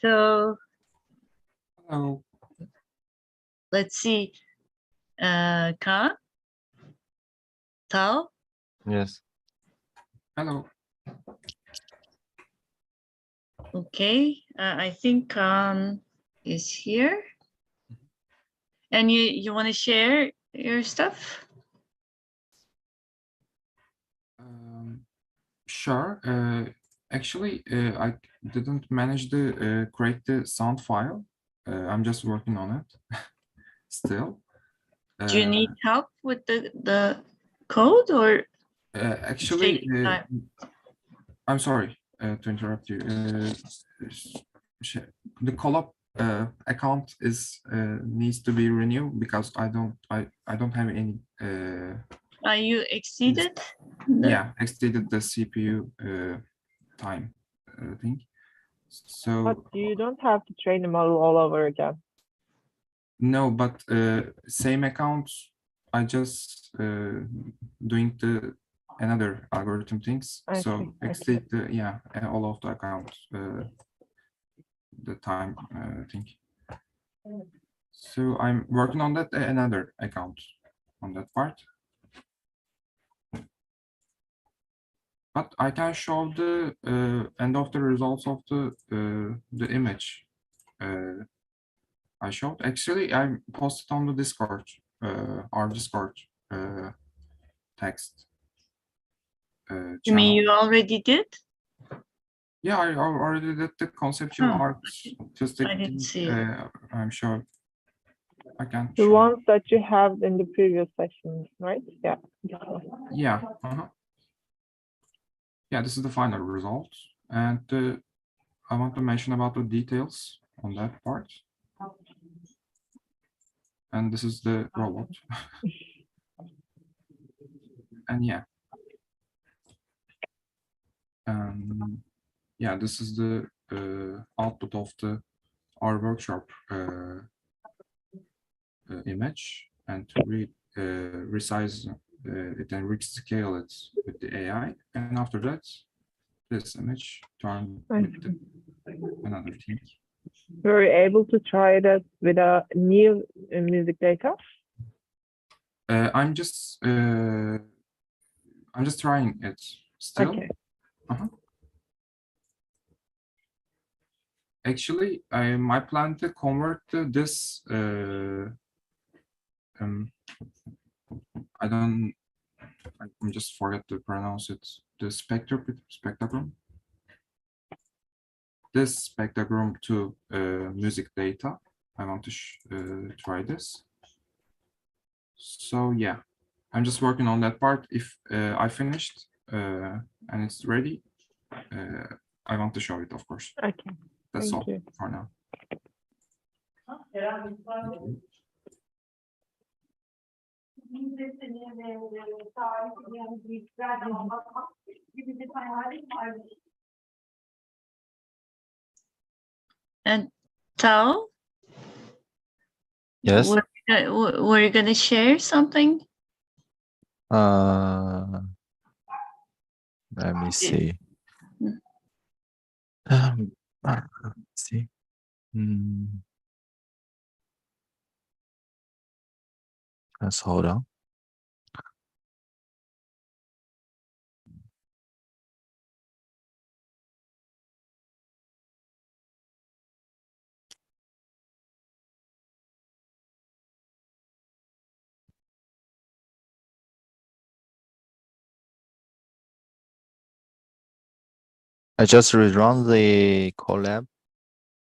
So Hello. let's see. Kaan, Tao. Yes. Hello. Okay. I think Kaan is here. And you want to share your stuff? Sure. Actually, I didn't manage to create the sound file. I'm just working on it still. Do you need help with the code or Actually, taking time? I'm sorry to interrupt you. The Collab account is needs to be renewed because I don't have any Are you exceeded? the- yeah, exceeded the CPU time thing. So But you don't have to train the model all over again. no, but same account. I just doing the another algorithm things. I So see, I see. exceed the yeah all of the account the time thing. So I'm working on that another account on that part. But I can show the end of the results of the image I showed. Actually, I posted on the Discord, our Discord text You mean channel. you already did? Yeah, I already did the conceptual Oh, art. Just I didn't see it. I'm sure I can The show. ones that you have in the previous session, right? Yeah. Yeah. Yeah, this is the final result. And I want to mention about the details on that part. And this is the robot. And yeah. Yeah, this is the output of our workshop image, and to resize it and rescale it with the AI. And after that, this image turned with another thing. Were you able to try that with a new music data? I'm just trying it still. Okay. Actually, my plan to convert this. I'm just forget to pronounce it. The spectrogram. This spectrogram to music data. I want to try this. So yeah, I'm just working on that part. If I finished and it's ready, I want to show it, of course. Okay. That's Thank all you. for now. And Tao, Yes. were you gonna share something? Let me see. Mm. Let's see. Let's hold on. I just rerun the collab,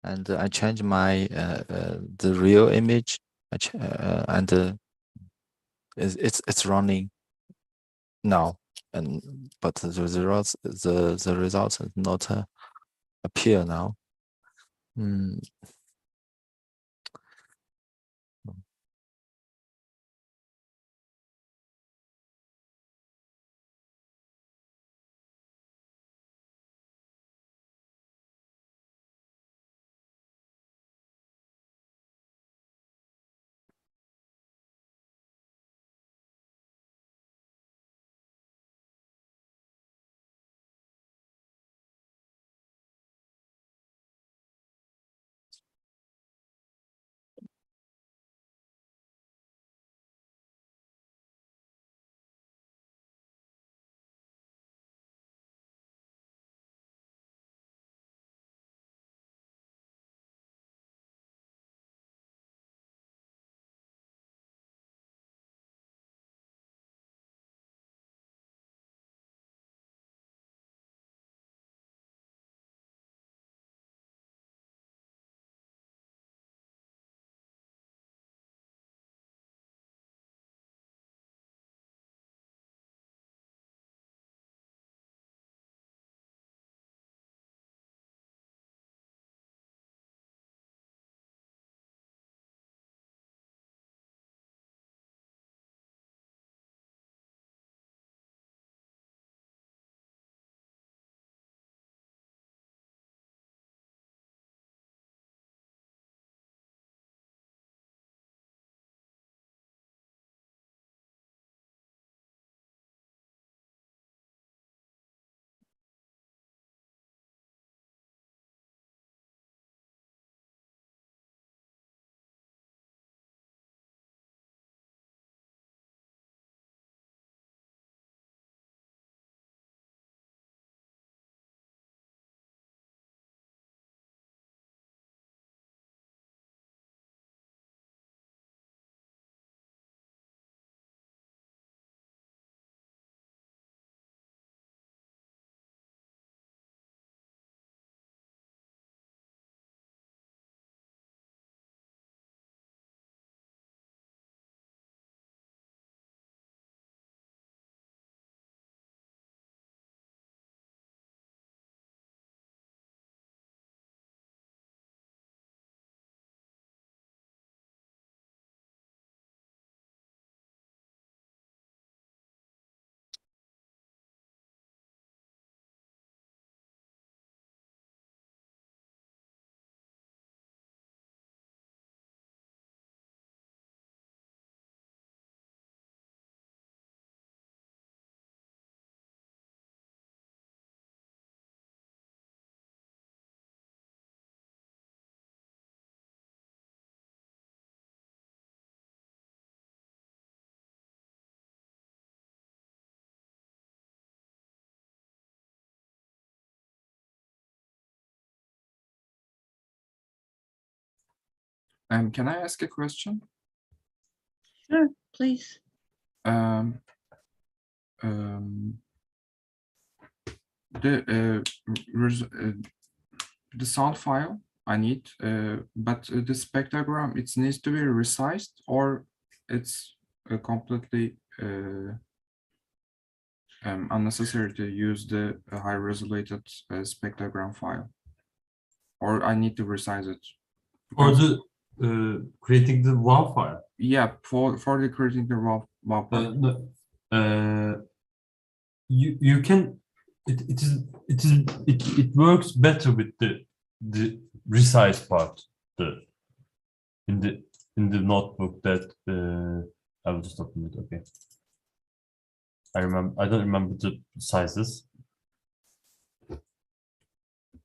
and I change my the real image, and it's running now, and but the results not appear now. Can I ask a question? Sure, please. Um, um, the the sound file I need, but the spectrogram, it needs to be resized, or it's completely unnecessary to use the high resolution spectrogram file, or I need to resize it. Or Because- the creating the WAV file. yeah, for the creating the raw file. You can it works better with the resize part in the notebook that I will just open it. Okay, I don't remember the sizes.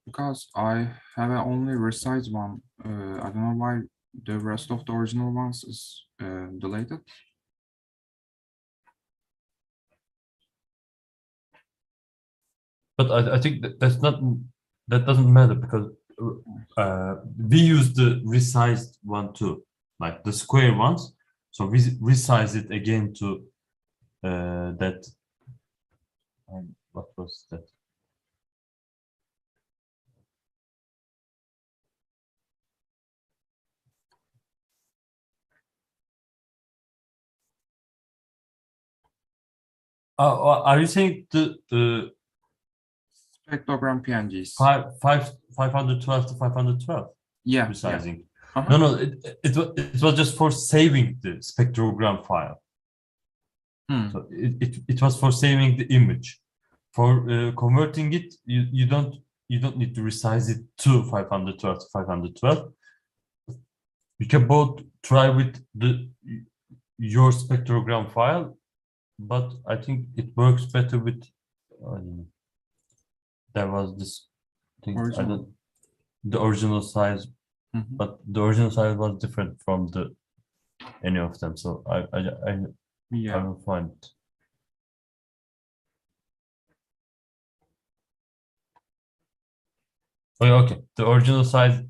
Because I have only resized one. I don't know why the rest of the original ones is deleted. But I think that doesn't matter because we use the resized one too, like the square ones. So we resize it again to that. What was that? Are you saying the Spectrogram PNGs. 512 to 512 Yeah, resizing? yeah. Uh-huh. No, it was just for saving the spectrogram file. Hmm. So it was for saving the image. For converting it, you don't need to resize it to 512 to 512. You can both try with your spectrogram file, but I think it works better with. There was this thing. I Original. don't the original size, Mhm. but the original size was different from any of them. So I Yeah. will find it. Oh, yeah, okay. The original size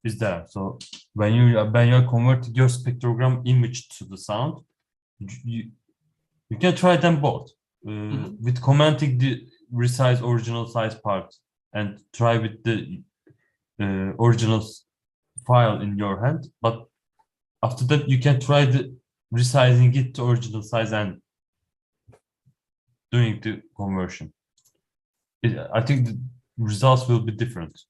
is there. So when you're converting your spectrogram image to the sound, you can try them both with commenting the resize original size part and try with the original file in your hand. But after that, you can try the resizing it to original size and doing the conversion. I think the results will be different.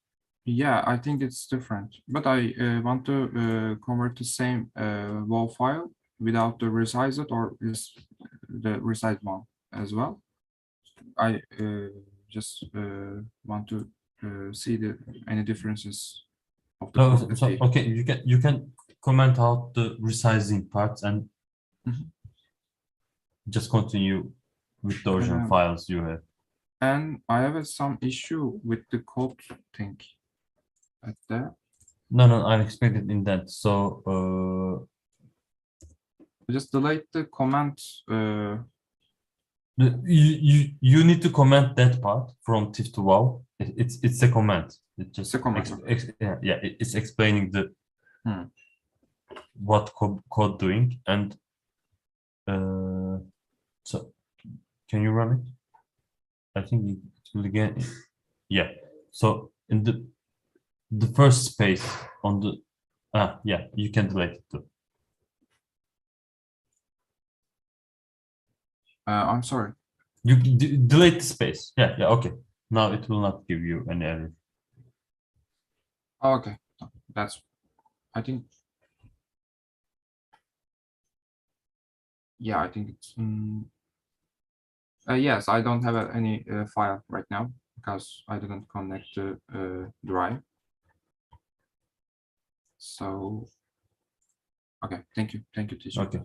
Yeah, I think it's different, but I want to convert the same WAV file without the resized or is the resized one as well. I just want to see any differences of the So quality. okay, you can comment out the resizing parts and Mhm. just continue with the original files you have. And I have some issue with the code thing at there. No, unexpected indent. So Just delete the comment. you need to comment that part from TIFF to WoW. It's a comment. It just It's a comment, it's explaining the what code doing and so can you run it? I think it will again. Yeah. So in the first space on the yeah, you can delete it too. I'm sorry. You delete the space. Yeah, okay. Now it will not give you any error. Oh, okay, that's. I think. Yeah, I think it's. Yes, I don't have any file right now because I didn't connect to Drive. So. Okay, thank you, teacher. Okay.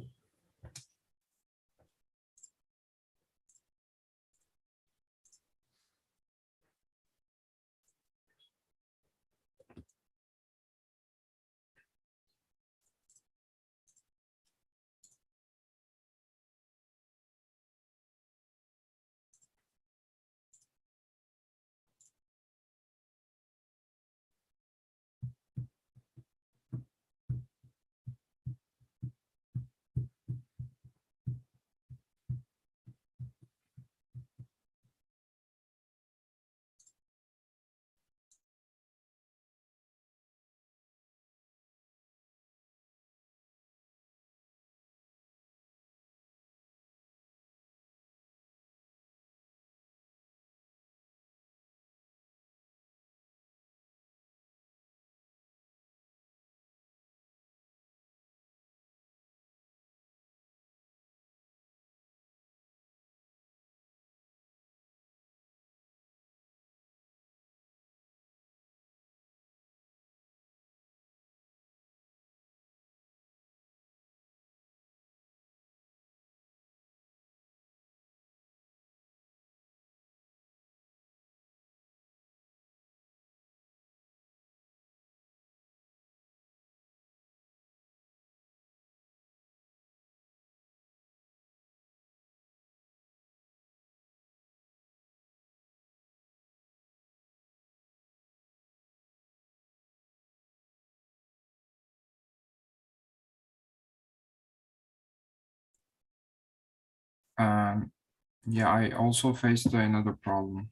Yeah, I also faced another problem.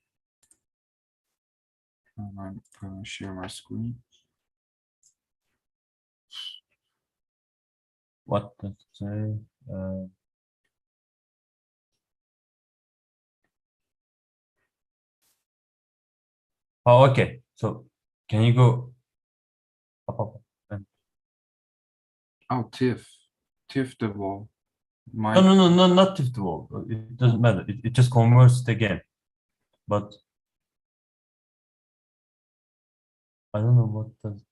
I'm gonna share my screen. What does it say? Oh, okay. So can you go up? Oh, TIFF the wall. My No, not shift wall. It doesn't matter. It just converts it again. But I don't know what does.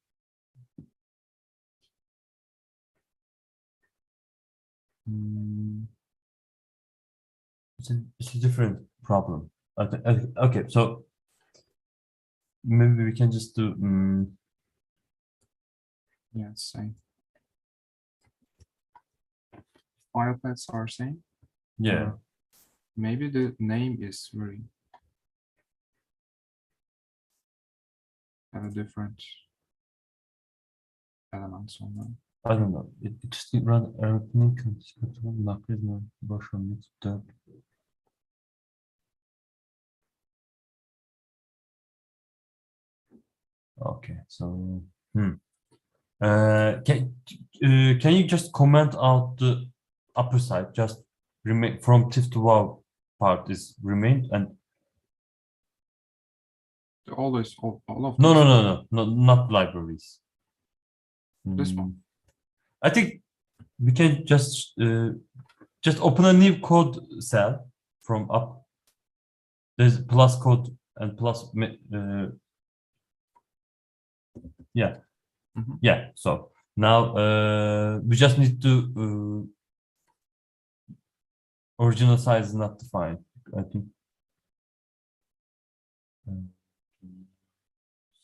It's a different problem. Okay, so maybe we can just do. yeah, same. File paths are same. Yeah. Maybe the name is very different elements on them. I don't know. It just run arithmetic Okay, so can you just comment out the upper side? Just remain from TIFF to WoW part is remained and Always all of no, these. not libraries. This one. I think we can just open a new code cell from up. There's plus code and plus yeah. Mhm. Yeah, so now we just need to original size is not defined, I think.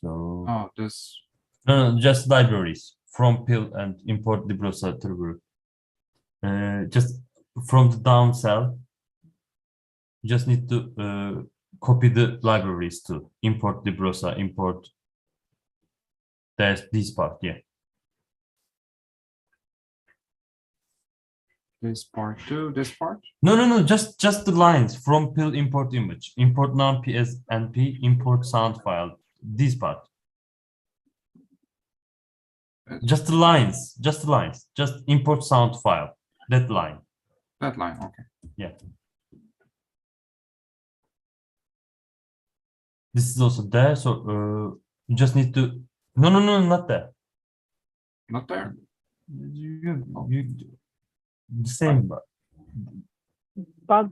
So Oh, this. no, just libraries from pill and import librosa turbo. Just from the down cell, you just need to copy the libraries to import librosa, import. There's this part, yeah. This part too, this part? No, just the lines from pill import image, import numpy as np, import sound file, this part. Just the lines, just import sound file, that line. That line, okay. Yeah. This is also there, so you just need to, no, not there. Not there. The same, But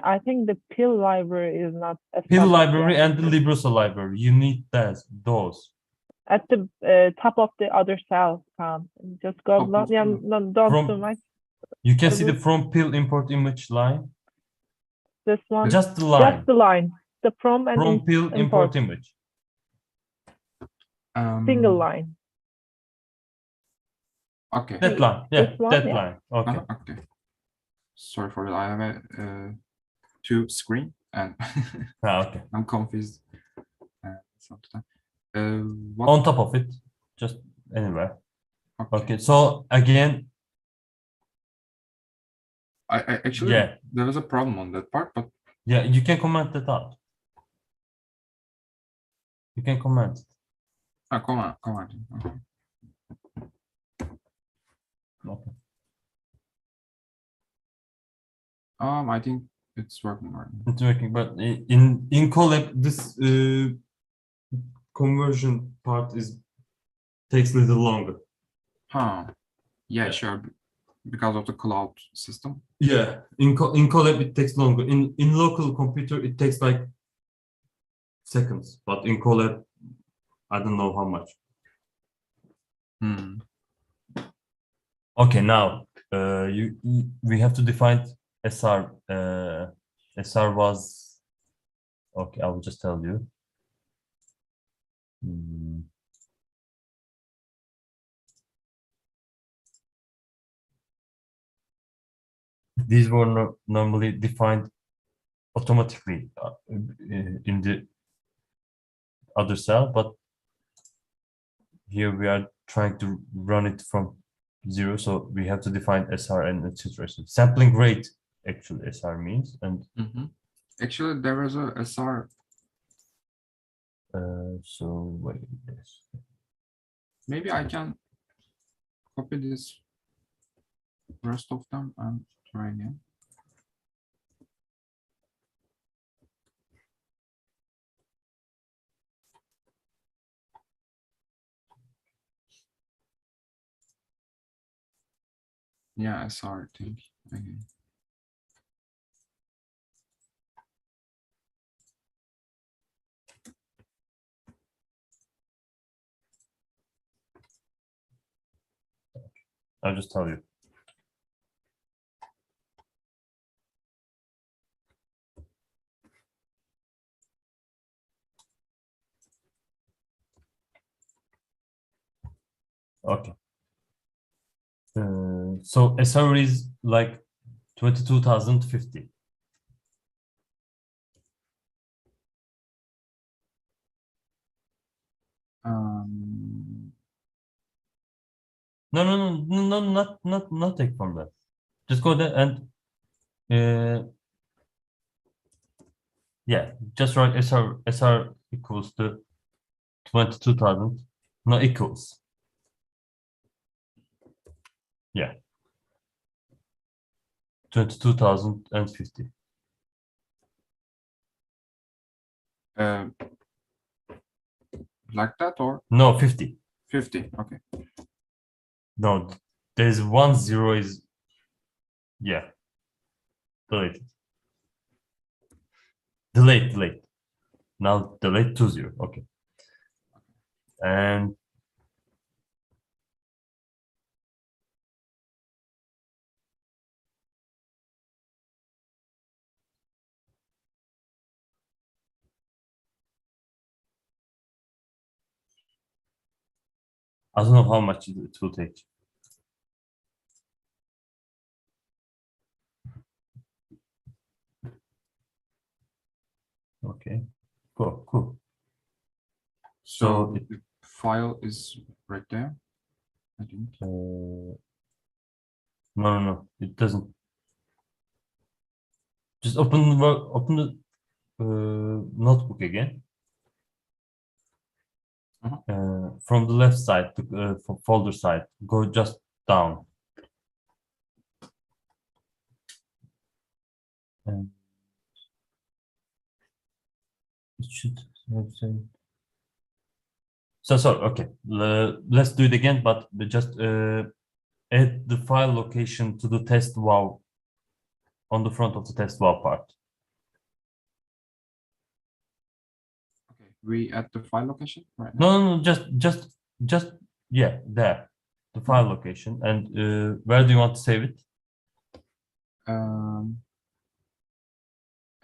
I think the pill library is not pill established library yet. and the librosa library, you need those. At the top of the other cell. Just go Top of yeah, the- no, don't From- too much. You can see the This- from pill import image line, This one, just the line. just the line, the from and From pill import import, image. single line. Okay. That line, yeah, This one, that yeah. line. Okay. Okay. Sorry for that. I have a two screen and Okay. I'm confused. Sometimes. What? On top of it, just anywhere. Okay. Okay. So again, I actually yeah, there was a problem on that part, but yeah, you can comment that out. You can comment. comment. Okay. Okay. I think it's working right now. It's working, but in Colab, this conversion part takes a little longer. Huh. Yeah, Yeah. sure. Because of the cloud system. Yeah, in Colab it takes longer. In local computer it takes like seconds, but in Colab I don't know how much. Okay, now we have to define SR. SR was okay. I will just tell you. These were normally defined automatically in the other cell, but here we are trying to run it from 0, so we have to define SR and etc. So sampling rate actually SR means, and Actually, there is a SR. so wait, this. Maybe I can copy this rest of them and try again. Yeah, SR thing again. I'll just tell you. Okay. So SR is like 22,050. No, not take from that. Just go there and yeah, just write SR equals to 22,000. No, equals. Yeah. 22,050. Like that or No, 50. 50? Okay. No, there's 1 0 is, yeah. Delete. Delete. Now delete 2 0. Okay. And I don't know how much it will take. Okay, cool. So it- the file is right there, I think. No, it doesn't. Just open the notebook again. From the left side, to folder side, go just down. And it should have said. So okay, let's do it again, but just add the file location to the test wow on the front of the test wow part. Okay, we add the file location right now. No, just yeah, there, the file location, and where do you want to save it?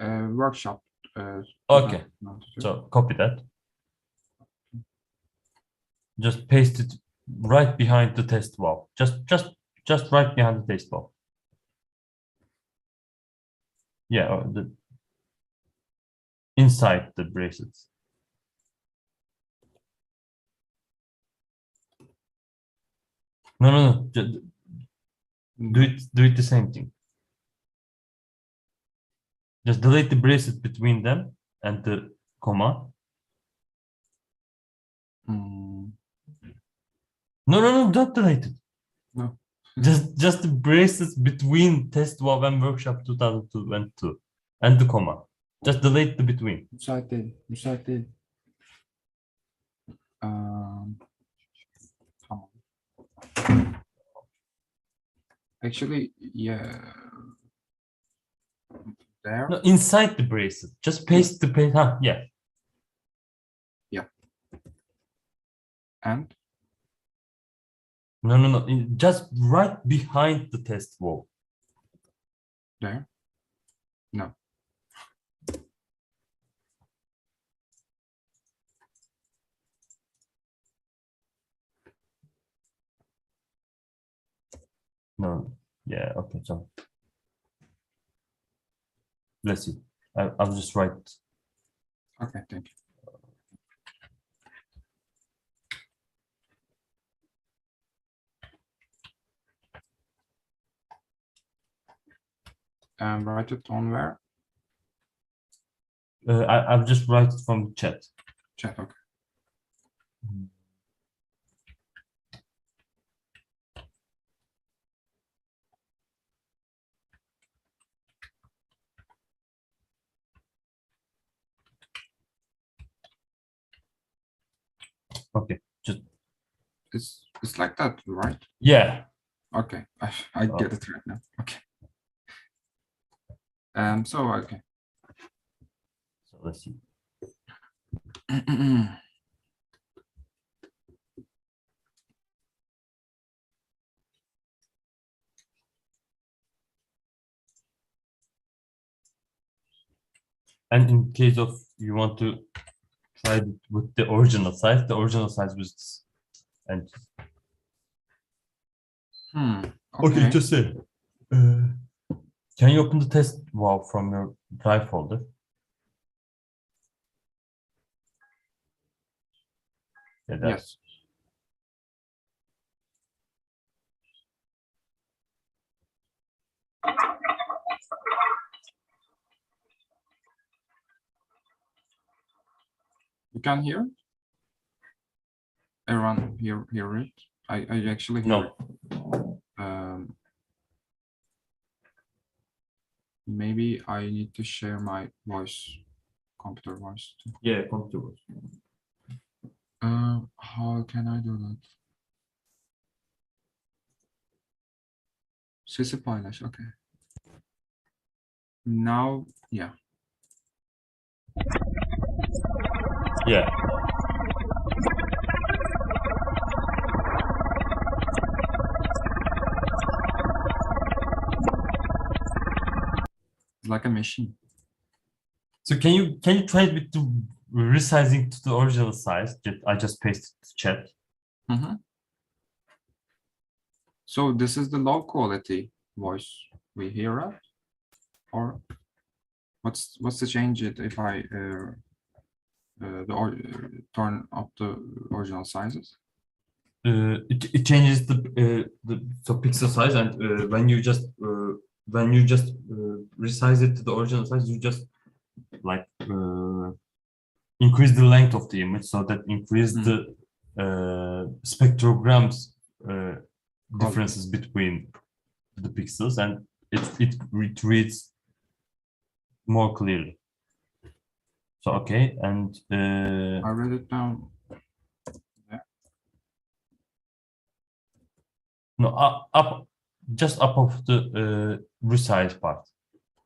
Workshop. Okay, 2092. so copy that. Just paste it right behind the test wall. Just right behind the test wall. Yeah, or the inside the bracelets. No. Do it the same thing. Just delete the bracelet between them and the comma. No, don't delete it. No. Just the bracelets between test WoW and workshop 2022 and the comma. Just delete the between. Müsait değil. Tamam. Actually, yeah. There. No, inside the bracelet. Just paste the paste. Huh, yeah. And No. Just right behind the test wall. there. No. No. Yeah. Okay. So let's see. I'll just write. Okay, thank you. and write it on where? I'll just write it from the chat. Chat, okay. Okay, just It's like that, right? yeah. Okay, I get it right now. Okay. So okay. So let's see. And in case of you want to try it with the original size was and okay, just say. Can you open the test WoW from your drive folder? Yeah, Yes. You can hear it? Everyone hear it? I actually hear No. it. Maybe I need to share my computer voice too. Yeah, computer. How can I do that? Sesi paylaş, okay. Now, yeah. Yeah. It's like a machine. So can you try it with the resizing to the original size? I just pasted the chat. So this is the low quality voice we hear, right? Or what's the change if I turn up the original sizes? It changes the pixel size, and when you just resize it to the original size, you just like increase the length of the image, so that increase the spectrograms differences between the pixels, and it reads more clearly. So okay, and I read it down. no, up just up of the resize part,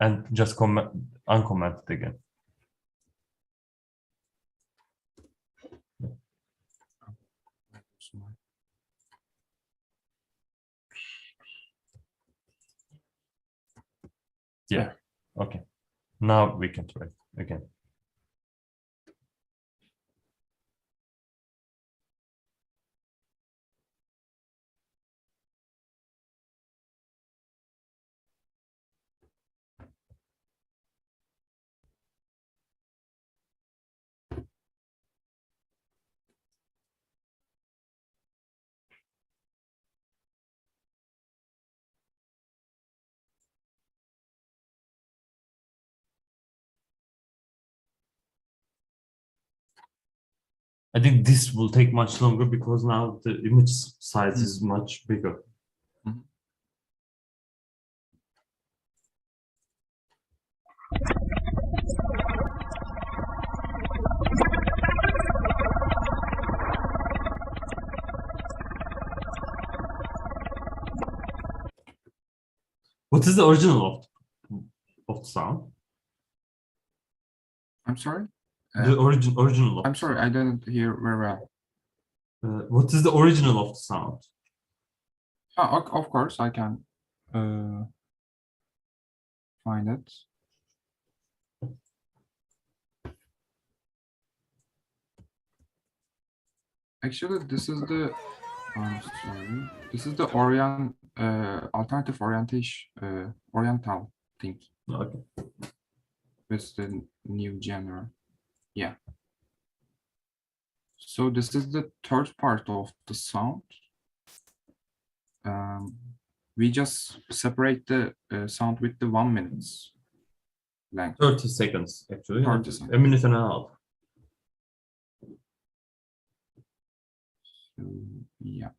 and just uncomment it again. Yeah. Okay. Now we can try again. I think this will take much longer because now the image size is much bigger. What is the original of the sound? I'm sorry? The original of I'm the sorry, sound. I didn't hear very well. What is the original of the sound? Of course, I can find it. Actually, this is the I'm sorry. This is the alternative oriental thing. Okay. It's the new genre. Yeah. So this is the third part of the sound. we just separate the sound with the 1 minutes length. 30 seconds actually. 30 seconds. A minute and a half. So, yeah.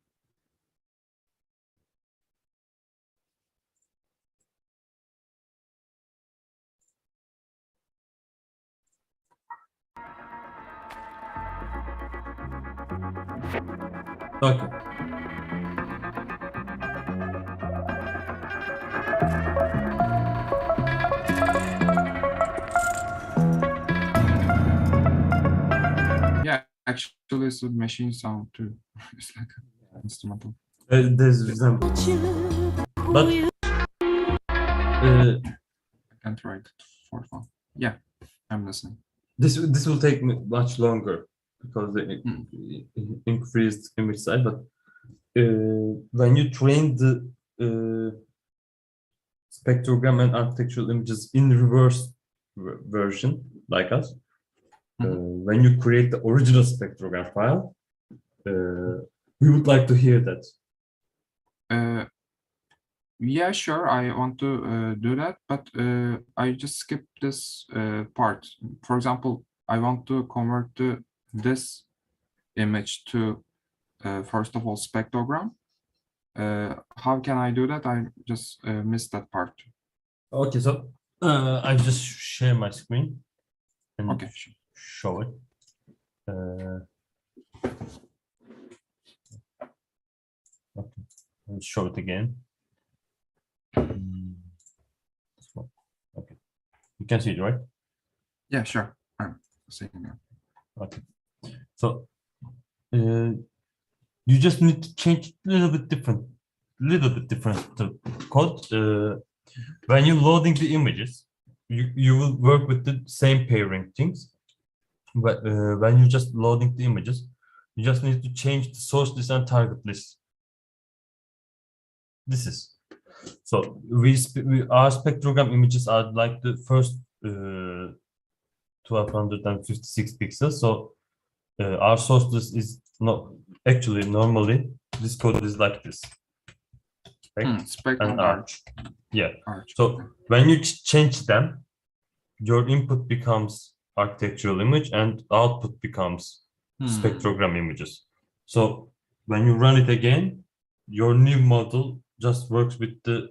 Okay. Yeah, actually it's a machine sound too. It's like an instrumental. There's resemblance. But I can't write it for fun. Yeah, I'm listening. this will take much longer because the increased image size. But when you train the spectrogram and architectural images in reverse version, like us, when you create the original spectrogram file, we would like to hear that. Yeah, sure, I want to do that, but I just skipped this part. For example, I want to convert this image to, first of all, spectrogram. How can I do that? I just missed that part. Okay, so I just share my screen and Okay, sure. show it. Okay, I'll show it again. This one. Okay, you can see it, right? Yeah, sure. I'm seeing that. Okay, so you just need to change a little bit different to code. When you're loading the images, you will work with the same pairing things. But when you're just loading the images, you just need to change the source list and target list. This is so our spectrogram images are like the first 1256 pixels. So our source list is not actually normally this code is like this. Right? Spectrum And arch. Yeah. Arch. So when you change them, your input becomes architectural image and output becomes spectrogram images. So when you run it again, your new model just works with the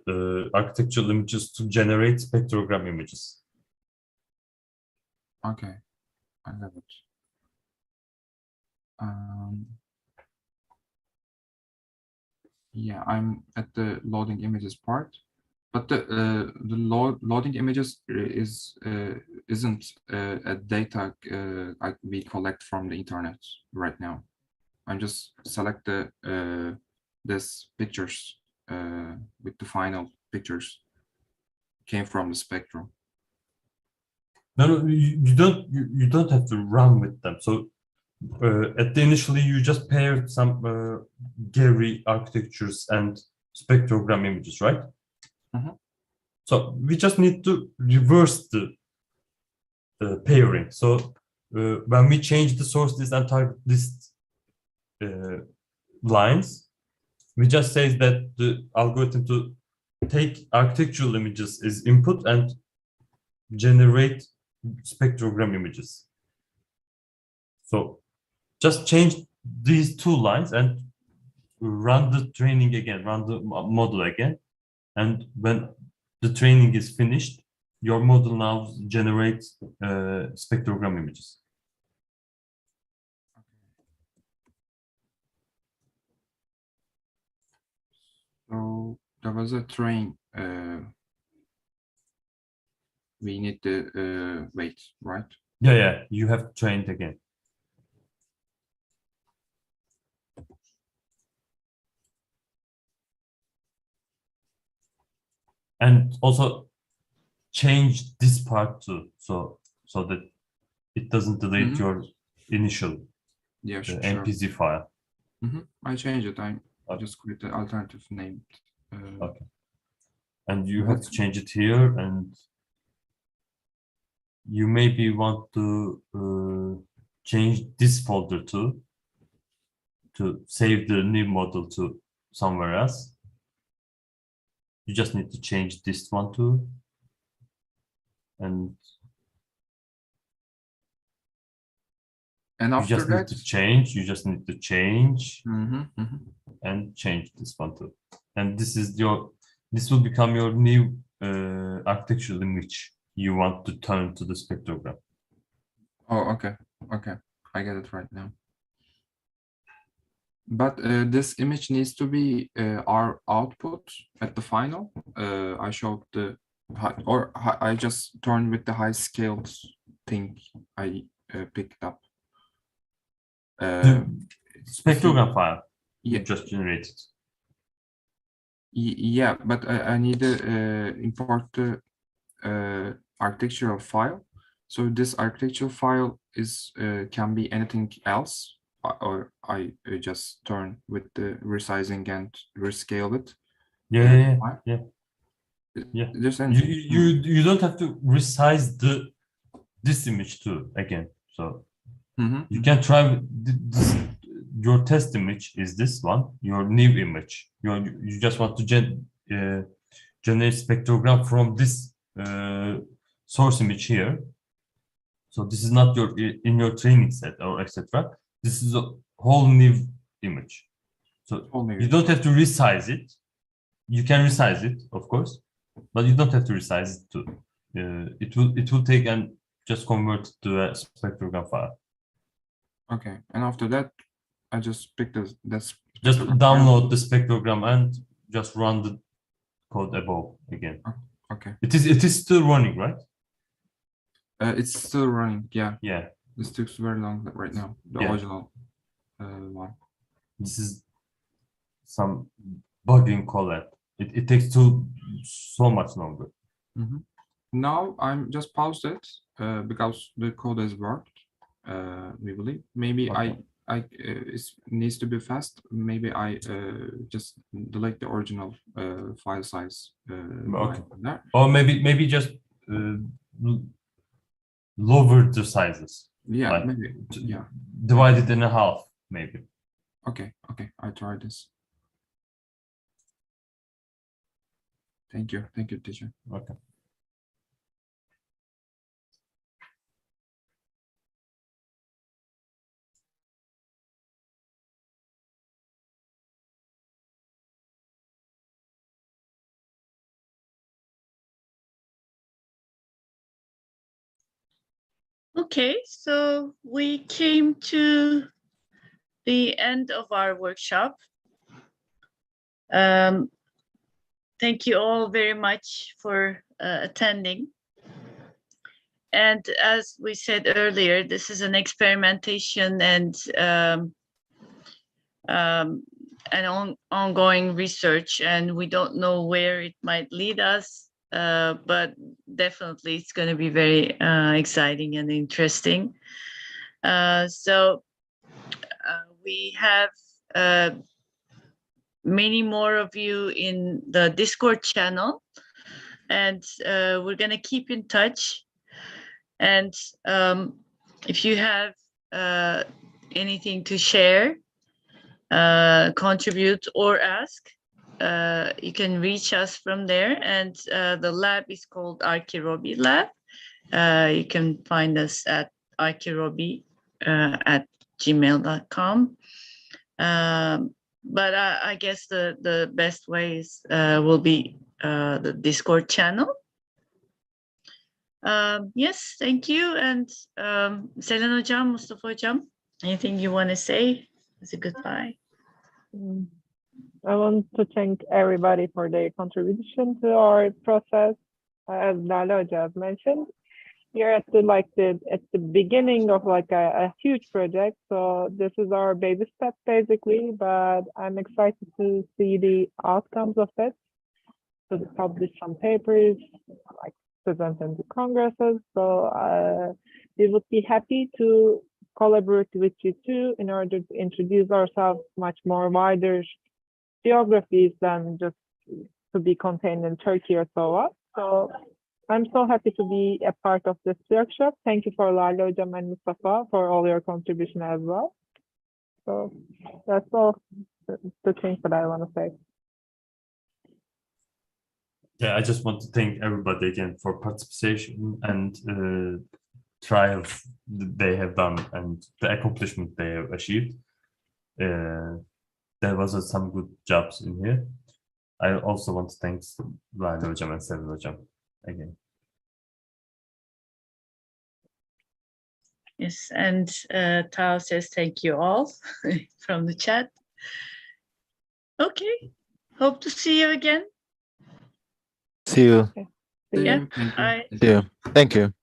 architectural images to generate spectrogram images. Okay, I love it. Yeah, I'm at the loading images part, but the loading images isn't a data we collect from the internet right now. I'm just select the this pictures with the final pictures came from the spectrum. No, you don't have to run with them. So at the initially you just paired some Gary architectures and spectrogram images, right? So we just need to reverse the pairing. So when we change the source list and target list lines, we just say that the algorithm to take architectural images as input and generate spectrogram images. So just change these two lines and run the training again, run the model again. And when the training is finished, your model now generates spectrogram images. So there was a train. We need to wait, right? Yeah, you have to train it again. And also change this part too, so that it doesn't delete your initial sure. MPZ file. I changed it. I just create the alternative name. Okay. And you have to change it here, and you maybe want to change this folder too, to save the new model to somewhere else. You just need to change this one too. And you after just need that, to change, you just need to change mhm, mhm. and change this one too. And this is this will become your new architectural image you want to turn to the spectrogram. Oh, okay, okay, I get it right now. But this image needs to be our output at the final. I showed the I just turned with the high scaled thing I picked up. The spectrogram file you Yeah. just generated. Yeah, but I need to import the architectural file. So this architectural file is can be anything else, or I just turn with the resizing and rescale it. Yeah. Just You don't have to resize this image too again. So Mhm. you can try this. Your test image is this one. Your new image. You just want to generate spectrogram from this source image here. So this is not your in your training set or etc. This is a whole new image. So Whole new you don't have to resize it. You can resize it, of course, but you don't have to resize it too. It will take and just convert it to a spectrogram file. Okay, and after that, I just pick that's Just download the spectrogram and just run the code above again. Okay, It is still running, right? it's still running. Yeah, Yeah. this takes very long right now. The Yeah. original one. This is some bug in Colab. It takes so much longer. Mhm. Now I'm just paused it because the code has worked. We believe maybe Okay. it needs to be fast. Maybe I just delete the original file size. Okay. There. Or maybe just lower the sizes. Yeah, Like, maybe. Yeah. Divide it in half, maybe. Okay. Okay. I try this. Thank you. Thank you, teacher. Okay. Okay, so we came to the end of our workshop. Thank you all very much for attending. And as we said earlier, this is an experimentation and an ongoing research, and we don't know where it might lead us, but definitely it's going to be very exciting and interesting. So we have many more of you in the Discord channel, and we're going to keep in touch. And if you have anything to share, contribute, or ask, you can reach us from there. And the lab is called Archirobi Lab. You can find us at archirobi@gmail.com. But I guess the best ways will be the Discord channel. Yes, thank you. And Selen Hocam, Mustafa Hocam, anything you want to say as a goodbye? I want to thank everybody for their contribution to our process. As Lale just mentioned, we're at the beginning of a huge project. So this is our baby step basically, but I'm excited to see the outcomes of it. To publish some papers, like present them to congresses. So we would be happy to collaborate with you too in order to introduce ourselves much more wider geographies than just to be contained in Turkey or so on. So I'm so happy to be a part of this workshop. Thank you for Lale Hocam and Mustafa for all your contribution as well. So that's all the things that I want to say. Yeah, I just want to thank everybody again for participation and trials they have done and the accomplishment they have achieved. There was some good jobs in here. I also want to thank Lale Hocam and Sevil Hocam again. Yes, and Tao says thank you all from the chat. Okay, hope to see you again. See you. See Yeah, you. Thank you. bye. See you. Thank you.